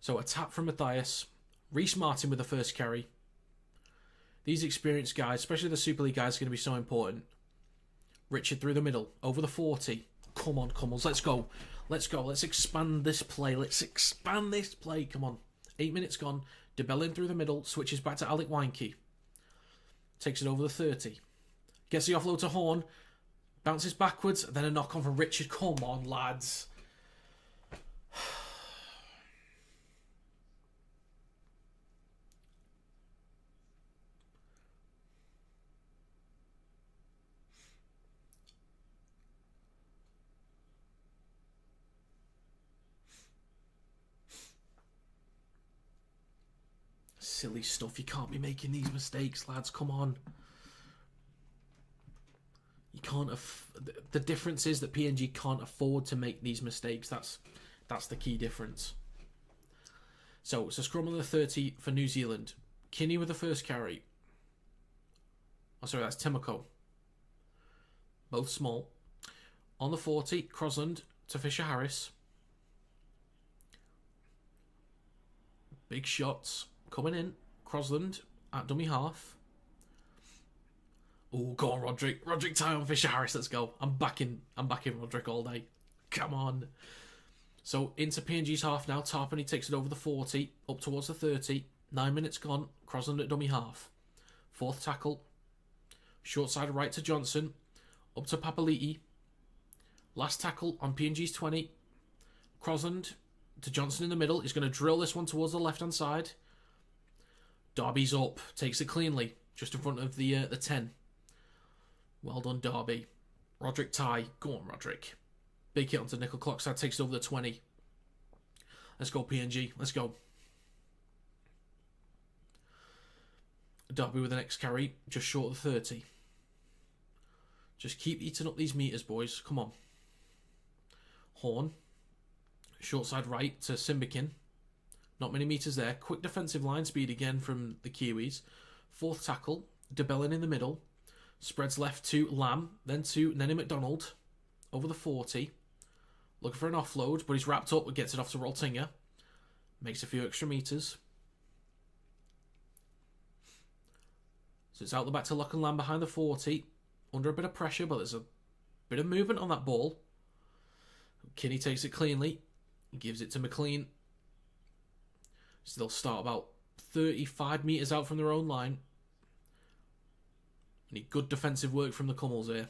Speaker 1: So a tap from Matthias. Reece Martin with the first carry. These experienced guys, especially the Super League guys, are going to be so important. Richard through the middle. Over the 40. Come on, Kumuls. Let's go. Let's go. Let's expand this play. Let's expand this play. Come on. 8 minutes gone. DeBellin through the middle. Switches back to Alec Weinke. Takes it over the 30. Gets the offload to Horn. Bounces backwards. Then a knock on from Richard. Come on, lads. Silly stuff. You can't be making these mistakes, lads. Come on. You can't. The difference is that PNG can't afford to make these mistakes. That's the key difference. So it's a scrum on the 30 for New Zealand. Kinney with the first carry. Oh, sorry, that's Timoko. Both small. On the 40, Crosland to Fisher Harris. Big shots coming in. Crosland at dummy half. Oh, go on, Roderick. Roderick tie on Fisher Harris. Let's go. I'm backing Roderick all day. Come on. So into PNG's half now. Tarpany takes it over the 40, up towards the 30. 9 minutes gone. Crosland at dummy half. Fourth tackle. Short side right to Johnson. Up to Papali'i. Last tackle on PNG's 20. Crosland to Johnson in the middle. He's going to drill this one towards the left-hand side. Darby's up. Takes it cleanly. Just in front of the 10. Well done, Darby. Roderick tie. Go on, Roderick. Big hit onto Nickel Clockside. Takes it over the 20. Let's go, PNG. Let's go. Darby with the next carry. Just short of the 30. Just keep eating up these meters, boys. Come on. Horn. Short side right to Simbikin. Not many meters there. Quick defensive line speed again from the Kiwis. Fourth tackle. DeBellin in the middle. Spreads left to Lamb. Then to Nenny McDonald. Over the 40. Looking for an offload, but he's wrapped up and gets it off to Roltinger. Makes a few extra meters. So it's out the back to Lock and Lamb behind the 40. Under a bit of pressure, but there's a bit of movement on that ball. Kinney takes it cleanly. Gives it to McLean. So they'll start about 35 metres out from their own line. Need good defensive work from the Kumuls here.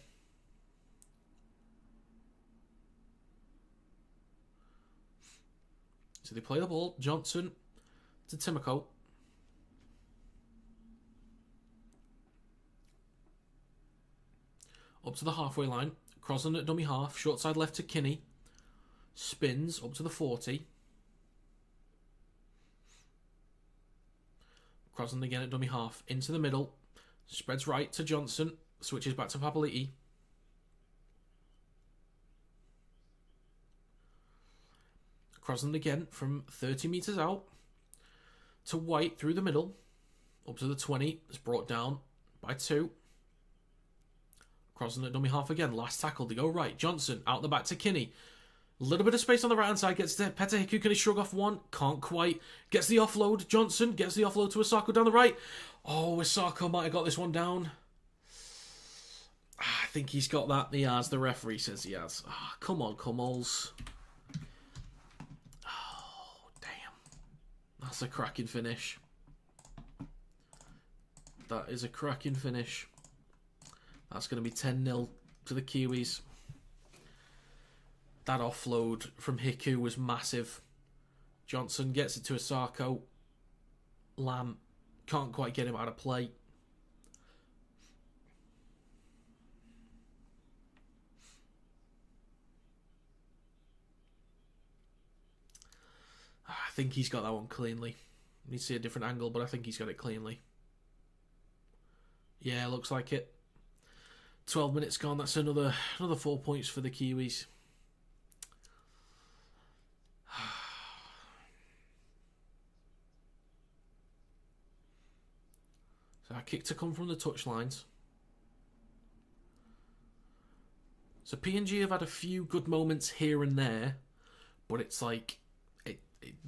Speaker 1: So they play the ball. Johnson to Timoko. Up to the halfway line. Crosland at dummy half. Short side left to Kinney. Spins up to the 40. Crosland again at dummy half. Into the middle. Spreads right to Johnson. Switches back to Papali'i. Crosland again from 30 metres out. To White through the middle. Up to the 20. It's brought down by 2. Crosland at dummy half again. Last tackle to go right. Johnson out the back to Kinney. A little bit of space on the right hand side. Gets to Petahiku. Can he shrug off one? Can't quite. Gets the offload. Johnson gets the offload to Asako down the right. Oh, Asako might have got this one down. I think he's got that. He has. The referee says he has. Oh, come on, Kumuls. Oh, damn. That's a cracking finish. That is a cracking finish. That's going to be 10-0 to the Kiwis. That offload from Hiku was massive. Johnson gets it to Asako. Lamb can't quite get him out of play. I think he's got that one cleanly. Need to see a different angle, but I think he's got it cleanly. Yeah, looks like it. 12 minutes gone. That's another 4 points for the Kiwis. So a kick to come from the touchlines. So PNG have had a few good moments here and there, but it's like it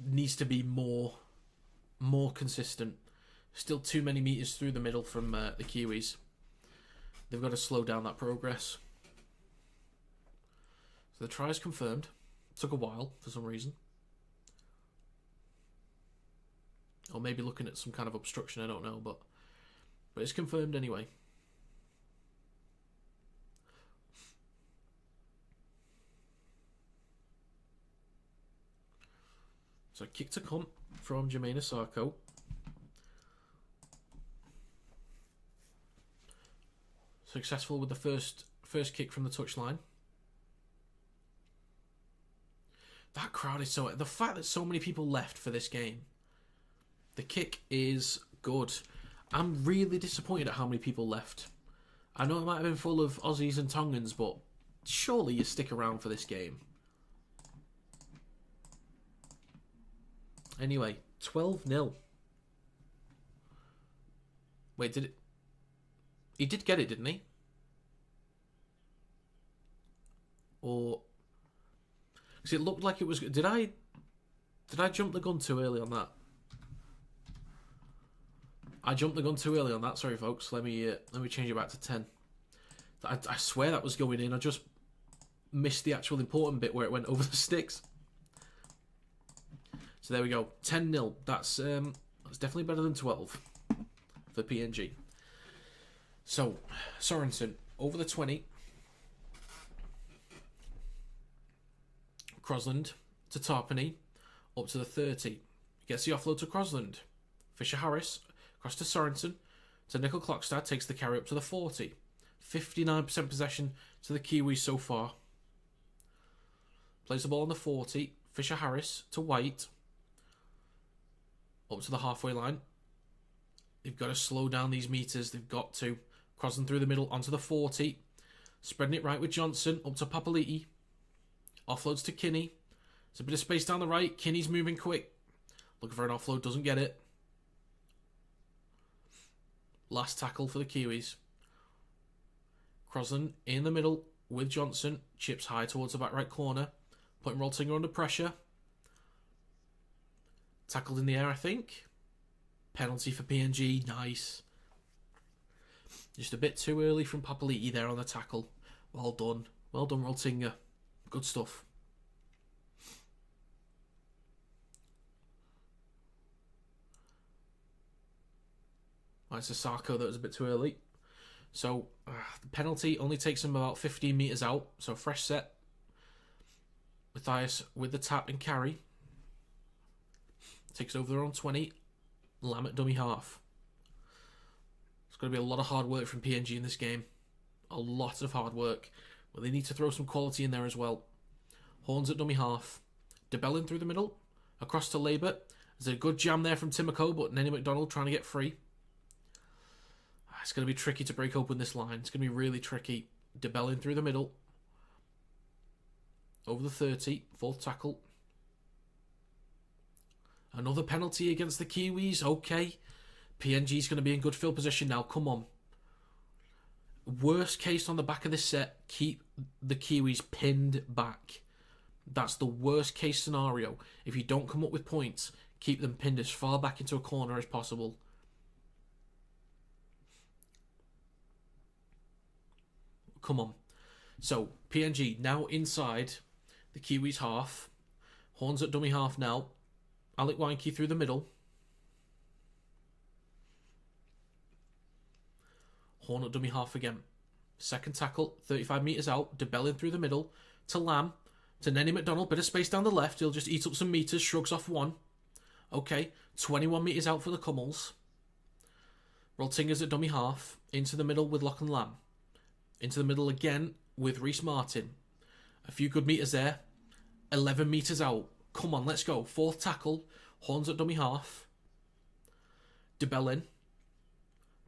Speaker 1: needs to be more consistent. Still too many meters through the middle from the Kiwis. They've got to slow down that progress. So the try is confirmed. Took a while for some reason. Or maybe looking at some kind of obstruction, I don't know, but it's confirmed anyway. So kick to come from Jermaine Asako. Successful with the first kick from the touchline. That crowd is so... The fact that so many people left for this game. The kick is good. I'm really disappointed at how many people left. I know it might have been full of Aussies and Tongans, but surely you stick around for this game. Anyway, 12-0. Wait, did it... He did get it, didn't he? Or... Because it looked like it was... Did I jump the gun too early on that? I jumped the gun too early on that. Sorry, folks. Let me change it back to 10. I swear that was going in. I just missed the actual important bit where it went over the sticks. So there we go. 10-0. That's definitely better than 12 for PNG. So, Sorensen, over the 20. Crosland to Tarpany, up to the 30. Gets the offload to Crosland. Fisher-Harris, across to Sorensen, to Nickel Clockstad, takes the carry up to the 40. 59% possession to the Kiwis so far. Plays the ball on the 40. Fisher-Harris to White. Up to the halfway line. They've got to slow down these meters. They've got to. Crossing through the middle onto the 40. Spreading it right with Johnson. Up to Papali'i. Offloads to Kinney. There's a bit of space down the right. Kinney's moving quick. Looking for an offload. Doesn't get it. Last tackle for the Kiwis. Crosland in the middle with Johnson. Chips high towards the back right corner. Putting Roltinger under pressure. Tackled in the air, I think. Penalty for PNG. Nice. Just a bit too early from Papali'i there on the tackle. Well done. Well done, Roltinger. Good stuff. That's a Sarko that was a bit too early. So, the penalty only takes him about 15 metres out. So, fresh set. Matthias with the tap and carry. Takes over their own 20. Lamb at dummy half. It's going to be a lot of hard work from PNG in this game. A lot of hard work. But they need to throw some quality in there as well. Horns at dummy half. DeBellin through the middle. Across to Labour. There's a good jam there from Timoko, but Nenny McDonald trying to get free. It's going to be tricky to break open this line. It's going to be really tricky. DeBellin through the middle. Over the 30. Fourth tackle. Another penalty against the Kiwis. Okay. PNG's going to be in good field position now. Come on. Worst case on the back of this set. Keep the Kiwis pinned back. That's the worst case scenario. If you don't come up with points, keep them pinned as far back into a corner as possible. Come on. So, PNG now inside the Kiwis half. Horns at dummy half now. Alec Weinke through the middle. Horn at dummy half again. Second tackle, 35 metres out. DeBellin through the middle. To Lamb. To Nenny McDonald. Bit of space down the left. He'll just eat up some metres. Shrugs off one. Okay. 21 metres out for the Kumuls. Roltingers at dummy half. Into the middle with Lachlan Lamb. Into the middle again with Reese Martin. A few good metres there. 11 metres out. Come on, let's go. Fourth tackle. Horns at dummy half. DeBellin.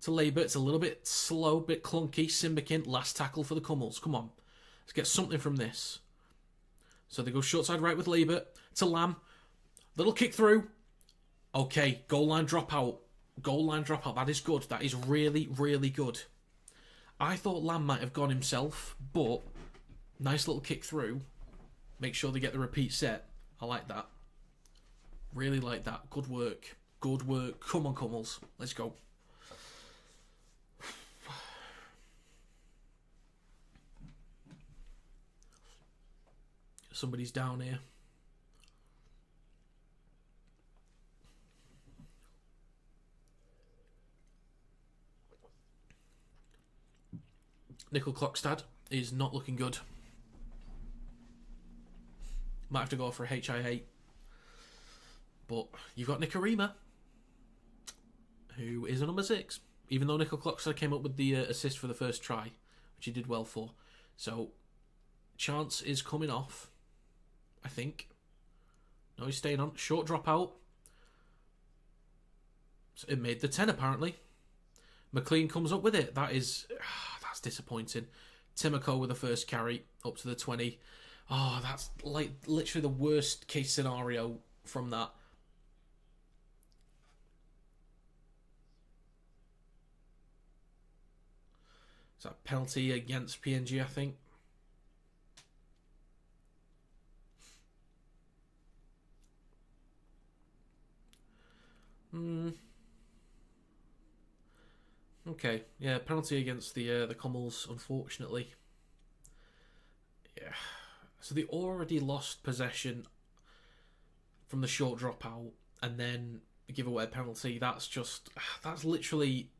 Speaker 1: To Labour. It's a little bit slow, bit clunky. Simbikin. Last tackle for the Kumuls. Come on. Let's get something from this. So they go short side right with Labour. To Lamb. Little kick through. Okay. Goal line dropout. Goal line dropout. That is good. That is really, really good. I thought Lamb might have gone himself, but nice little kick through. Make sure they get the repeat set. I like that. Really like that. Good work. Good work. Come on, Kumuls. Let's go. Somebody's down here. Nickel Clockstad is not looking good. Might have to go for a HIA. But you've got Nicarima, who is a number 6. Even though Nickel Clockstad came up with the assist for the first try, which he did well for. So, chance is coming off, I think. No, he's staying on. Short dropout. So it made the 10, apparently. McLean comes up with it. That's That's disappointing. Timoko with the first carry up to the 20. Oh, that's like literally the worst case scenario from that. Is that penalty against PNG, I think? Okay, yeah, penalty against the Kumuls, unfortunately. Yeah, so they already lost possession from the short dropout, and then give away a penalty. That's literally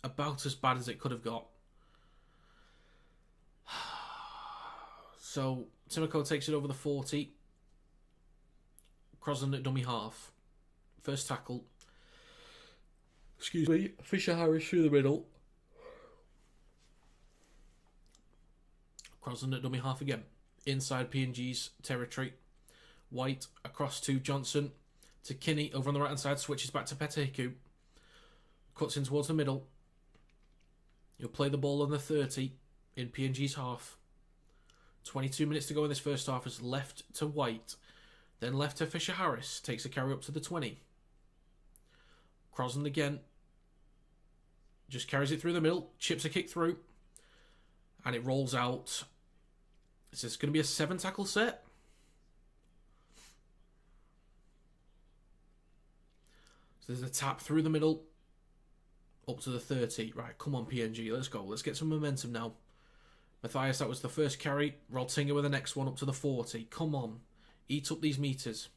Speaker 1: about as bad as it could have got. So Timoko takes it over the 40, crossing at dummy half. First tackle. Excuse me. Fisher Harris through the middle. Crossing at dummy half again. Inside PNG's territory. White across to Johnson. To Kinney over on the right hand side. Switches back to Petehiku. Cuts in towards the middle. He'll play the ball on the 30 in PNG's half. 22 minutes to go in this first half. Is left to White. Then left to Fisher Harris. Takes a carry up to the 20. Crosland again. Just carries it through the middle. Chips a kick through. And it rolls out. Is this going to be a 7 tackle set? So there's a tap through the middle. Up to the 30. Right, come on PNG. Let's go. Let's get some momentum now. Matthias, that was the first carry. Roltinger with the next one up to the 40. Come on. Eat up these meters.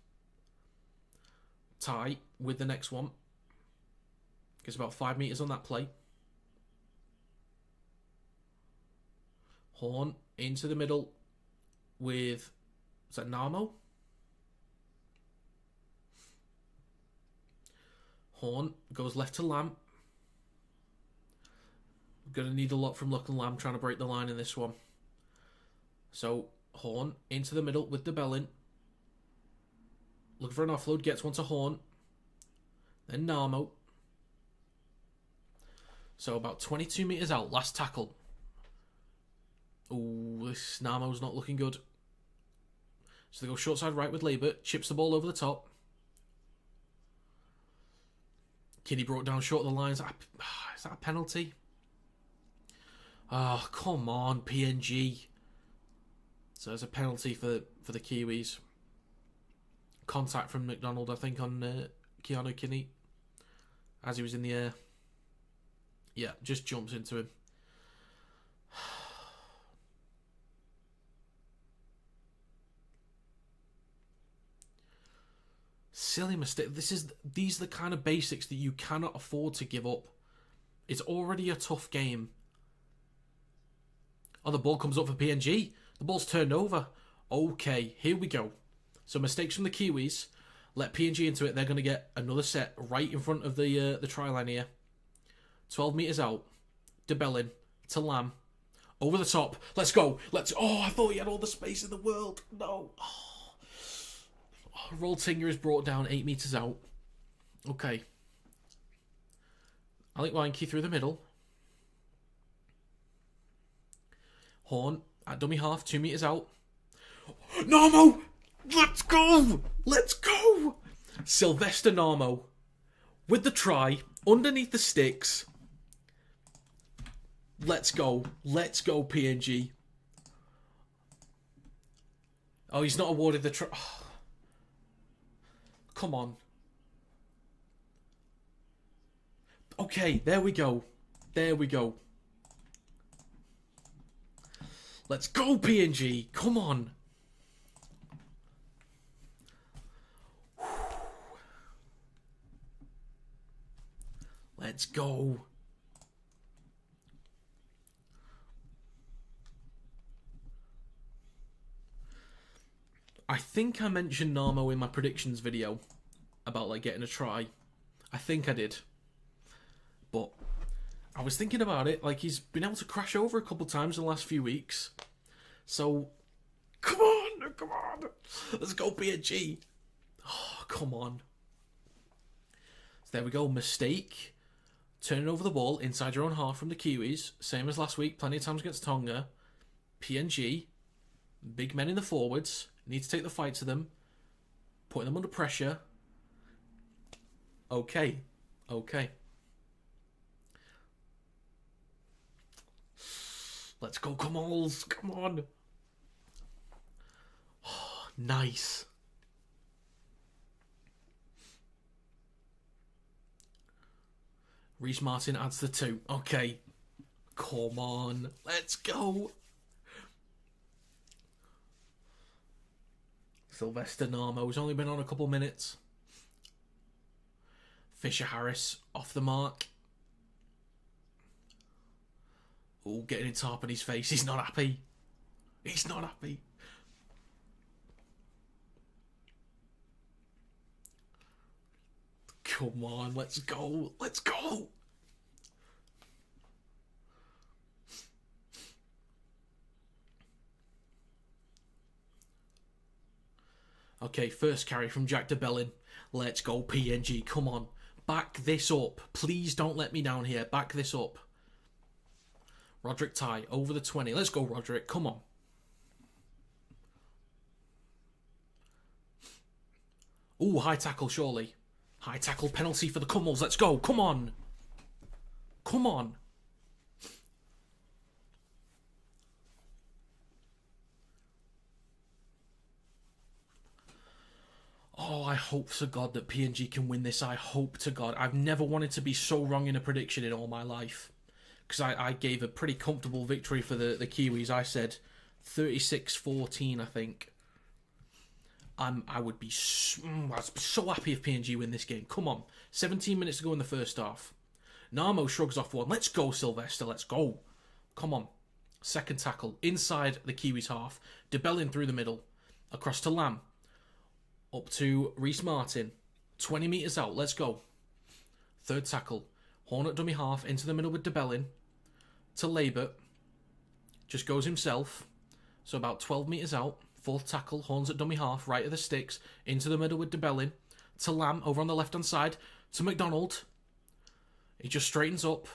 Speaker 1: Ty with the next one. Gets about 5 meters on that play. Horn into the middle with... Is that Namo? Horn goes left to Lamb. Going to need a lot from Luck and Lamb trying to break the line in this one. So, Horn into the middle with the Bellin. Looking for an offload. Gets one to Horn. Then Namo. So about 22 metres out, last tackle. Ooh, this Namo's not looking good. So they go short side right with Labour. Chips the ball over the top. Kinney brought down short of the lines. Is that a penalty? Oh, come on, PNG. So there's a penalty for the Kiwis. Contact from McDonald, I think, on Keanu Kinney. As he was in the air. Yeah, just jumps into him. Silly mistake. These are the kind of basics that you cannot afford to give up. It's already a tough game. Oh, the ball comes up for PNG. The ball's turned over. Okay, here we go. So mistakes from the Kiwis. Let PNG into it. They're going to get another set right in front of the try line here. 12 metres out. DeBellin to Lamb. Over the top. Let's go. Oh, I thought he had all the space in the world. No. Oh. Roltinger is brought down 8 metres out. Okay. Alec Weinke through the middle. Horn at dummy half, 2 metres out. Namo! Let's go! Let's go! Sylvester Namo with the try underneath the sticks. Let's go. Let's go, PNG. Oh, he's not awarded the try. Oh. Come on. Okay, there we go. There we go. Let's go, PNG. Come on. Let's go. I think I mentioned Namo in my predictions video about like getting a try. I think I did. But I was thinking about it, like he's been able to crash over a couple times in the last few weeks. So, come on, come on. Let's go PNG. Oh, come on. So there we go, mistake. Turning over the ball inside your own half from the Kiwis. Same as last week, plenty of times against Tonga. PNG, big men in the forwards. Need to take the fight to them. Putting them under pressure. Okay. Let's go, Kumuls. Come on. Oh, nice. Reece Martin adds the 2. Okay. Come on. Let's go. Sylvester Narmo's only been on a couple minutes. Fisher Harris off the mark. Oh, getting in top in his face. He's not happy. He's not happy. Come on, let's go. Let's go. Okay, first carry from Jack DeBellin. Let's go, PNG. Come on. Back this up. Please don't let me down here. Back this up. Roderick Ty over the 20. Let's go, Roderick. Come on. Ooh, high tackle, surely. High tackle penalty for the Kumuls. Let's go. Come on. Come on. Oh, I hope to God that PNG can win this. I hope to God. I've never wanted to be so wrong in a prediction in all my life. Because I gave a pretty comfortable victory for the Kiwis. I said 36-14, I think. I would be so happy if PNG win this game. Come on. 17 minutes to go in the first half. Narmo shrugs off one. Let's go, Sylvester. Let's go. Come on. Second tackle. Inside the Kiwis half. DeBellin through the middle. Across to Lamb. Up to Reece Martin. 20 metres out. Let's go. Third tackle. Horn at dummy half. Into the middle with DeBellin. To Labert. Just goes himself. So about 12 metres out. Fourth tackle. Horns at dummy half. Right of the sticks. Into the middle with DeBellin. To Lamb. Over on the left-hand side. To McDonald. He just straightens up.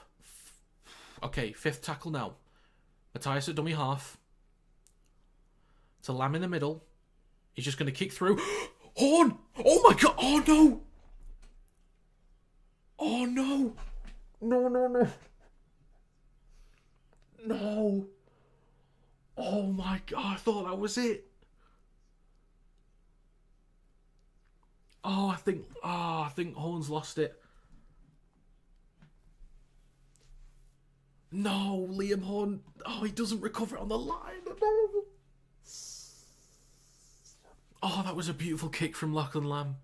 Speaker 1: Okay, fifth tackle now. Matthias at dummy half. To Lamb in the middle. He's just going to kick through. Horn! Oh my God! Oh no! Oh no! No. No! Oh my God! I thought that was it. I think Horn's lost it. No, Liam Horn. Oh, he doesn't recover it on the line. No. Oh, that was a beautiful kick from Lachlan Lamb.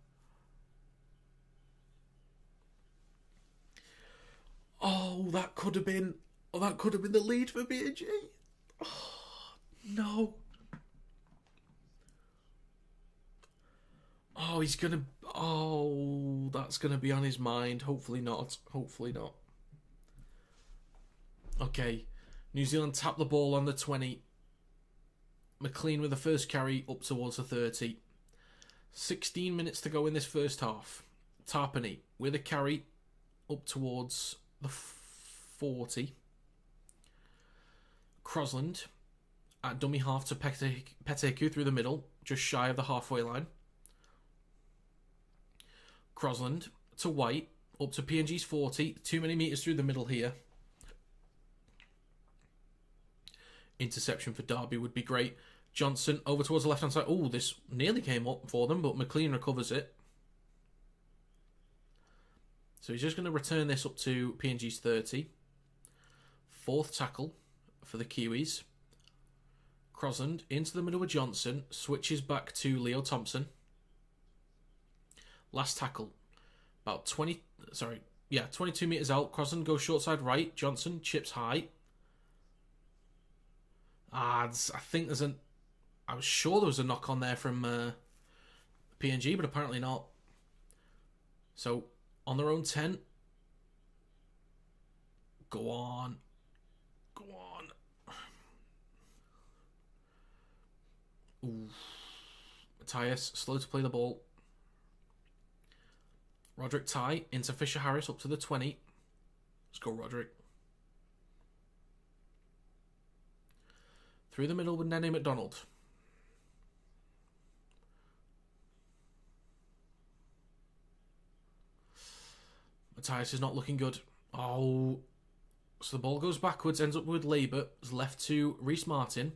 Speaker 1: Oh, that could have been the lead for PNG. Oh, no. Oh, that's gonna be on his mind. Hopefully not. Okay. New Zealand tap the ball on the 20. McLean with the first carry up towards the 30. 16 minutes to go in this first half. Tarpany with a carry up towards the 40. Crosland at dummy half to Peteku through the middle, just shy of the halfway line. Crosland to White, up to PNG's 40. Too many metres through the middle here. Interception for Derby would be great. Johnson over towards the left-hand side. Oh, this nearly came up for them, but McLean recovers it. So he's just going to return this up to PNG's 30. Fourth tackle for the Kiwis. Crosland into the middle with Johnson. Switches back to Leo Thompson. Last tackle. About 22 metres out. Crosland goes short side right. Johnson chips high. I think I was sure there was a knock on there from PNG, but apparently not. So, on their own 10. Go on. Ooh. Matthias, slow to play the ball. Roderick Ty into Fisher Harris up to the 20. Let's go, Roderick. Through the middle with Nene McDonald. Matthias is not looking good. Oh. So the ball goes backwards, ends up with Labour. It's left to Reece Martin.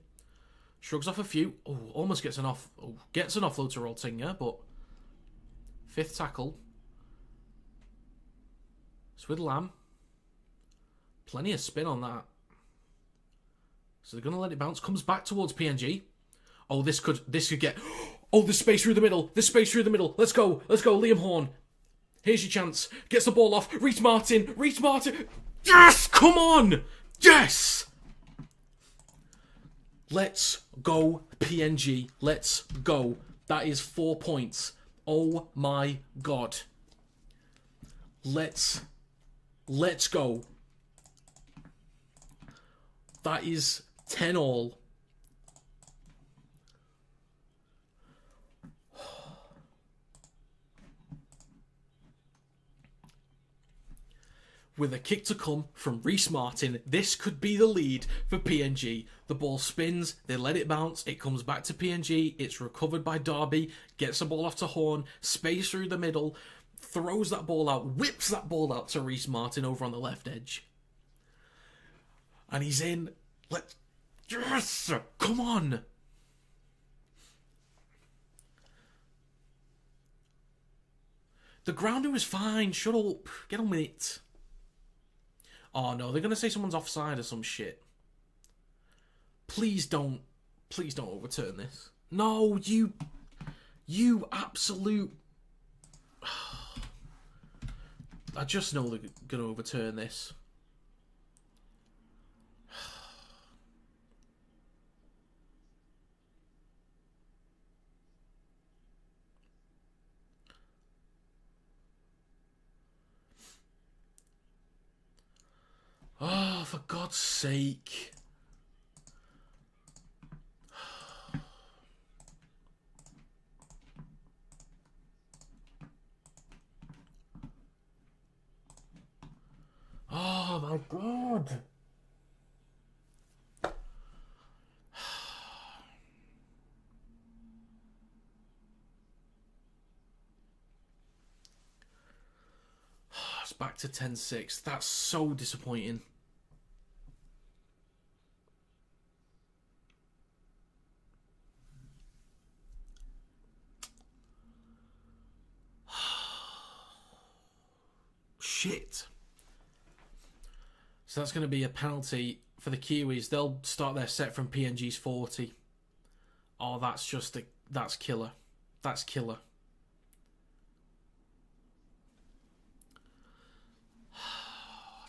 Speaker 1: Shrugs off a few. Oh, almost gets an off. Oh, gets an offload to Roltinger, but 5th tackle. It's with Lamb. Plenty of spin on that. So they're going to let it bounce. Comes back towards PNG. Oh, this could get... Oh, there's space through the middle. There's space through the middle. Let's go. Let's go. Liam Horn. Here's your chance. Gets the ball off. Reece Martin. Reece Martin. Yes! Come on! Yes! Let's go, PNG. Let's go. That is 4 points. Oh my god. Let's go. That is 10-all. With a kick to come from Reece Martin, this could be the lead for PNG. The ball spins, they let it bounce, it comes back to PNG, it's recovered by Darby, gets the ball off to Horn, space through the middle, throws that ball out, whips that ball out to Reece Martin over on the left edge. And he's in. Yes! Come on! The grounder was fine, shut up, get on with it. Oh no, they're going to say someone's offside or some shit. Please don't overturn this. No, you absolute... I just know they're going to overturn this. Oh, for God's sake. Oh, my God. It's back to 10-6. That's so disappointing. Shit. So that's going to be a penalty for the Kiwis. They'll start their set from PNG's 40. Oh, that's just that's killer. That's killer.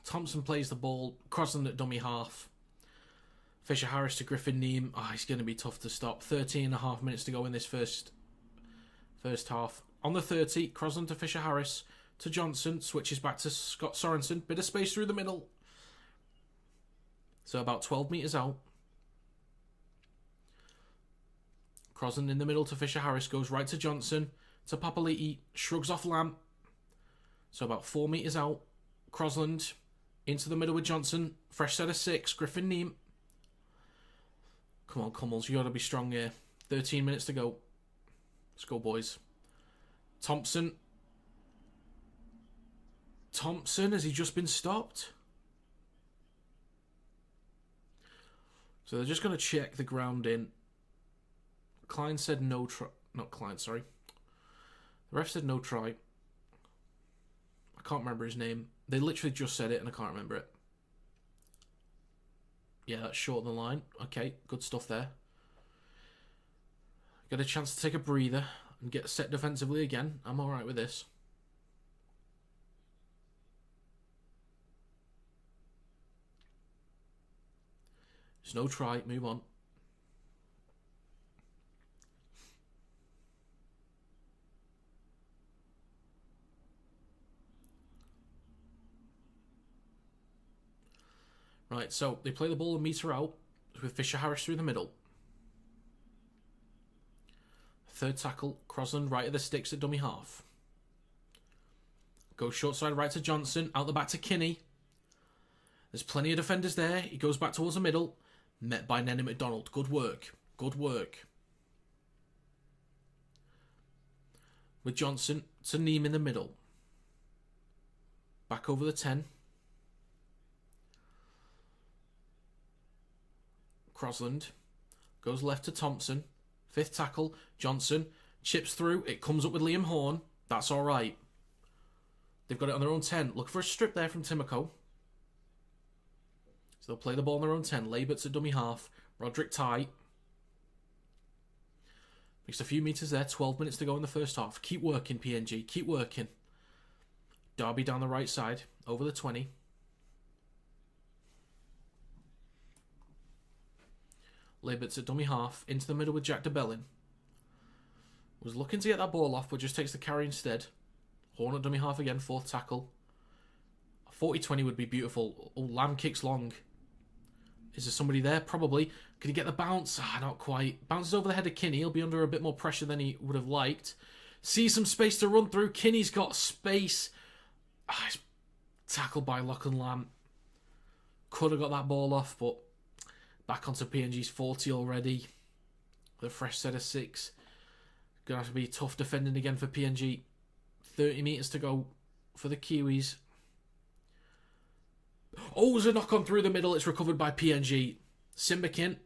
Speaker 1: Thompson plays the ball. Crosland at dummy half. Fisher Harris to Griffin Neem. Oh, he's going to be tough to stop. 13.5 minutes to go in this first half. On the 30, Crosland to Fisher Harris. To Johnson, switches back to Scott Sorensen. Bit of space through the middle. So about 12 metres out. Crosland in the middle to Fisher Harris. Goes right to Johnson. To Papali'i. Shrugs off Lamb. So about 4 metres out. Crosland into the middle with Johnson. Fresh set of 6. Griffin Neem. Come on, Kumuls. You got to be strong here. 13 minutes to go. Let's go, boys. Thompson. Has he just been stopped? So they're just going to check the ground in. Klein said no try. Not Klein, sorry. The ref said no try. I can't remember his name. They literally just said it and I can't remember it. Yeah, that's short of the line. Okay, good stuff there. Get a chance to take a breather and get set defensively again. I'm alright with this. There's no try. Move on. Right, so they play the ball a metre out with Fisher Harris through the middle. Third tackle, Crosland right at the sticks at dummy half. Goes short side right to Johnson, out the back to Kinney. There's plenty of defenders there. He goes back towards the middle. Met by Nenny McDonald. Good work. Good work. With Johnson to Neem in the middle. Back over the 10. Crosland. Goes left to Thompson. 5th tackle. Johnson. Chips through. It comes up with Liam Horn. That's alright. They've got it on their own 10. Look for a strip there from Timoko. So they'll play the ball on their own 10. Labert's at dummy half. Roderick tight. Just a few metres there. 12 minutes to go in the first half. Keep working, PNG. Keep working. Darby down the right side. Over the 20. Labert's at dummy half. Into the middle with Jack DeBellin. Was looking to get that ball off, but just takes the carry instead. Horn at dummy half again. 4th tackle. 40-20 would be beautiful. Oh, Lamb kicks long. Is there somebody there? Probably. Could he get the bounce? Not quite. Bounces over the head of Kinney. He'll be under a bit more pressure than he would have liked. Sees some space to run through. Kinney's got space. He's tackled by Lachlan Lamb. Could have got that ball off, but back onto PNG's 40 already. With a fresh set of 6. Going to have to be tough defending again for PNG. 30 metres to go for the Kiwis. Oh, there's a knock on through the middle. It's recovered by PNG. Simbakin.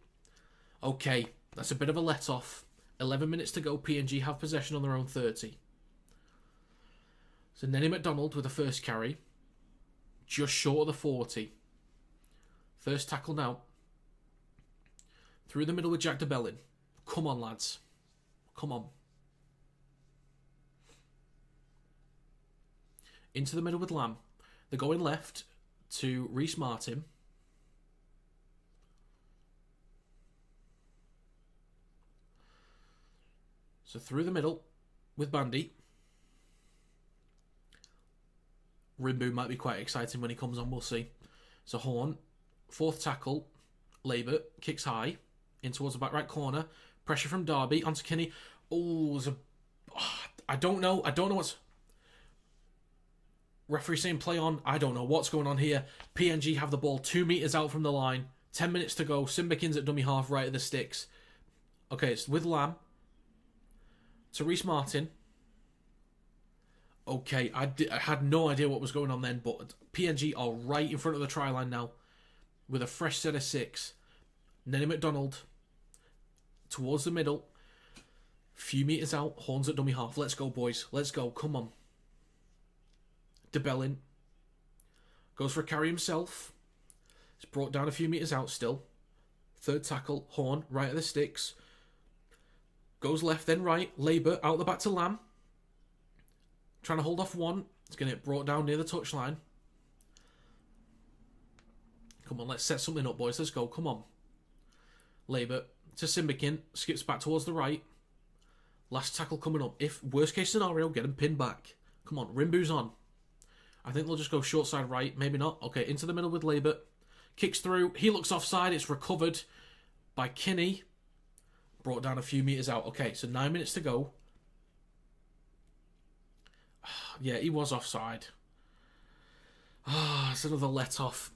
Speaker 1: Okay, that's a bit of a let-off. 11 minutes to go. PNG have possession on their own 30. So Nenny McDonald with the first carry. Just short of the 40. First tackle now. Through the middle with Jack DeBellin. Come on, lads. Come on. Into the middle with Lamb. They're going left to Reece Martin. So through the middle with Bandy. Rimbu might be quite exciting when he comes on, we'll see. So Horn, 4th tackle. Labert kicks high in towards the back right corner. Pressure from Darby onto Kinney. I don't know what's... Referee saying play on. I don't know what's going on here. PNG have the ball 2 metres out from the line. 10 minutes to go. Simbakin's at dummy half right of the sticks. Okay, it's with Lamb. To Reece Martin. Okay, I had no idea what was going on then, but PNG are right in front of the try line now. With a fresh set of 6. Nenny McDonald. Towards the middle. Few metres out. Horns at dummy half. Let's go, boys. Let's go. Come on. DeBellin. Goes for a carry himself. It's brought down a few metres out still. 3rd tackle. Horn. Right at the sticks. Goes left, then right. Labour out the back to Lamb. Trying to hold off one. It's going to get brought down near the touchline. Come on, let's set something up, boys. Let's go. Come on. Labour to Simbakin. Skips back towards the right. Last tackle coming up. If worst case scenario, get him pinned back. Come on, Rimbu's on. I think they'll just go short side right. Maybe not. Okay, into the middle with Labour. Kicks through. He looks offside. It's recovered by Kinney. Brought down a few metres out. Okay, so 9 minutes to go. Yeah, he was offside. It's another let-off.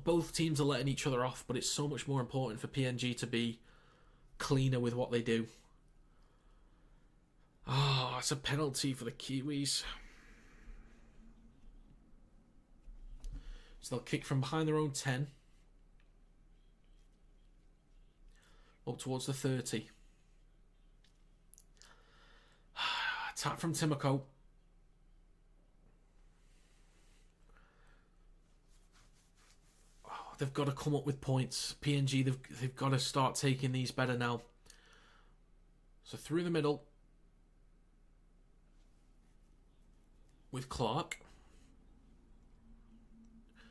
Speaker 1: Both teams are letting each other off, but it's so much more important for PNG to be cleaner with what they do. It's a penalty for the Kiwis. So they'll kick from behind their own 10. Up towards the 30. Tap from Timoko. They've got to come up with points. PNG, they've got to start taking these better now. So through the middle. With Clark.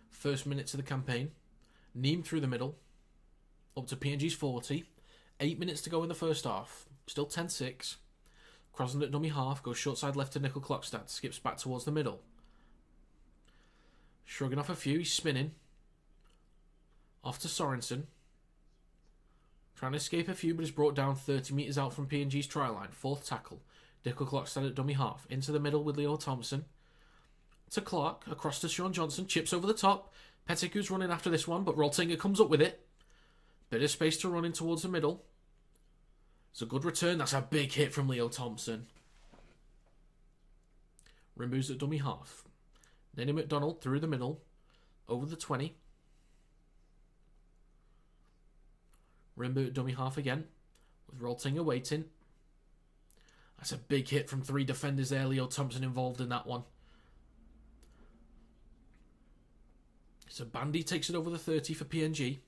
Speaker 1: First minutes of the campaign. Neem through the middle. Up to PNG's 40. 8 minutes to go in the first half. Still 10-6. Crossing at dummy half. Goes short side left to Nickel Clockstad. Skips back towards the middle. Shrugging off a few. He's spinning. Off to Sorensen. Trying to escape a few, but is brought down 30 metres out from PNG's try line. 4th tackle. Nickel Clockstad at dummy half. Into the middle with Leo Thompson. To Clark. Across to Sean Johnson. Chips over the top. Petiku's running after this one, but Roltinga comes up with it. Bit of space to run in towards the middle. It's a good return. That's a big hit from Leo Thompson. Rimbu's at dummy half. Nenny McDonald through the middle. Over the 20. Rimbu at dummy half again. With Roltinga waiting. That's a big hit from 3 defenders there. Leo Thompson involved in that one. So Bandy takes it over the 30 for PNG.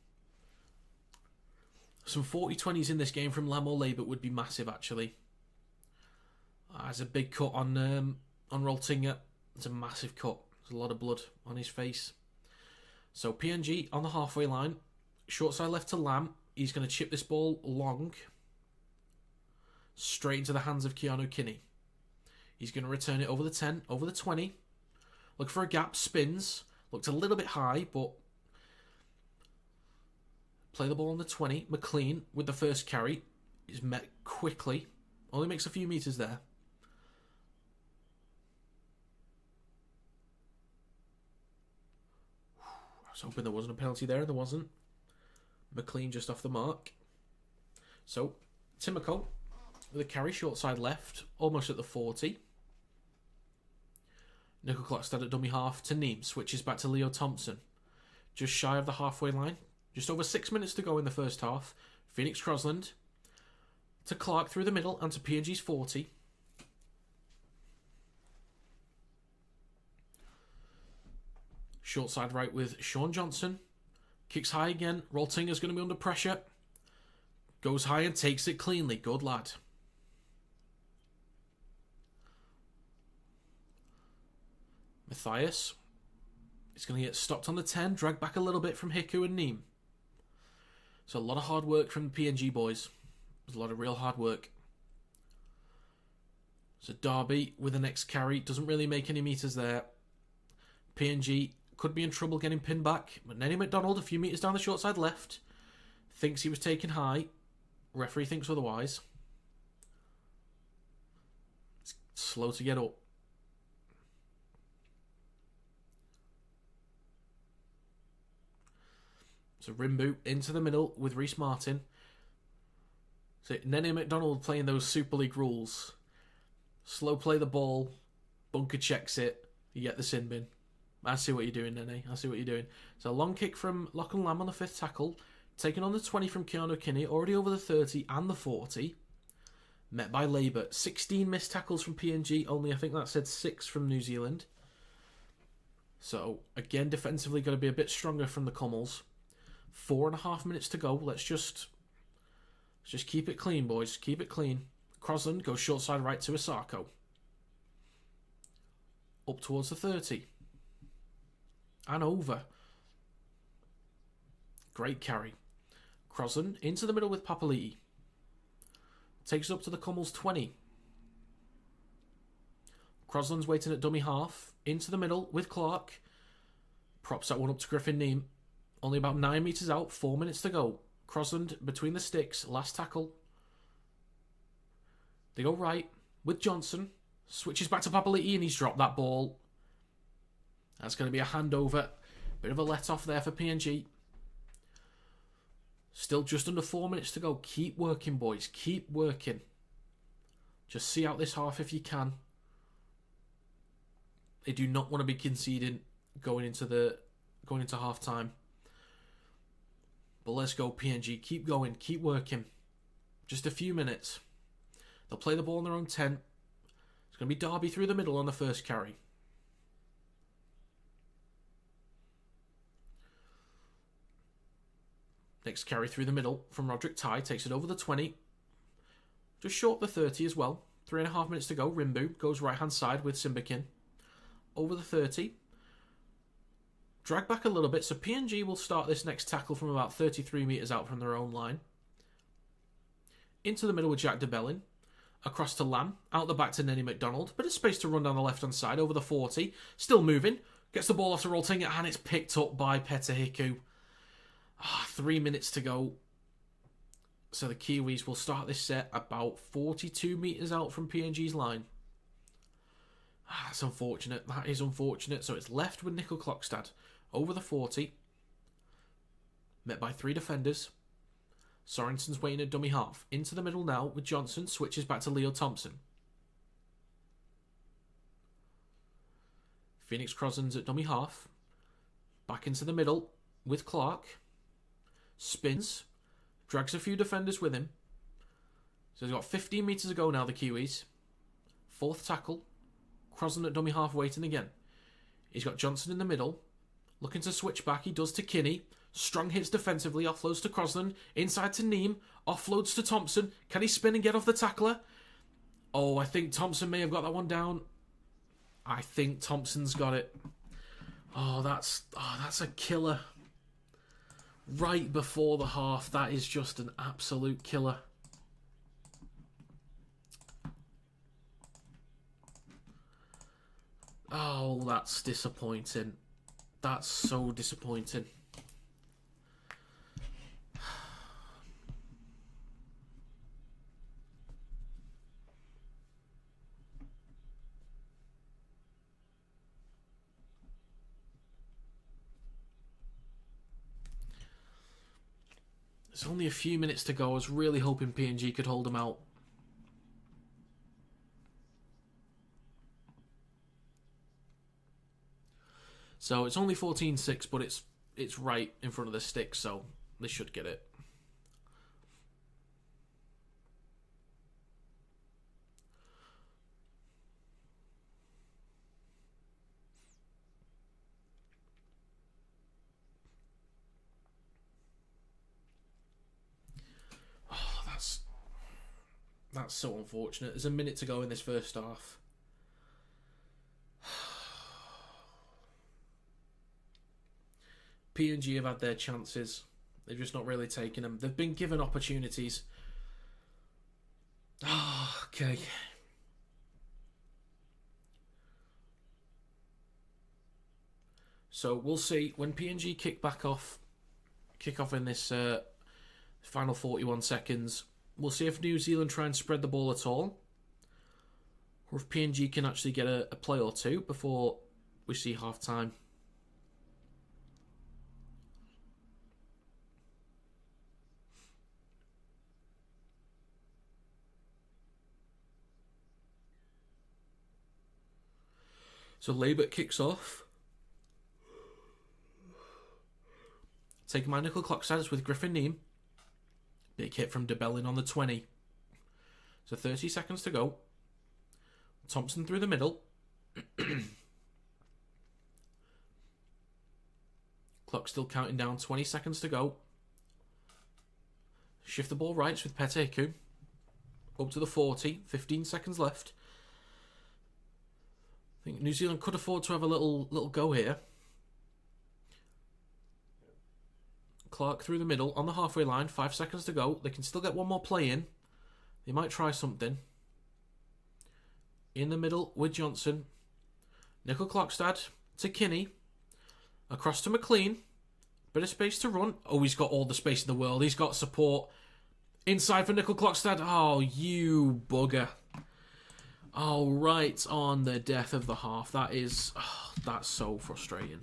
Speaker 1: Some 40-20s in this game from Lam or Labert would be massive, actually. There's a big cut on Roltinga. It's a massive cut. There's a lot of blood on his face. So PNG on the halfway line. Short side left to Lam. He's going to chip this ball long. Straight into the hands of Keanu Kinney. He's going to return it over the 10, over the 20. Look for a gap, spins. Looked a little bit high, but play the ball on the 20. McLean with the first carry is met quickly. Only makes a few metres there. I was hoping there wasn't a penalty there, and there wasn't. McLean just off the mark. So, Timoko with a carry short side left, almost at the 40. Nickel Clockstad at dummy half to Neem. Switches back to Leo Thompson. Just shy of the halfway line. Just over 6 minutes to go in the first half. Phoenix Crosland to Clark through the middle and to PNG's 40. Short side right with Sean Johnson. Kicks high again. Roltinga's going to be under pressure. Goes high and takes it cleanly. Good lad. Matthias is going to get stopped on the 10, dragged back a little bit from Hiku and Neem. So a lot of hard work from the PNG boys. There's a lot of real hard work. So Darby with the next carry doesn't really make any metres there. PNG could be in trouble getting pinned back, but Nenny McDonald a few metres down the short side left. Thinks he was taken high. Referee thinks otherwise. It's slow to get up. So Rimbu into the middle with Reese Martin. So Nenny McDonald playing those Super League rules. Slow play the ball. Bunker checks it. You get the sin bin. I see what you're doing, Nenny. I see what you're doing. So a long kick from Lachlan Lamb on the 5th tackle. Taken on the 20 from Keanu Kinney. Already over the 30 and the 40. Met by Labour. 16 missed tackles from PNG. Only, I think that said 6 from New Zealand. So, again, defensively got to be a bit stronger from the Kumuls. 4.5 minutes to go. Let's just keep it clean, boys. Keep it clean. Crosland goes short side right to Asako. Up towards the 30. And over. Great carry. Crosland into the middle with Papali'i. Takes it up to the Kumuls 20. Crosland's waiting at dummy half. Into the middle with Clark. Props that one up to Griffin Neem. Only about 9 metres out, 4 minutes to go. Crosland between the sticks, last tackle. They go right with Johnson. Switches back to Papali'i and he's dropped that ball. That's going to be a handover. Bit of a let off there for PNG. Still just under 4 minutes to go. Keep working, boys. Keep working. Just see out this half if you can. They do not want to be conceding going into half time. But let's go, PNG. Keep going. Keep working. Just a few minutes. They'll play the ball on their own 10. It's going to be Darby through the middle on the first carry. Next carry through the middle from Roderick Ty. Takes it over the 20. Just short the 30 as well. 3.5 minutes to go. Rimbu goes right-hand side with Simbakin. Over the 30. Drag back a little bit, so PNG will start this next tackle from about 33 metres out from their own line. Into the middle with Jack DeBellin. Across to Lamb. Out the back to Nenny McDonald. Bit of space to run down the left-hand side over the 40. Still moving. Gets the ball off to Roltinga and it's picked up by Peta Hiku. 3 minutes to go. So the Kiwis will start this set about 42 metres out from PNG's line. That's unfortunate. That is unfortunate. So it's left with Nickel Clockstad. over the 40. Met by 3 defenders. Sorensen's waiting at dummy half. Into the middle now with Johnson. Switches back to Leo Thompson. Phoenix Crossan's at dummy half. Back into the middle with Clark. Spins. Drags a few defenders with him. So he's got 15 metres to go now, the Kiwis. 4th tackle. Crossan at dummy half waiting again. He's got Johnson in the middle. Looking to switch back. He does to Kinney. Strong hits defensively. Offloads to Crossan. Inside to Neem. Offloads to Thompson. Can he spin and get off the tackler? Oh, I think Thompson may have got that one down. I think Thompson's got it. Oh, that's a killer. Right before the half. That is just an absolute killer. Oh, that's disappointing. That's so disappointing. There's only a few minutes to go. I was really hoping PNG could hold them out. So it's only 14-6, but it's right in front of the stick, so they should get it. Oh, that's so unfortunate. There's a minute to go in this first half. PNG have had their chances. They've just not really taken them. They've been given opportunities. Oh, okay. So we'll see when PNG kick off in this final 41 seconds. We'll see if New Zealand try and spread the ball at all, or if PNG can actually get a play or two before we see half time. So Labour kicks off. Taken by Nickel Clocksiders with Griffin Neem. Big hit from DeBellin on the 20. So 30 seconds to go. Thompson through the middle. Clock still counting down. 20 seconds to go. Shift the ball rights with Peteku. Up to the 40. 15 seconds left. I think New Zealand could afford to have a little go here. Clark through the middle on the halfway line. 5 seconds to go. They can still get one more play in. They might try something. In the middle with Johnson. Nickel Clockstad to Kinney. Across to McLean. Bit of space to run. Oh, he's got all the space in the world. He's got support. Inside for Nickel Clockstad. Oh, you bugger. Oh, right on the death of the half. That is... Oh, that's so frustrating.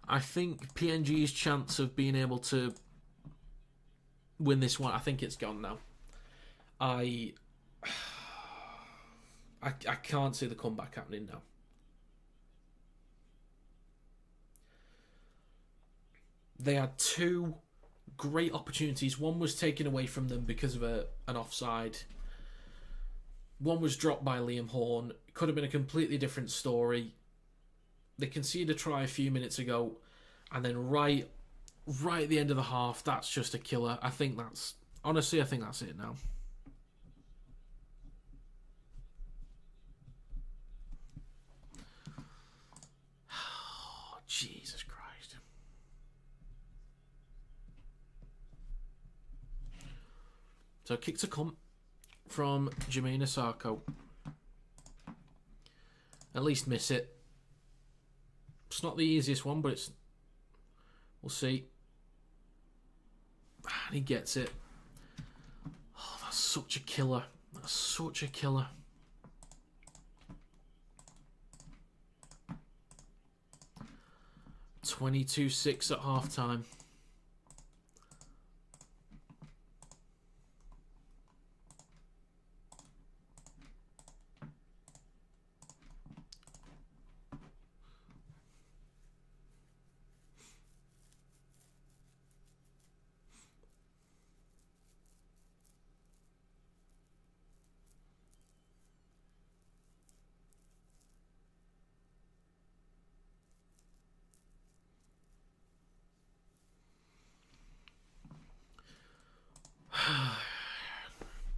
Speaker 1: I think PNG's chance of being able to win this one, I think it's gone now. I can't see the comeback happening now. They had 2 great opportunities. One was taken away from them because of an offside. One was dropped by Liam Horn. It could have been a completely different story. They conceded a try a few minutes ago, and then right at the end of the half, that's just a killer. I think that's it now. Oh, Jesus Christ. So kick to come from Jermaine Asako. At least miss it. It's not the easiest one, but we'll see. And he gets it. That's such a killer. That's such a killer. $22-6 at halftime.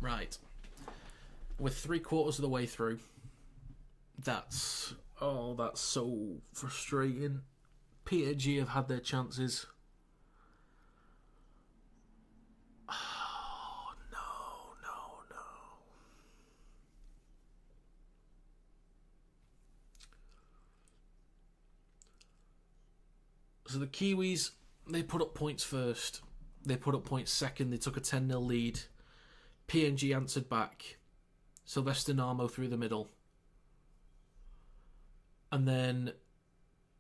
Speaker 1: Right. We're 3/4 of the way through. That's so frustrating. PNG have had their chances. Oh, no. So the Kiwis, they put up points first. They put up points second. They took a 10-0 lead. PNG answered back. Sylvester Narmo through the middle. And then...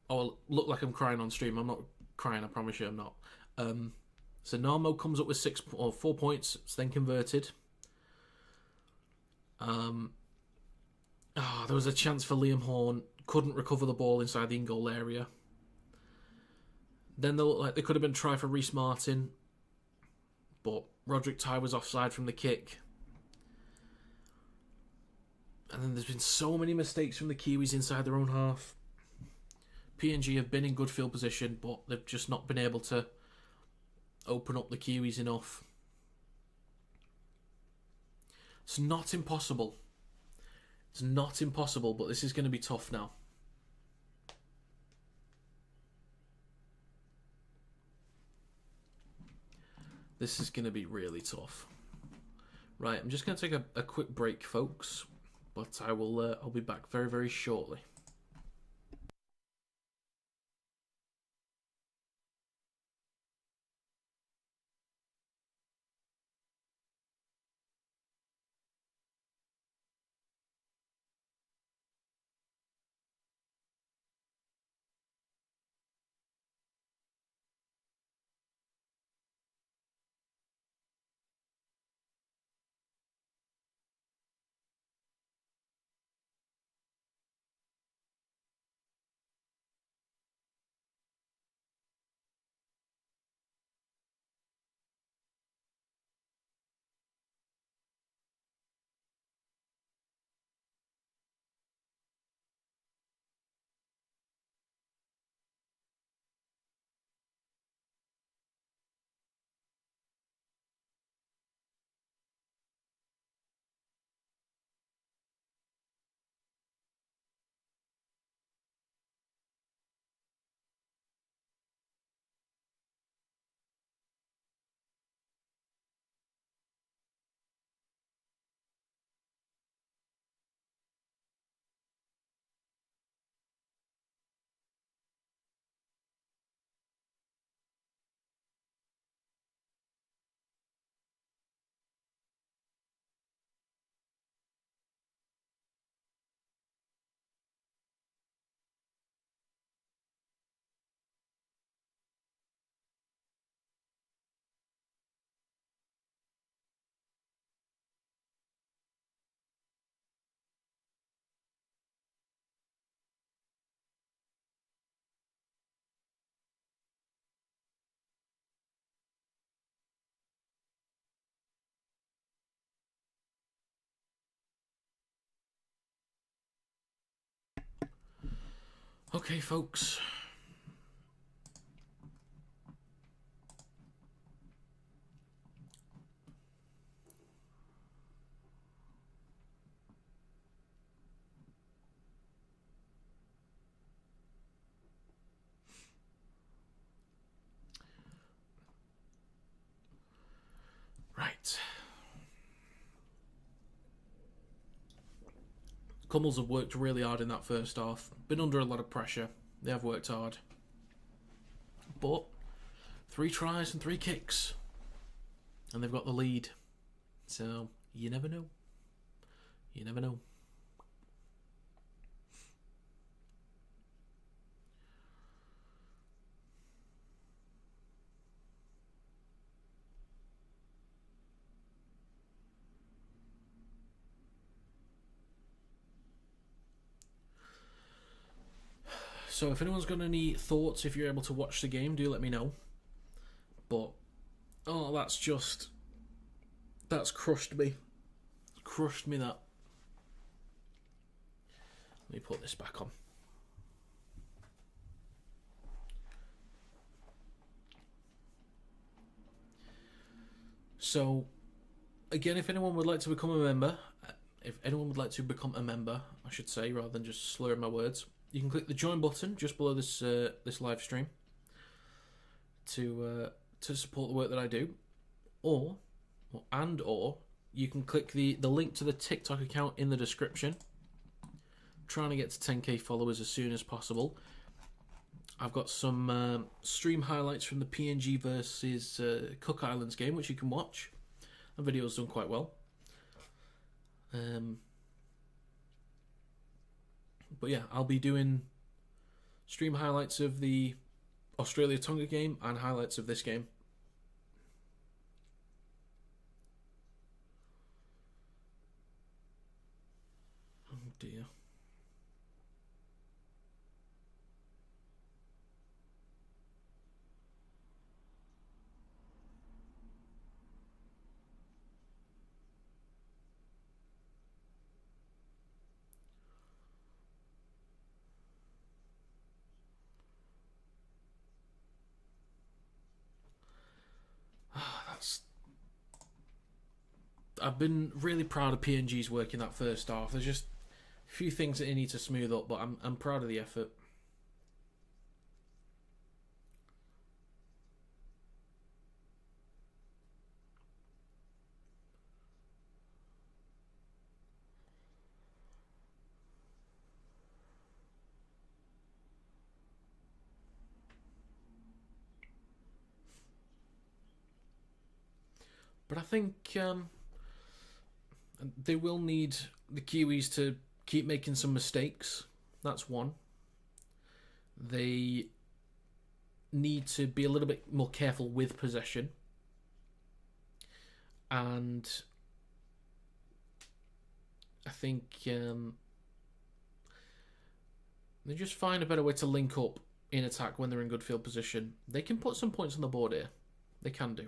Speaker 1: Oh, look like I'm crying on stream. I'm not crying, I promise you I'm not. So Narmo comes up with 4 points. It's then converted. There was a chance for Liam Horn. Couldn't recover the ball inside the in-goal area. Then they looked like they could have been a try for Reece Martin. But Roderick Ty was offside from the kick. And then there's been so many mistakes from the Kiwis inside their own half. PNG have been in good field position, but they've just not been able to open up the Kiwis enough. It's not impossible. It's not impossible, but this is going to be tough now. This is going to be really tough. Right, I'm just going to take a quick break, folks. But I'll be back very, very shortly. Okay, folks. Right. Kumuls have worked really hard in that first half. Been under a lot of pressure. They have worked hard. But 3 tries and 3 kicks. And they've got the lead. So, you never know. You never know. So if anyone's got any thoughts, if you're able to watch the game, do let me know. But, oh, that's crushed me. Crushed me, that. Let me put this back on. So, again, if anyone would like to become a member, I should say, rather than just slurring my words, you can click the join button just below this this live stream to support the work that I do, or you can click the link to the TikTok account in the description. Trying to get to 10k followers as soon as possible. I've got some stream highlights from the PNG versus Cook Islands game, which you can watch. The video's done quite well. But yeah, I'll be doing stream highlights of the Australia-Tonga game and highlights of this game. Oh dear. I've been really proud of PNG's work in that first half. There's just a few things that he needs to smooth up, but I'm proud of the effort. But I think they will need the Kiwis to keep making some mistakes. That's one. They need to be a little bit more careful with possession. And I think they just find a better way to link up in attack when they're in good field position. They can put some points on the board here. They can do.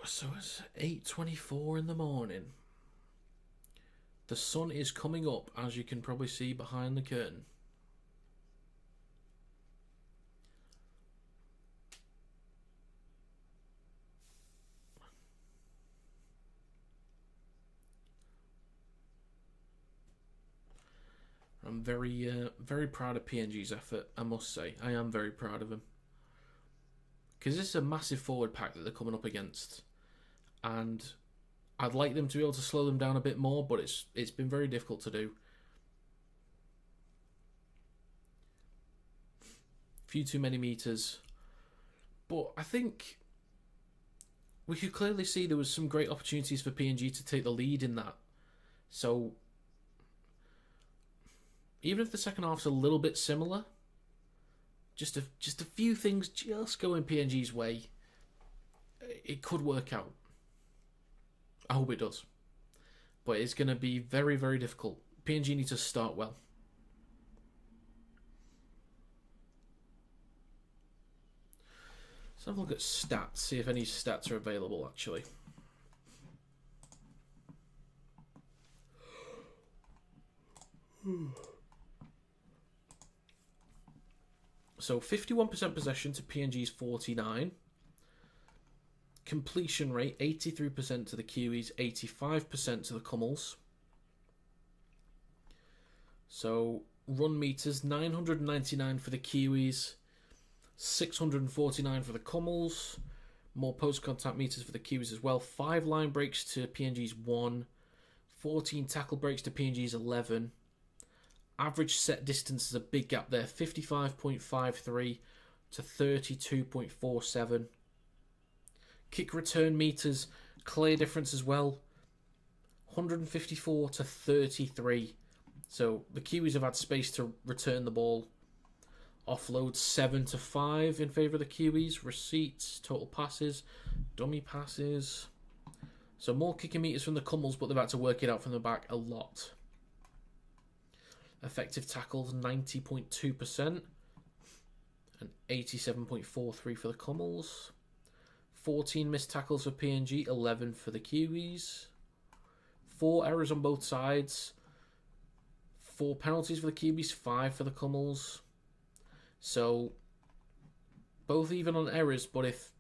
Speaker 1: So it's 8:24 in the morning. The sun is coming up, as you can probably see behind the curtain. I'm very proud of PNG's effort, I must say. I am very proud of him. Because this is a massive forward pack that they're coming up against. And I'd like them to be able to slow them down a bit more, but it's been very difficult to do. A few too many meters. But I think we could clearly see there was some great opportunities for PNG to take the lead in that. So even if the second half's a little bit similar, just a few things just going PNG's way, it could work out. I hope it does. But it's going to be very, very difficult. PNG needs to start well. Let's have a look at stats, see if any stats are available actually. So 51% possession to PNG's 49%. Completion rate 83% to the Kiwis, 85% to the Kumuls. So run meters, 999 for the Kiwis, 649 for the Kumuls. More post contact meters for the Kiwis as well. 5 line breaks to PNG's 1. 14 tackle breaks to PNG's 11. Average set distance is a big gap there, 55.53 to 32.47. Kick return meters, clear difference as well, 154 to 33. So the Kiwis have had space to return the ball. Offload 7 to 5 in favour of the Kiwis. Receipts, total passes, dummy passes. So more kicking meters from the Kumuls, but they've had to work it out from the back a lot. Effective tackles 90.2% and 87.43 for the Kumuls. 14 missed tackles for PNG, 11 for the Kiwis. 4 errors on both sides. 4 penalties for the Kiwis, 5 for the Kumuls. So both even on errors, but if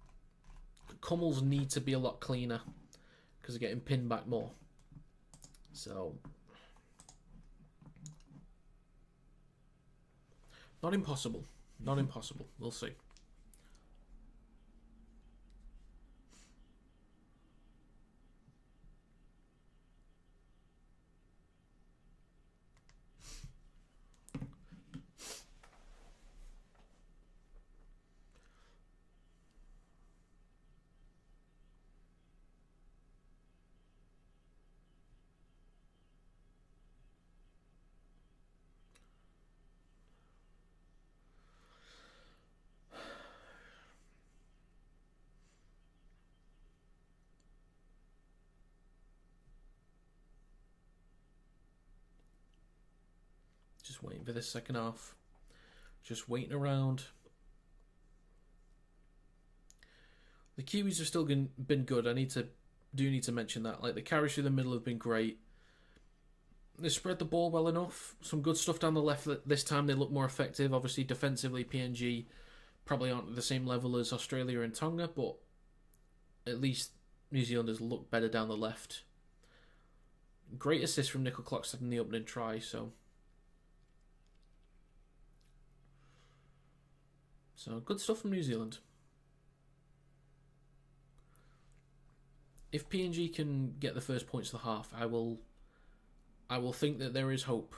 Speaker 1: Kumuls need to be a lot cleaner because they're getting pinned back more. So not impossible. Not impossible. We'll see. Just waiting for this second half. Just waiting around. The Kiwis have still been good. I need to mention that. Like the carries through the middle have been great. They spread the ball well enough. Some good stuff down the left this time. They look more effective. Obviously, defensively, PNG probably aren't at the same level as Australia and Tonga, but at least New Zealanders look better down the left. Great assist from Nickel Clockstead in the opening try, so good stuff from New Zealand. If PNG can get the first points of the half, I will think that there is hope.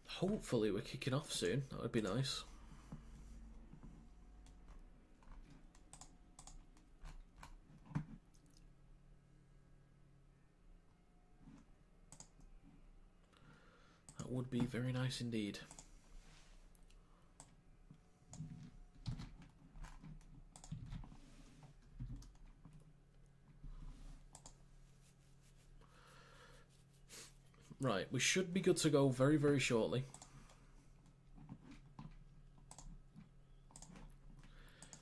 Speaker 1: Hopefully we're kicking off soon. That would be nice. That would be very nice indeed. Right, we should be good to go very, very shortly.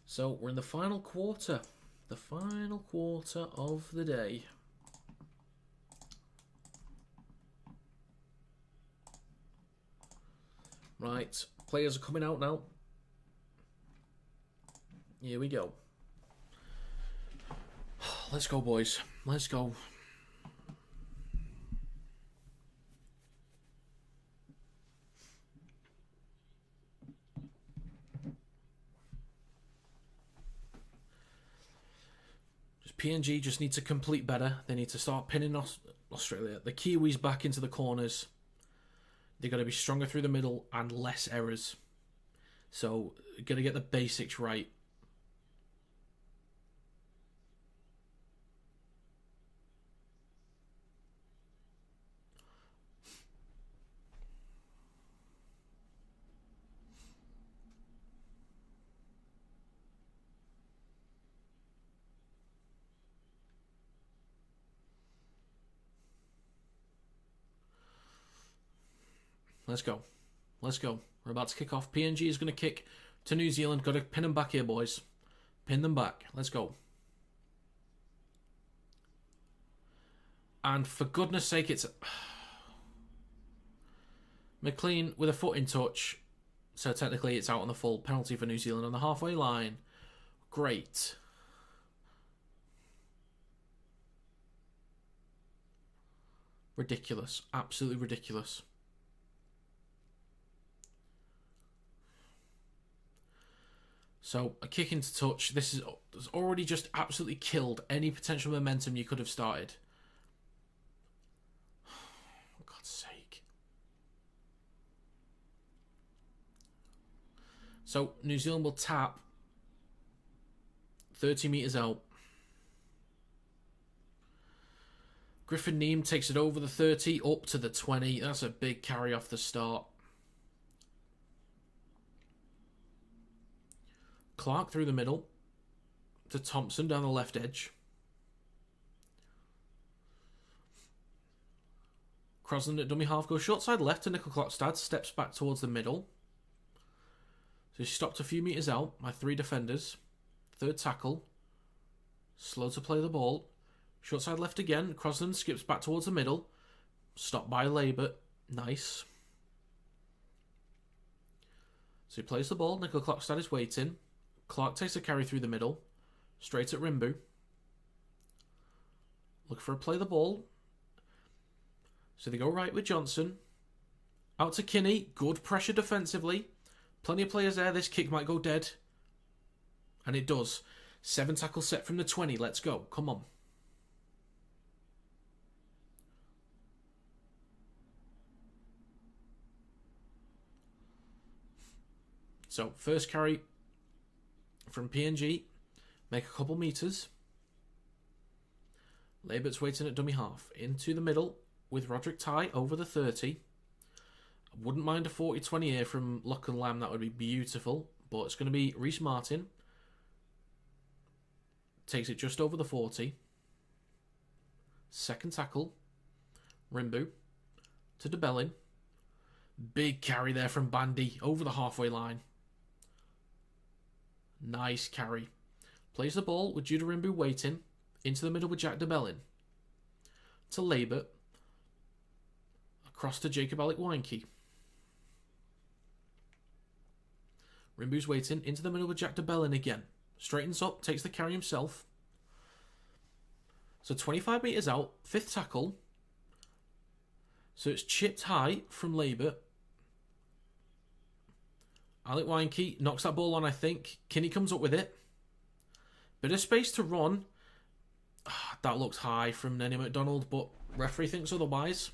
Speaker 1: So we're in the final quarter. The final quarter of the day. Right, players are coming out now. Here we go. Let's go, boys. Let's go. PNG just need to complete better. They need to start pinning Australia. The Kiwis back into the corners. They're going to be stronger through the middle and less errors. So, going to get the basics right. Let's go. Let's go. We're about to kick off. PNG is going to kick to New Zealand. Got to pin them back here, boys. Pin them back. Let's go. And for goodness sake, it's McLean with a foot in touch. So technically it's out on the full. Penalty for New Zealand on the halfway line. Great. Ridiculous. Absolutely ridiculous. So, a kick into touch. This has already just absolutely killed any potential momentum you could have started. For God's sake. So, New Zealand will tap 30 metres out. Griffin Neame takes it over the 30, up to the 20. That's a big carry off the start. Clark through the middle to Thompson down the left edge. Crosland at dummy half goes short side left to Nickel Klokstad, steps back towards the middle. So he's stopped a few metres out by 3 defenders. Third tackle. Slow to play the ball. Short side left again. Crosland skips back towards the middle. Stopped by Labour. Nice. So he plays the ball. Nickel Klokstad is waiting. Clark takes a carry through the middle. Straight at Rimbu. Look for a play the ball. So they go right with Johnson. Out to Kinney. Good pressure defensively. Plenty of players there. This kick might go dead. And it does. 7 tackle set from the 20. Let's go. Come on. So, first carry from PNG. Make a couple metres. Labert's waiting at dummy half. Into the middle with Roderick Ty over the 30. I wouldn't mind a 40-20 here from Luck and Lamb. That would be beautiful. But it's going to be Reece Martin. Takes it just over the 40. Second tackle. Rimbu to DeBellin. Big carry there from Bandy over the halfway line. Nice carry. Plays the ball with Judah Rimbu waiting. Into the middle with Jack DeBellin. To Labour. Across to Jacob Alec-Weinke. Rimbu's waiting. Into the middle with Jack DeBellin again. Straightens up. Takes the carry himself. So 25 metres out. 5th tackle. So it's chipped high from Labour. Alec-Weinke knocks that ball on, I think. Kinney comes up with it. Bit of space to run. That looked high from Nenny McDonald, but referee thinks otherwise.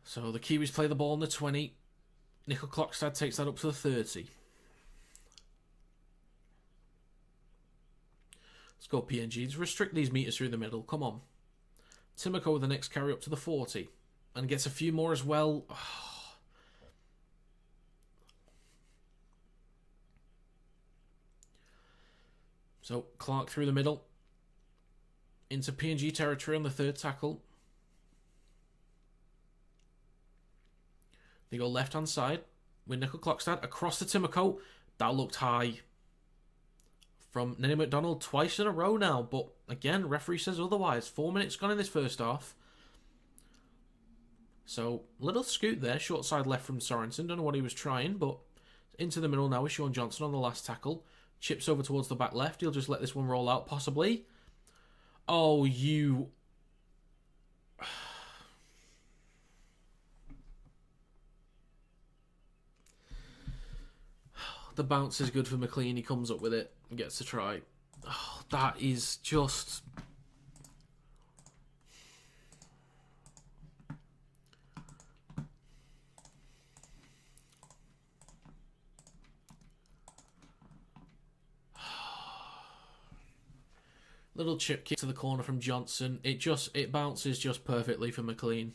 Speaker 1: So the Kiwis play the ball on the 20. Nickel Klokstad takes that up to the 30. Let's go PNG. Let's restrict these metres through the middle. Come on. Timoko with the next carry up to the 40. And gets a few more as well. So Clark through the middle. Into PNG territory on the 3rd tackle. They go left-hand side with Nickel Klokstad across to Timoko. That looked high from Nenny McDonald twice in a row now. But again, referee says otherwise. 4 minutes gone in this first half. So, little scoot there. Short side left from Sorensen. Don't know what he was trying, but into the middle now with Sean Johnson on the last tackle. Chips over towards the back left. He'll just let this one roll out, possibly. Oh, you... The bounce is good for McLean. He comes up with it and gets to try. Oh, that is just... Little chip kick to the corner from Johnson. It bounces just perfectly for McLean.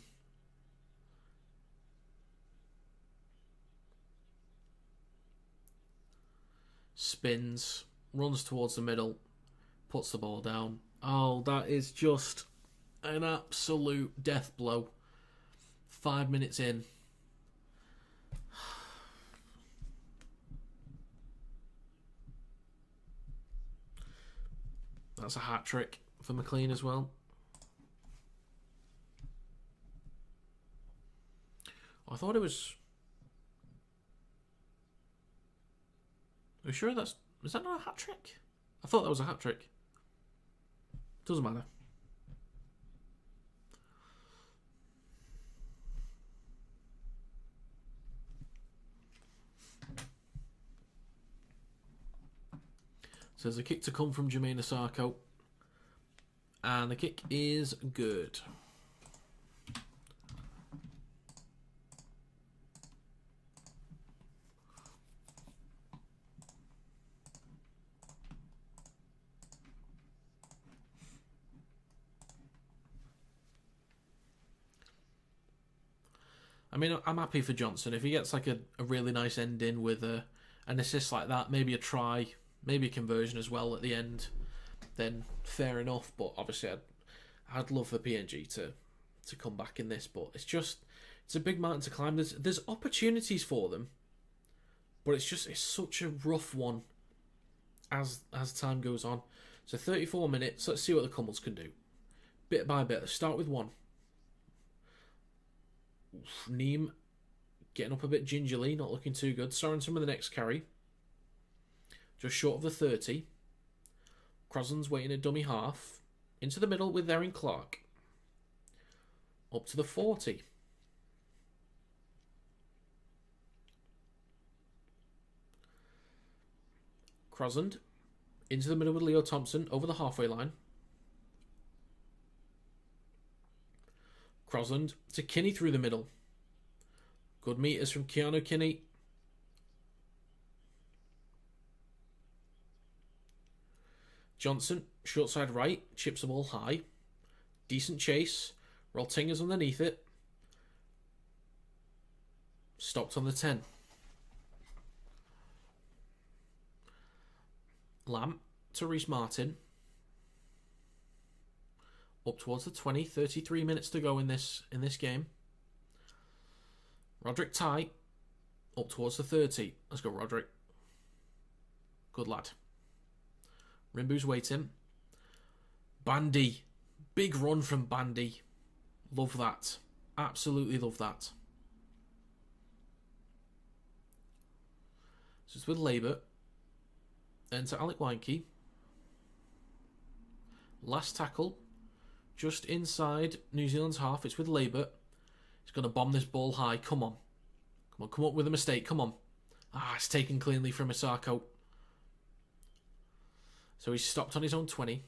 Speaker 1: Spins, runs towards the middle, puts the ball down. Oh, that is just an absolute death blow. 5 minutes in. That's a hat trick for McLean as well. I thought it was... Are you sure that's... Is that not a hat trick? I thought that was a hat trick. Doesn't matter. So there's a kick to come from Jermaine Asako. And the kick is good. I mean, I'm happy for Johnson. If he gets like a really nice ending with an assist like that, maybe a try, maybe a conversion as well at the end, then fair enough. But obviously, I'd love for PNG to come back in this. But it's a big mountain to climb. There's opportunities for them, but it's such a rough one as time goes on. So 34 minutes. Let's see what the Kumuls can do, bit by bit. Let's start with one. Neem getting up a bit gingerly, not looking too good. Sorensen with the next carry. Just short of the 30. Crosland's waiting at dummy half. Into the middle with Erin Clark. Up to the 40. Crosland into the middle with Leo Thompson over the halfway line. Crosland to Kinney through the middle. Good meters from Keanu Kinney. Johnson, short side right, chips the ball high. Decent chase. Roltinga's underneath it. Stopped on the 10. Lamb to Reece Martin. Up towards the 20, 33 minutes to go in this game. Roderick Ty, up towards the 30. Let's go, Roderick. Good lad. Rimbu's waiting. Bandy. Big run from Bandy. Love that. Absolutely love that. So it's with Labour. Enter Alec Weinke. Last tackle. Just inside New Zealand's half. It's with Labour. He's going to bomb this ball high. Come on. Come up with a mistake. Come on. It's taken cleanly from Asako. So he's stopped on his own 20.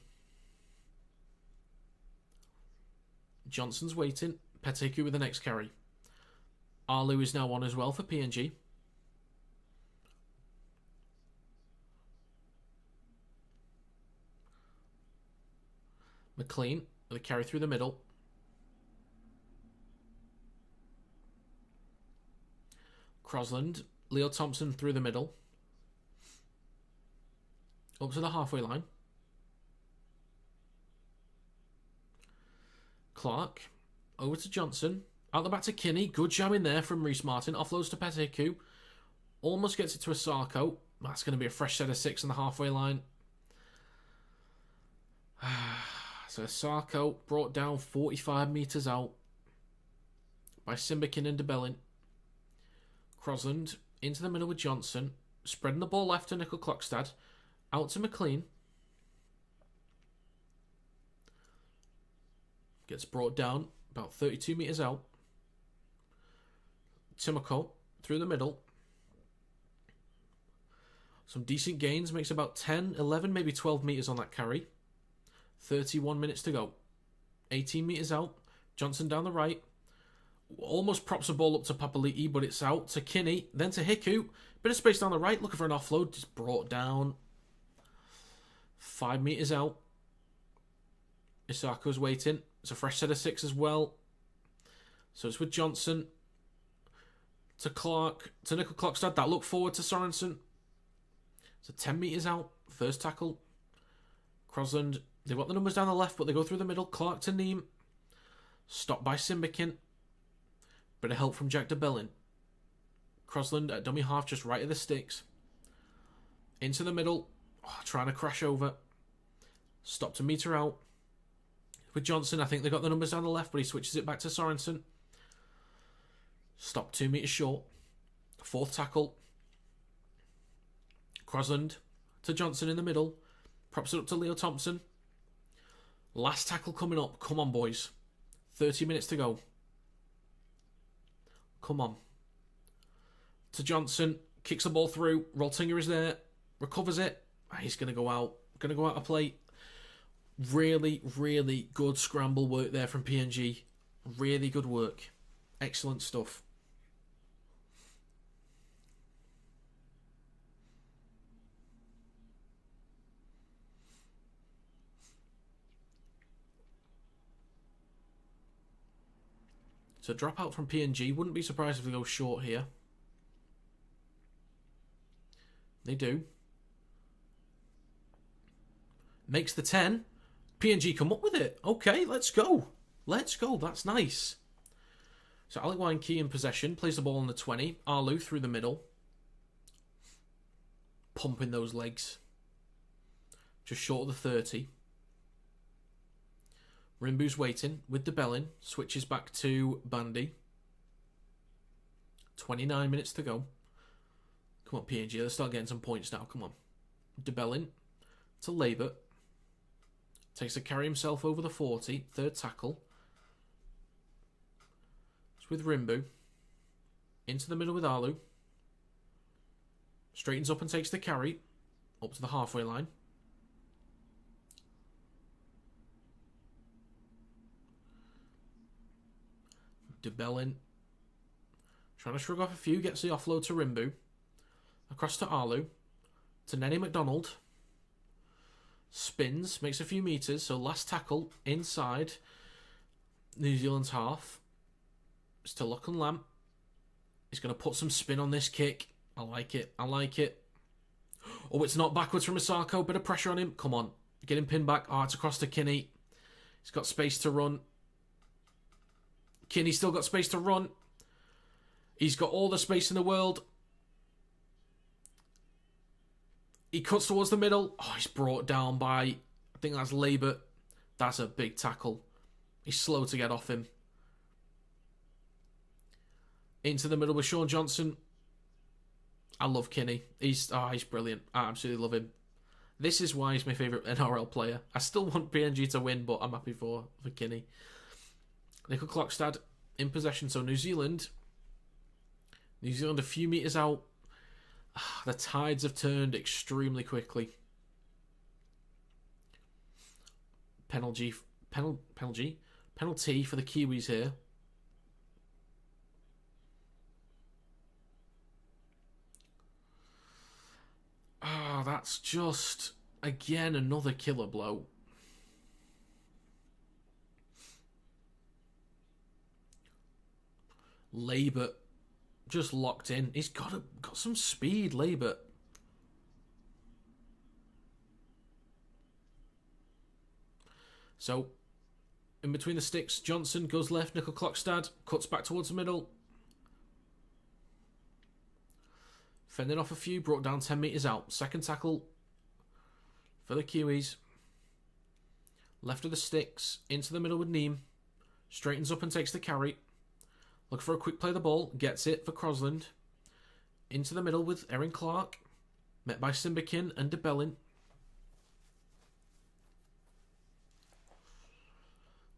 Speaker 1: Johnson's waiting. Peteku with the next carry. Arlu is now on as well for PNG. McLean with a carry through the middle. Crosland, Leo Thompson through the middle. Up to the halfway line. Clark, over to Johnson. Out the back to Kinney. Good jam in there from Reece Martin. Offloads to Peteku. Almost gets it to Asako. That's going to be a fresh set of 6 on the halfway line. So Asako brought down 45 metres out by Simbikin and DeBellin. Crosland into the middle with Johnson. Spreading the ball left to Nickel Klokstad. Out to McLean. Gets brought down about 32 metres out. Timoko through the middle. Some decent gains. Makes about 10, 11, maybe 12 metres on that carry. 31 minutes to go. 18 metres out. Johnson down the right. Almost props the ball up to Papali'i, but it's out to Kinney. Then to Hiku. Bit of space down the right. Looking for an offload. Just brought down. 5 metres out. Isako's waiting. It's a fresh set of 6 as well. So it's with Johnson. To Clark. To Nickel Klokstad. That look forward to Sorensen. So 10 metres out. First tackle. Crosland. They've got the numbers down the left, but they go through the middle. Clark to Neem. Stopped by Simbikin. Bit of help from Jack DeBellin. Crosland at dummy half, just right of the sticks. Into the middle. Trying to crash over. Stop to meter out. With Johnson, I think they got the numbers down the left, but he switches it back to Sorensen. Stop 2 meters short. Fourth tackle. Crosland to Johnson in the middle. Props it up to Leo Thompson. Last tackle coming up. Come on, boys. 30 minutes to go. Come on. To Johnson. Kicks the ball through. Roltinger is there. Recovers it. He's going to go out. Going to go out of play. Really, really good scramble work there from PNG. Really good work. Excellent stuff. So drop out from PNG. Wouldn't be surprised if they go short here. They do. Makes the 10. PNG come up with it. Okay, let's go. Let's go. That's nice. So Alec Wynke in possession. Plays the ball on the 20. Arlu through the middle. Pumping those legs. Just short of the 30. Rimbu's waiting with the bell-in. Switches back to Bandy. 29 minutes to go. Come on, PNG. Let's start getting some points now. Come on. DeBellin to Labour. Takes a carry himself over the 40. Third tackle. It's with Rimbu. Into the middle with Arlu. Straightens up and takes the carry. Up to the halfway line. DeBellin. Trying to shrug off a few. Gets the offload to Rimbu. Across to Arlu. To Nenny McDonald. Spins. Makes a few meters. So last tackle. Inside. New Zealand's half. It's to Lachlan Lamb. He's going to put some spin on this kick. I like it. I like it. Oh, it's not backwards from Asako. Bit of pressure on him. Come on. Get him pinned back. Oh, it's across to Kinney. He's got space to run. Kinney's still got space to run. He's got all the space in the world. He cuts towards the middle. Oh, he's brought down by, I think that's Labour. That's a big tackle. He's slow to get off him. Into the middle with Sean Johnson. I love Kinney. He's brilliant. I absolutely love him. This is why he's my favourite NRL player. I still want PNG to win, but I'm happy for Kinney. Nickel Clockstad in possession. So New Zealand a few metres out. The tides have turned extremely quickly. Penalty for the Kiwis here. Ah, that's just, again, another killer blow. Labour just locked in. He's got some speed, Labour. So, in between the sticks, Johnson goes left. Nickel Clockstad cuts back towards the middle. Fending off a few, brought down 10 metres out. Second tackle for the Kiwis. Left of the sticks, into the middle with Neem. Straightens up and takes the carry. Look for a quick play of the ball. Gets it for Crosland. Into the middle with Erin Clark. Met by Simbakin and DeBellin.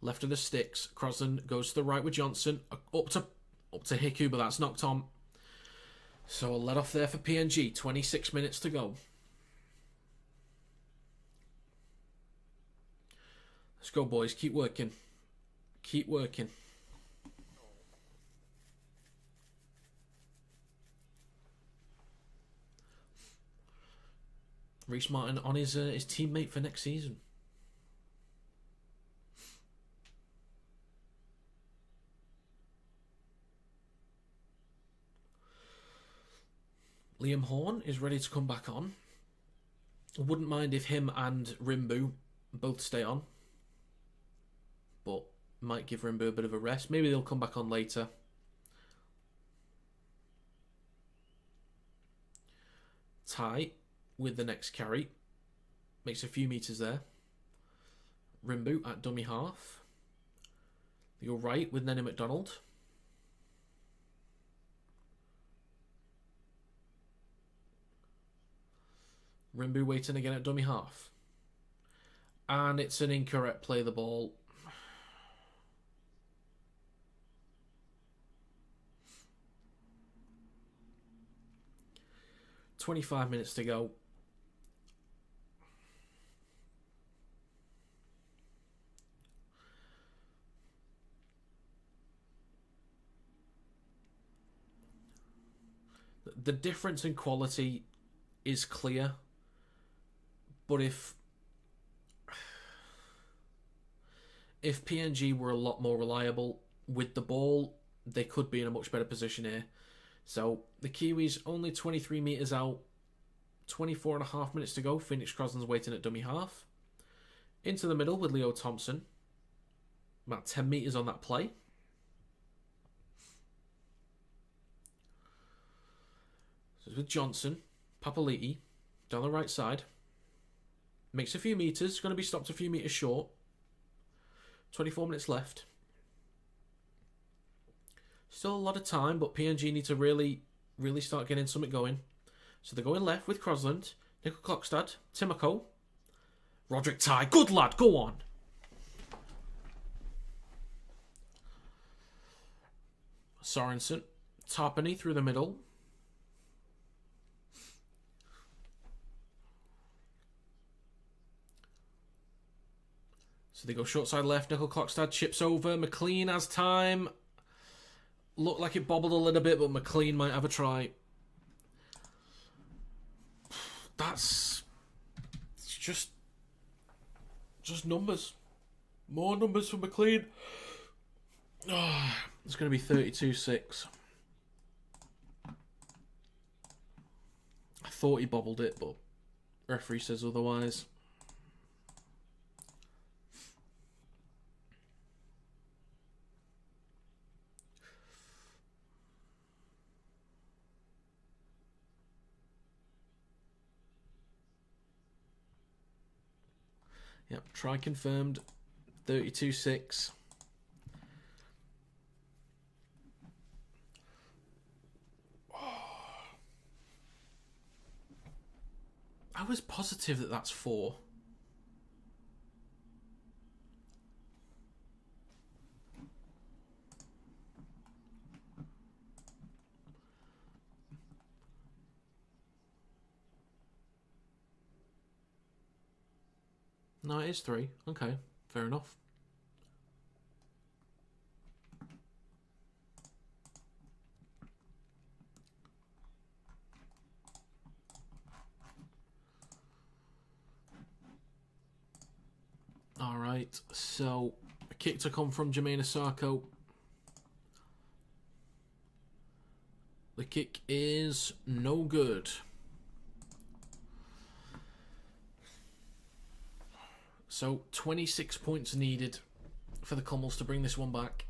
Speaker 1: Left of the sticks. Crosland goes to the right with Johnson. Up to Hiku, but that's knocked on. So a let off there for PNG. 26 minutes to go. Let's go, boys. Keep working. Keep working. Reece Martin on his teammate for next season. Liam Horn is ready to come back on. I wouldn't mind if him and Rimbu both stay on. But might give Rimbu a bit of a rest. Maybe they'll come back on later. Ty with the next carry. Makes a few meters there. Rimbu at dummy half. They go right with Nenny McDonald. Rimbu waiting again at dummy half. And it's an incorrect play the ball. "25 minutes to go. The difference in quality is clear, but if PNG were a lot more reliable with the ball, they could be in a much better position here. So the Kiwis only 23 metres out, 24.5 minutes to go. Phoenix Crosland's waiting at dummy half. Into the middle with Leo Thompson. About 10 metres on that play. So it's with Johnson, Papali'i, down the right side. Makes a few metres, going to be stopped a few metres short. 24 minutes left. Still a lot of time, but PNG need to really start getting something going. So they're going left with Crosland, Nickel Klokstad, Timoko, Roderick Ty. Good lad, go on. Sorensen, Tarpany through the middle. So they go short side left, Nickel Klokstad chips over. McLean has time. Looked like it bobbled a little bit, but McLean might have a try. That's just numbers. More numbers for McLean. Oh, it's going to be 32-6. I thought he bobbled it, but referee says otherwise. Yep, try confirmed. 32-6. I was positive that that's 4. No, it is 3. Okay, fair enough. Alright, so a kick to come from Jermaine Asako. The kick is no good. So 26 points needed for the Kumuls to bring this one back.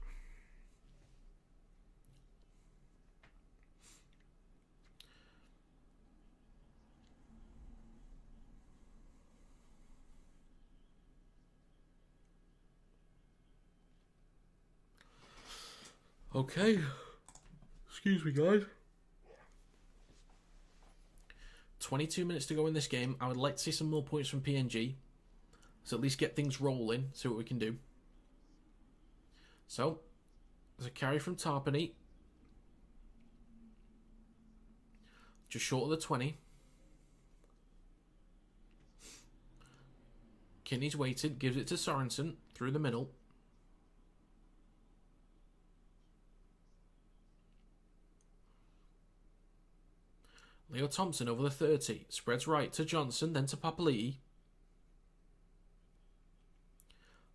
Speaker 1: Okay. Excuse me, guys. 22 minutes to go in this game. I would like to see some more points from PNG. So at least get things rolling, see what we can do. So, there's a carry from Tarpany. Just short of the 20. Kinney's waited, gives it to Sorensen through the middle. Leo Thompson over the 30. Spreads right to Johnson, then to Papali'i.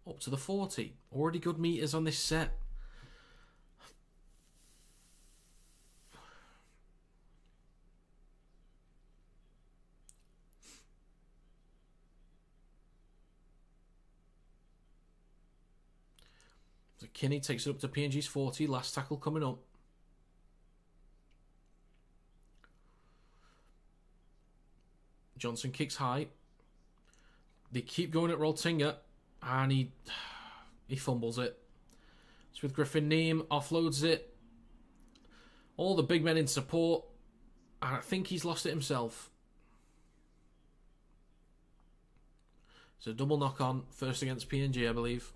Speaker 1: Up to the 40. Already good meters on this set. So Kinney takes it up to PNG's 40. Last tackle coming up. Johnson kicks high. They keep going at Roltinga. And he fumbles it. It's with Griffin Neem, offloads it. All the big men in support. And I think he's lost it himself. So double knock on, first against PNG, I believe.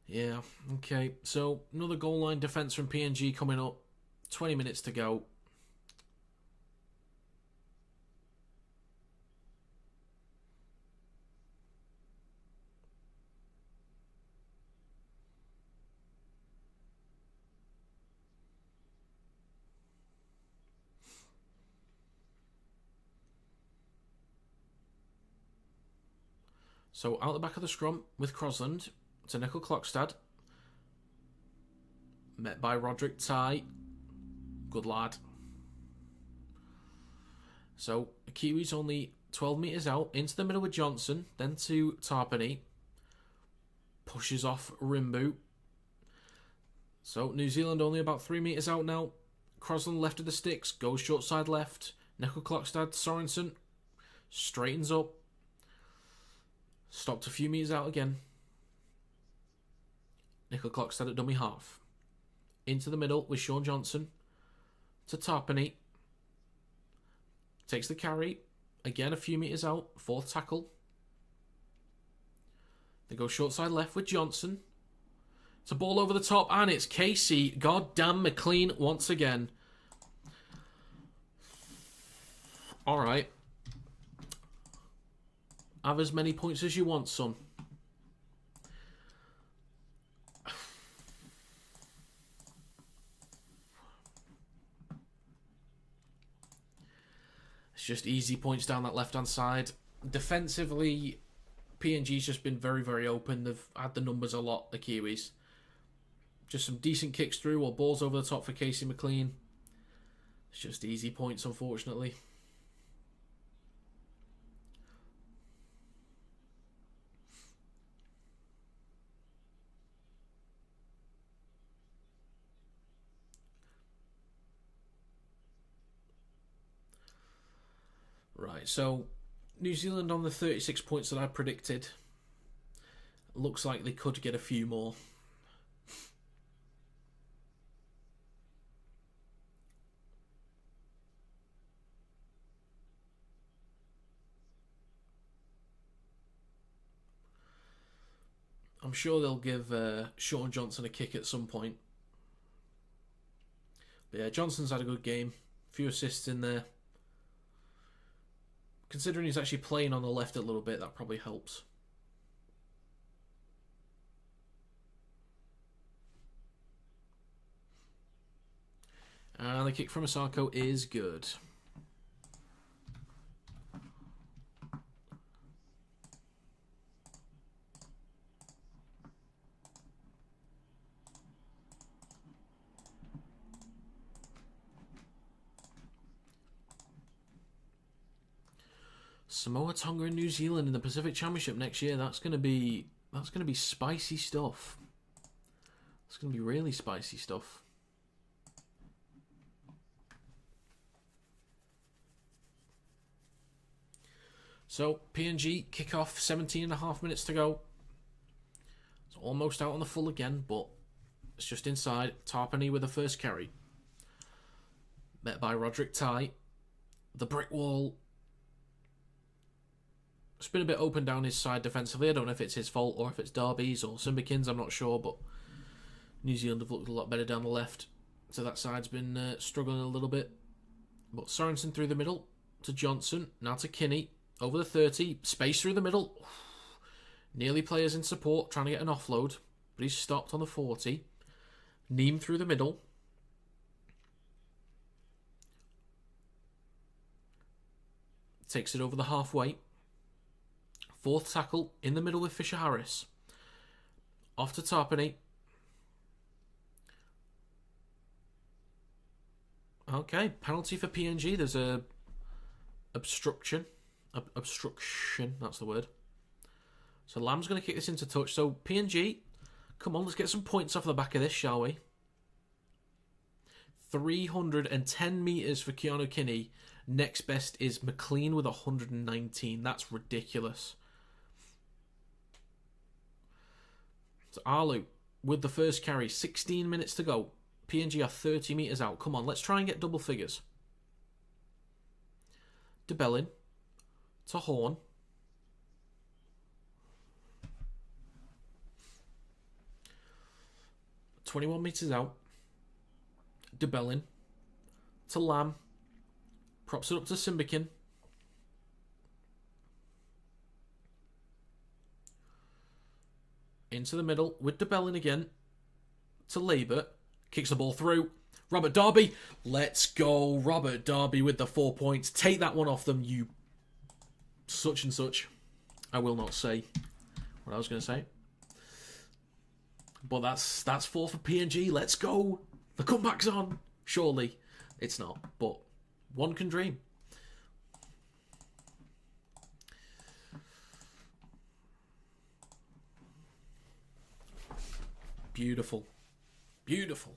Speaker 1: Yeah, okay. So another goal line defence from PNG coming up. 20 minutes to go. So out the back of the scrum with Crosland to Nickel Clockstad. Met by Roderick Ty. Good lad. So the Kiwis only 12 metres out. Into the middle with Johnson. Then to Tarpany. Pushes off Rimbu. So New Zealand only about 3 metres out now. Crosland left of the sticks. Goes short side left. Nickel Clockstad. Sorensen. Straightens up. Stopped a few metres out again. Nickel Clockstad at dummy half. Into the middle with Sean Johnson. To Tarpany. Takes the carry. Again a few metres out. Fourth tackle. They go short side left with Johnson. It's a ball over the top. And it's Casey. Goddamn McLean once again. Alright. Have as many points as you want, son. It's just easy points down that left-hand side. Defensively, PNG's just been very, very open. They've had the numbers a lot, the Kiwis. Just some decent kicks through or balls over the top for Casey McLean. It's just easy points, unfortunately. Right, so New Zealand on the 36 points that I predicted. Looks like they could get a few more. I'm sure they'll give Sean Johnson a kick at some point. But yeah, Johnson's had a good game. A few assists in there. Considering he's actually playing on the left a little bit, that probably helps. And the kick from Asako is good. Samoa, Tonga, and New Zealand in the Pacific Championship next year. That's gonna be spicy stuff. It's gonna be really spicy stuff. So PNG kickoff, 17.5 minutes to go. It's almost out on the full again, but it's just inside. Tarpany with the first carry. Met by Roderick Ty. The brick wall. It's been a bit open down his side defensively. I don't know if it's his fault or if it's Darby's or Simbikin's. I'm not sure, but New Zealand have looked a lot better down the left. So that side's been struggling a little bit. But Sorensen through the middle to Johnson. Now to Kinney. Over the 30. Space through the middle. Nearly players in support trying to get an offload. But he's stopped on the 40. Neem through the middle. Takes it over the halfway. Fourth tackle in the middle with Fisher Harris. Off to Tarpany. Okay, penalty for PNG. There's obstruction, that's the word. So Lamb's going to kick this into touch. So PNG, come on, let's get some points off the back of this, shall we? 310 metres for Keanu Kinney. Next best is McLean with 119. That's ridiculous. So Arlu with the first carry. 16 minutes to go. PNG are 30 metres out. Come on, let's try and get double figures. DeBellin to Horn. .21 metres out. DeBellin to Lamb. Props it up to Simbikin. Into the middle with DeBellin again. To Labour. Kicks the ball through. Robert Darby. Let's go. Robert Darby with the 4 points. Take that one off them, you such and such. I will not say what I was going to say. But that's 4 for PNG. Let's go. The comeback's on. Surely it's not, but one can dream. Beautiful. Beautiful.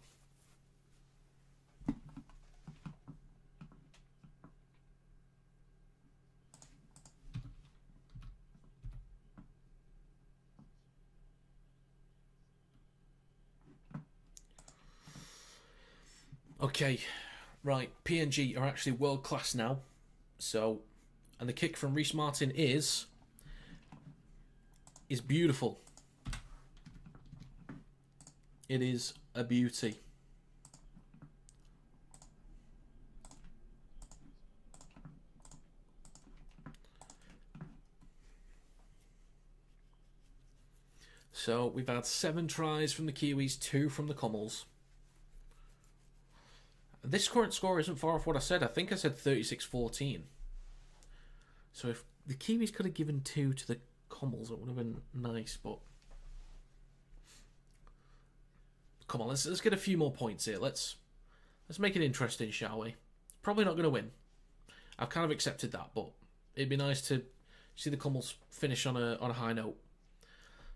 Speaker 1: Okay, right, PNG are actually world class now. So, and the kick from Reece Martin is beautiful. It is a beauty. So we've had 7 tries from the Kiwis, 2 from the Kumuls. This current score isn't far off what I said. I think I said 36-14. So if the Kiwis could have given 2 to the Kumuls, it would have been nice, but come on, let's get a few more points here. Let's make it interesting, shall we? Probably not going to win. I've kind of accepted that, but it'd be nice to see the Kumuls finish on a high note.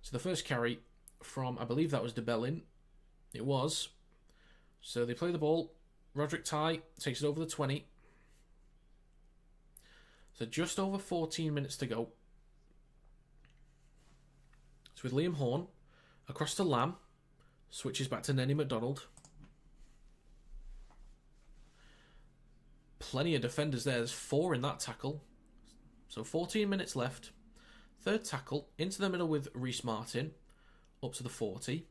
Speaker 1: So the first carry from, I believe that was DeBellin. It was. So they play the ball. Roderick Ty takes it over the 20. So just over 14 minutes to go. So with Liam Horn across to Lamb. Switches back to Nenny McDonald. Plenty of defenders there. There's 4 in that tackle. So 14 minutes left. Third tackle. Into the middle with Reece Martin. Up to the 40.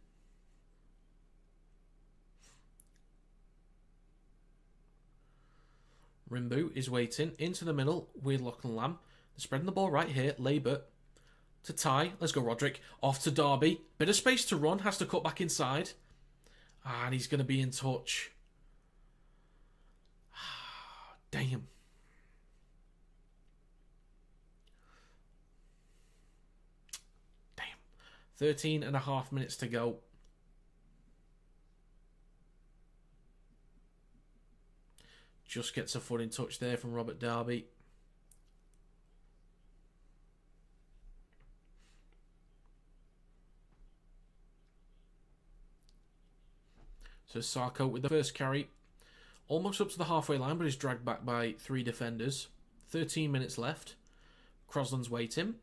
Speaker 1: Rimbu is waiting. Into the middle with Lachlan Lamb. They're spreading the ball right here. Labour to Ty. Let's go, Roderick. Off to Darby. Bit of space to run. Has to cut back inside. And he's going to be in touch. Damn. Damn. 13 and a half minutes to go. Just gets a foot in touch there from Robert Darby. So Sarko with the first carry. Almost up to the halfway line, but is dragged back by 3 defenders. 13 minutes left. Crosland's waiting.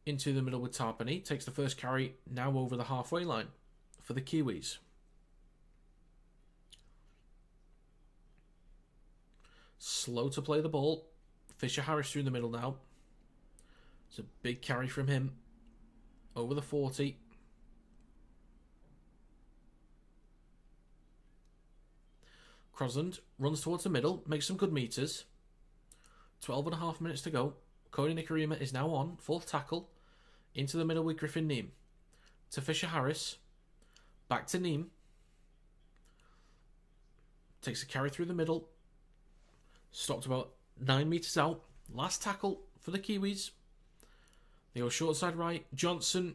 Speaker 1: Into the middle with Tarpany. Takes the first carry, now over the halfway line for the Kiwis. Slow to play the ball. Fisher-Harris through the middle now. It's a big carry from him. Over the 40. Crosland runs towards the middle. Makes some good meters. 12 and a half minutes to go. Cody Nikarima is now on. 4th tackle. Into the middle with Griffin Neem. To Fisher-Harris. Back to Neem. Takes a carry through the middle. Stopped about 9 metres out. Last tackle for the Kiwis. They go short side right. Johnson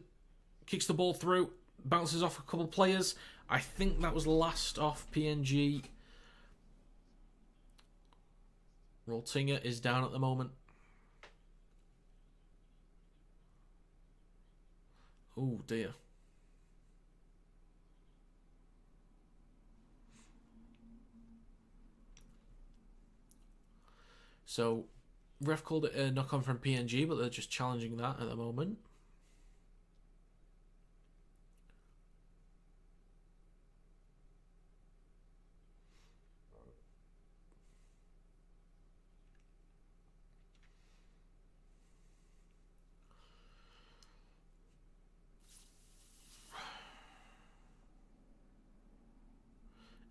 Speaker 1: kicks the ball through. Bounces off a couple of players. I think that was last off PNG. Roltinger is down at the moment. Oh dear. So, ref called it a knock-on from PNG, but they're just challenging that at the moment.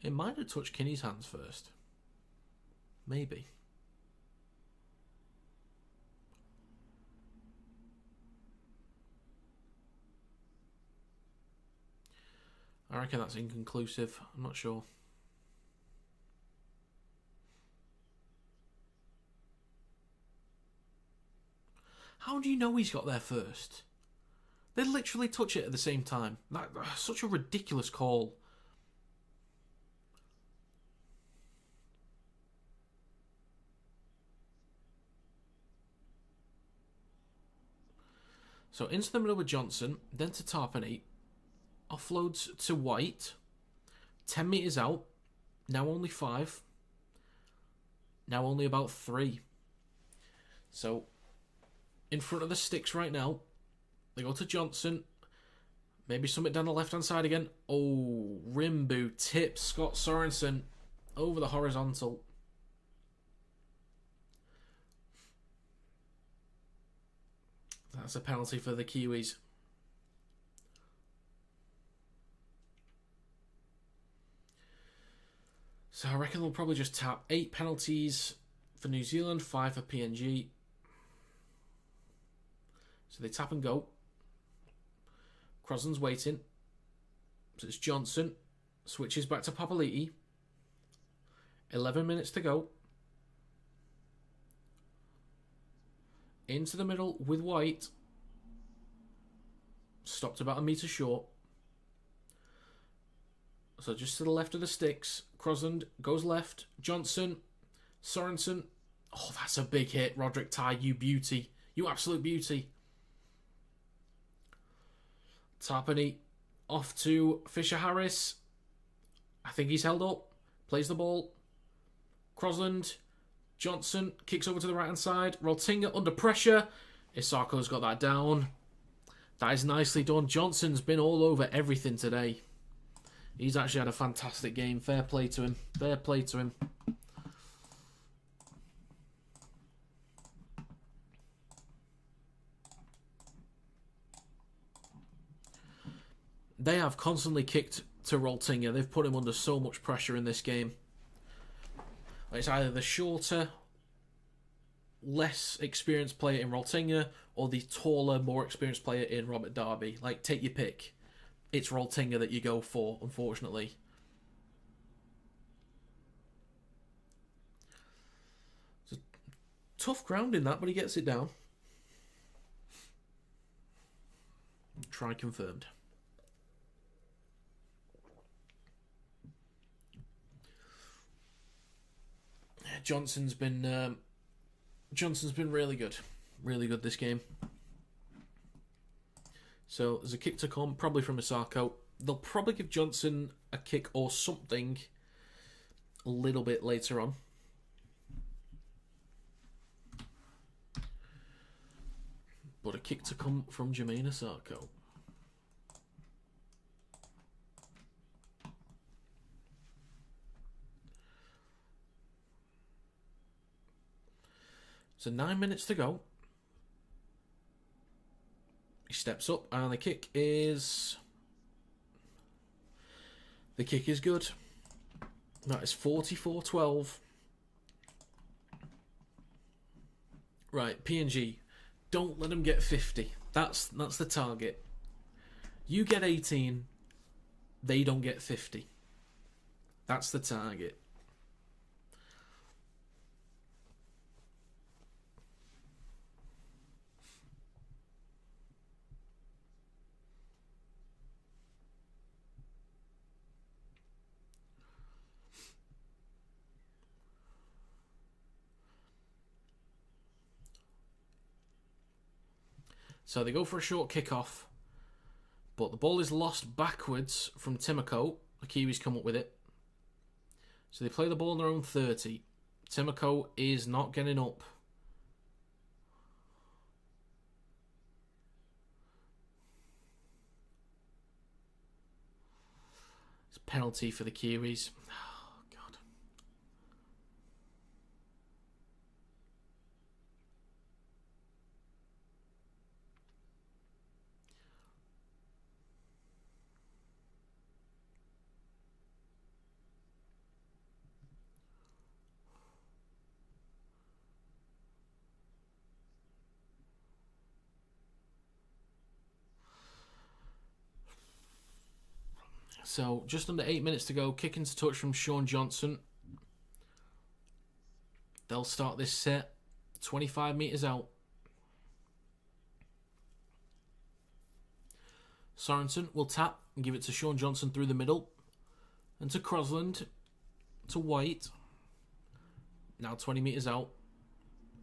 Speaker 1: It might have touched Kinney's hands first. Maybe. I reckon that's inconclusive. I'm not sure. How do you know he's got there first? They literally touch it at the same time. That's such a ridiculous call. So into the middle with Johnson, then to Tarpany. Offloads to White. 10 metres out. Now only 5. Now only about 3. So, in front of the sticks right now. They go to Johnson. Maybe something down the left-hand side again. Oh, Rimbu tips Scott Sorensen over the horizontal. That's a penalty for the Kiwis. So I reckon they'll probably just tap 8 penalties for New Zealand, 5 for PNG. So they tap and go. Crosland's waiting. So it's Johnson. Switches back to Papali'i. 11 minutes to go. Into the middle with White. Stopped about a metre short. So just to the left of the sticks. Crosland goes left. Johnson. Sorensen. Oh, that's a big hit. Roderick Tai, you beauty. You absolute beauty. Tarpany off to Fisher-Harris. I think he's held up. Plays the ball. Crosland. Johnson kicks over to the right-hand side. Roltinga under pressure. Isako's got that down. That is nicely done. Johnson's been all over everything today. He's actually had a fantastic game. Fair play to him. Fair play to him. They have constantly kicked to Roltinga. They've put him under so much pressure in this game. It's either the shorter, less experienced player in Roltinga or the taller, more experienced player in Robert Darby. Like, take your pick. It's Roltinga that you go for, unfortunately. It's a tough ground in that, but he gets it down. Try confirmed. Johnson's been really good this game. So there's a kick to come, probably from Isako. They'll probably give Johnson a kick or something a little bit later on. But a kick to come from Jermaine Isako. So 9 minutes to go. He steps up and the kick is good. That is 44-12. Right, PNG. Don't let them get 50. That's the target. You get 18, they don't get 50. That's the target. So they go for a short kickoff. But the ball is lost backwards from Timoko. The Kiwis come up with it. So they play the ball on their own 30. Timoko is not getting up. It's a penalty for the Kiwis. Oh, God. So, just under 8 minutes to go. Kick into touch from Sean Johnson. They'll start this set 25 metres out. Sorensen will tap and give it to Sean Johnson through the middle. And to Crosland. To White. Now 20 metres out.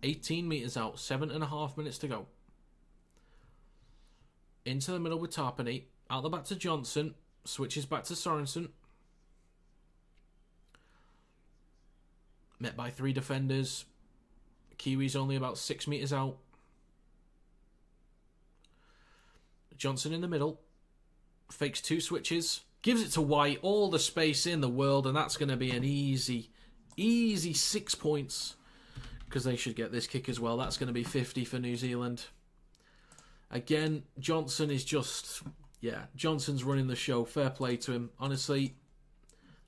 Speaker 1: 18 metres out. 7.5 minutes to go. Into the middle with Tarpany. Out the back to Johnson. Switches back to Sorensen. Met by 3 defenders. Kiwis only about 6 metres out. Johnson in the middle. Fakes 2 switches. Gives it to White. All the space in the world. And that's going to be an easy 6 points. Because they should get this kick as well. That's going to be 50 for New Zealand. Again, Johnson is just... Yeah, Johnson's running the show. Fair play to him. Honestly,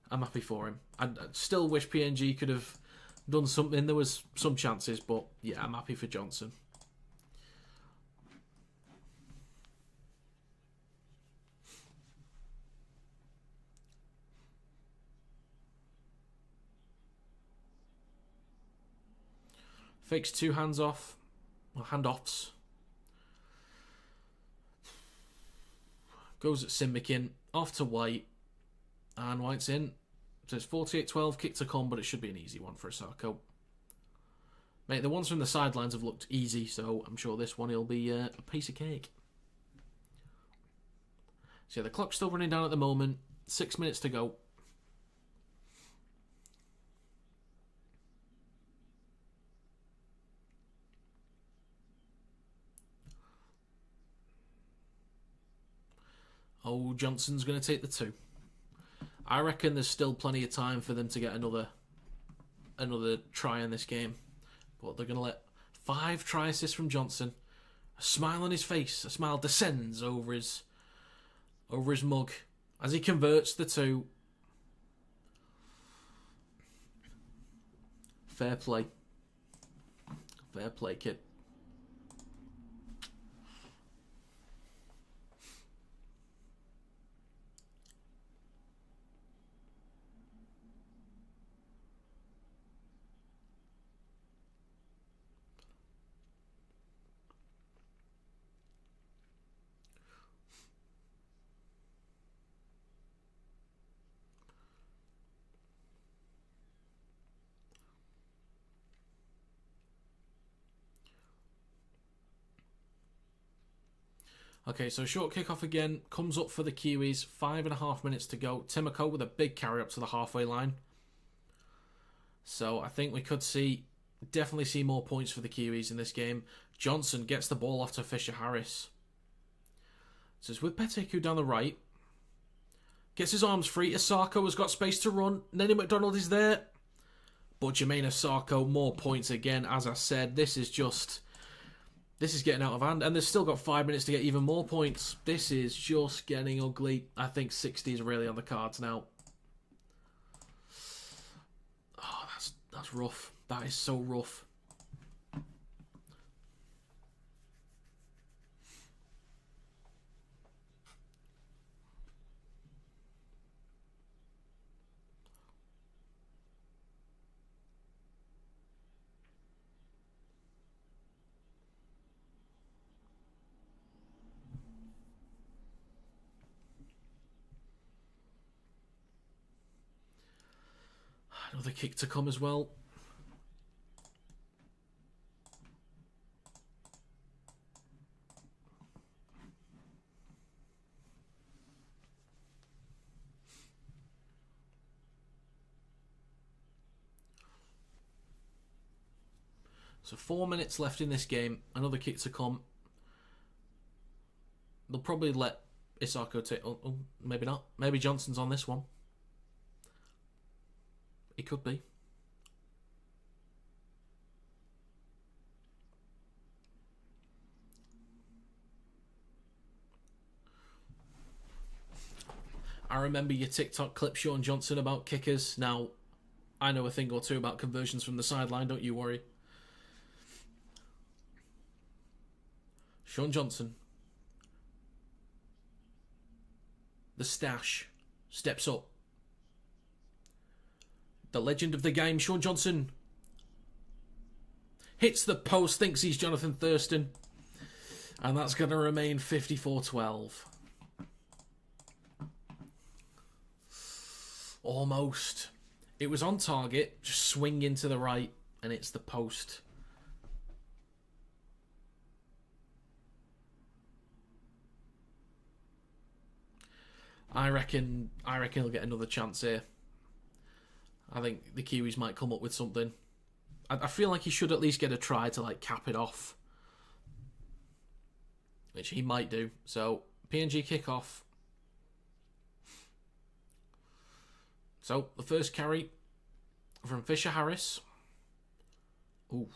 Speaker 1: I'm happy for him. I still wish PNG could have done something. There was some chances, but yeah, I'm happy for Johnson. Fakes 2 hands-off. Or handoffs. Goes at Simbikin, off to White, and White's in. So it's 48-12, kick to come, but it should be an easy one for Asako. Mate, the ones from the sidelines have looked easy, so I'm sure this one will be a piece of cake. So yeah, the clock's still running down at the moment. 6 minutes to go. Oh, Johnson's going to take the 2. I reckon there's still plenty of time for them to get another try in this game. But they're going to let 5 try assists from Johnson. A smile on his face. A smile descends over his mug as he converts the 2. Fair play. Fair play, kid. Okay, so short kickoff again. Comes up for the Kiwis. 5.5 minutes to go. Timoko with a big carry up to the halfway line. So I think we could definitely see more points for the Kiwis in this game. Johnson gets the ball off to Fisher Harris. So it's with Peteku down the right. Gets his arms free. Asako has got space to run. Nenny McDonald is there. But Jermaine Asako, more points again. As I said, this is getting out of hand. And they've still got 5 minutes to get even more points. This is just getting ugly. I think 60 is really on the cards now. Oh, that's rough. That is so rough. Another kick to come as well. So 4 minutes left in this game. Another kick to come. They'll probably let Isako take... Oh, maybe not. Maybe Johnson's on this one. He could be. I remember your TikTok clip, Sean Johnson, about kickers. Now, I know a thing or two about conversions from the sideline, don't you worry. Sean Johnson. The stash steps up. The legend of the game, Sean Johnson. Hits the post, thinks he's Jonathan Thurston. And that's going to remain 54-12. Almost. It was on target, just swing into the right, and it's the post. I reckon he'll get another chance here. I think the Kiwis might come up with something. I feel like he should at least get a try to like cap it off, which he might do. So PNG kickoff. So the first carry from Fisher Harris. Ooh,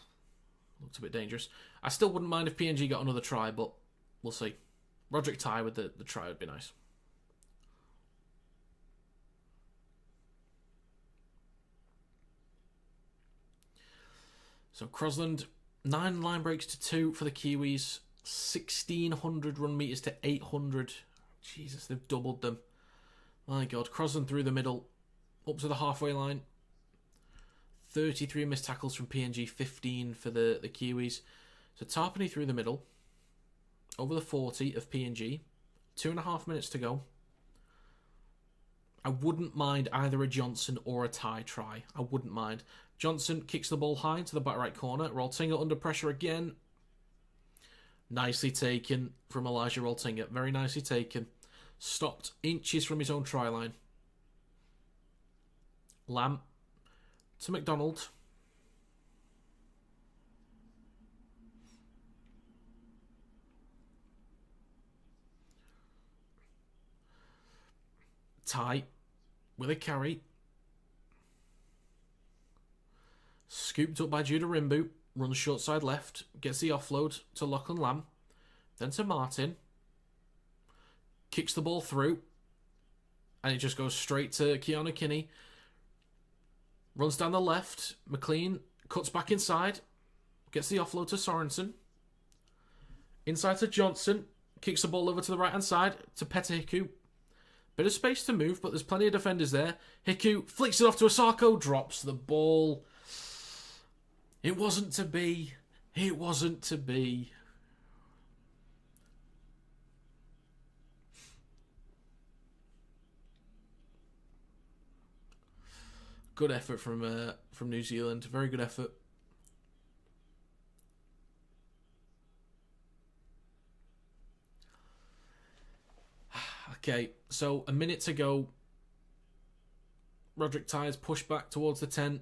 Speaker 1: looks a bit dangerous. I still wouldn't mind if PNG got another try, but we'll see. Roderick Ty with the try would be nice. So Crosland, 9 line breaks to 2 for the Kiwis. 1,600 run meters to 800. Jesus, they've doubled them. My God, Crosland through the middle, up to the halfway line. 33 missed tackles from PNG, 15 for the Kiwis. So Tarpany through the middle, over the 40 of PNG. 2.5 minutes to go. I wouldn't mind either a Johnson or a Ty try. I wouldn't mind. Johnson kicks the ball high to the back right corner. Roltinga under pressure again. Nicely taken from Elijah Roltinga. Very nicely taken. Stopped inches from his own try line. Lamb to McDonald. Ty with a carry. Scooped up by Judah Rimbu. Runs short side left. Gets the offload to Lachlan Lamb. Then to Martin. Kicks the ball through. And it just goes straight to Keanu Kinney. Runs down the left. McLean cuts back inside. Gets the offload to Sorensen. Inside to Johnson. Kicks the ball over to the right hand side to Peta Hiku. Bit of space to move, but there's plenty of defenders there. Hiku flicks it off to Asako. Drops the ball. It wasn't to be. It wasn't to be. Good effort from New Zealand. Very good effort. Okay, so a minute to go. Roderick Tyers pushed back towards the 10.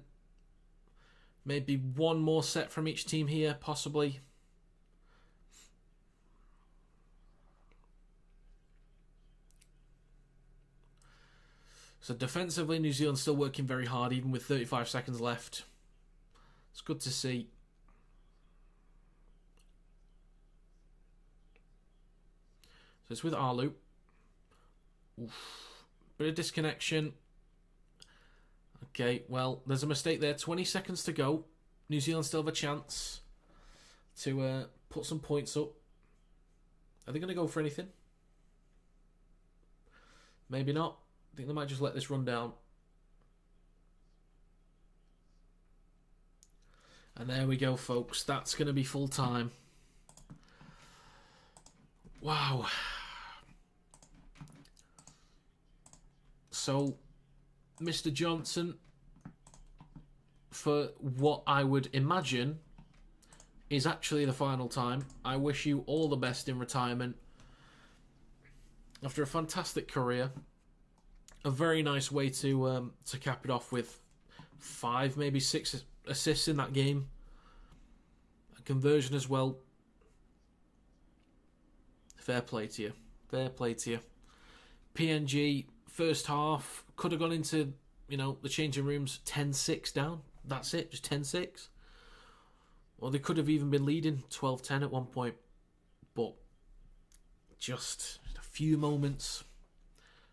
Speaker 1: Maybe one more set from each team here, possibly. So defensively, New Zealand's still working very hard, even with 35 seconds left. It's good to see. So it's with Arlu. Oof. Bit of disconnection. Okay, well, there's a mistake there. 20 seconds to go. New Zealand still have a chance to put some points up. Are they going to go for anything? Maybe not. I think they might just let this run down. And there we go, folks. That's going to be full time. Wow. So, Mr. Johnson, for what I would imagine is actually the final time, I wish you all the best in retirement. After a fantastic career, a very nice way to cap it off with 5, maybe 6 assists in that game. conversion as well. Fair play to you. Fair play to you. PNG, first half, could have gone into, the changing rooms 10-6 down. That's it, just 10-6. Or they could have even been leading 12-10 at one point. But just a few moments.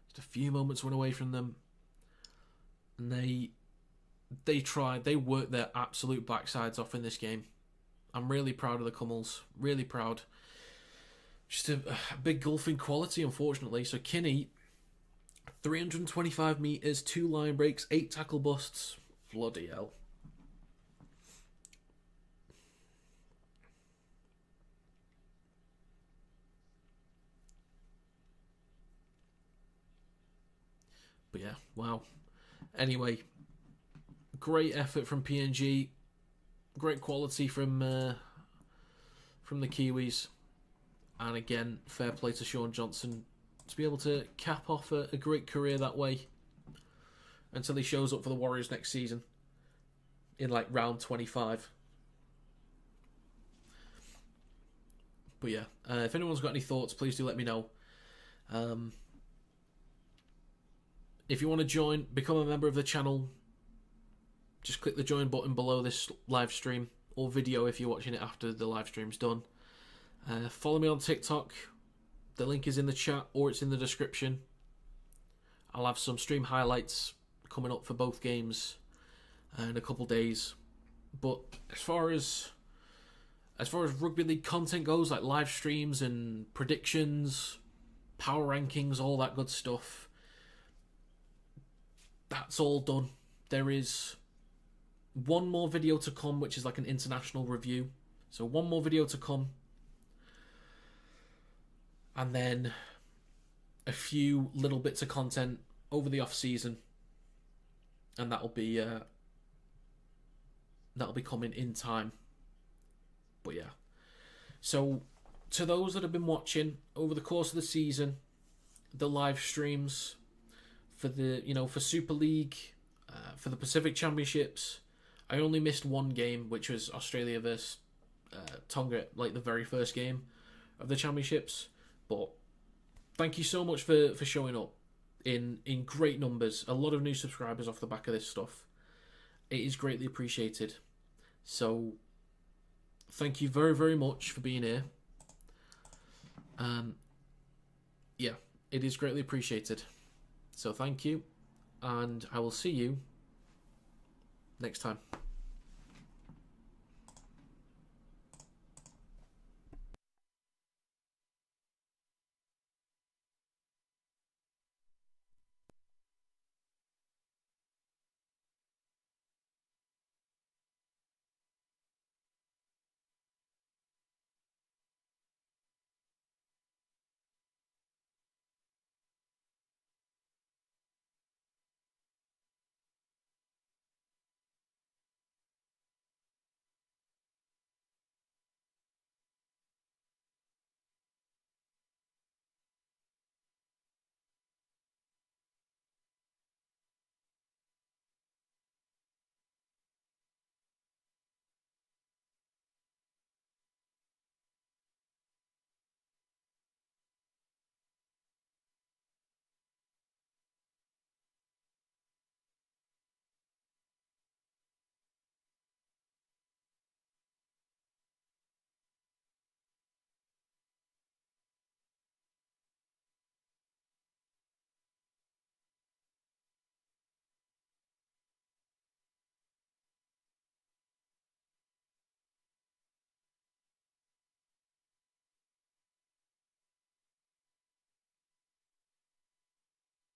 Speaker 1: Just a few moments went away from them. And they tried. They worked their absolute backsides off in this game. I'm really proud of the Kumuls. Really proud. Just a big gulf in quality, unfortunately. So Kinney, 325 metres, 2 line breaks, 8 tackle busts. Bloody hell. But yeah, wow. Anyway, great effort from PNG. Great quality from the Kiwis. And again, fair play to Sean Johnson to be able to cap off a great career that way until he shows up for the Warriors next season in like round 25. But yeah, if anyone's got any thoughts, please do let me know. If you want to join, become a member of the channel, just click the join button below this live stream or video if you're watching it after the live stream's done. Follow me on TikTok. The link is in the chat or it's in the description. I'll have some stream highlights coming up for both games in a couple days. But as far as Rugby League content goes, like live streams and predictions, power rankings, all that good stuff, that's all done. There is one more video to come, which is like an international review. So one more video to come. And then a few little bits of content over the off season, and that'll be coming in time. But yeah, so to those that have been watching over the course of the season, the live streams for the for Super League, for the Pacific Championships, I only missed one game, which was Australia versus Tonga, like the very first game of the championships. But thank you so much for showing up in great numbers. A lot of new subscribers off the back of this stuff. It is greatly appreciated. So thank you very, very much for being here. Yeah, it is greatly appreciated. So thank you, and I will see you next time.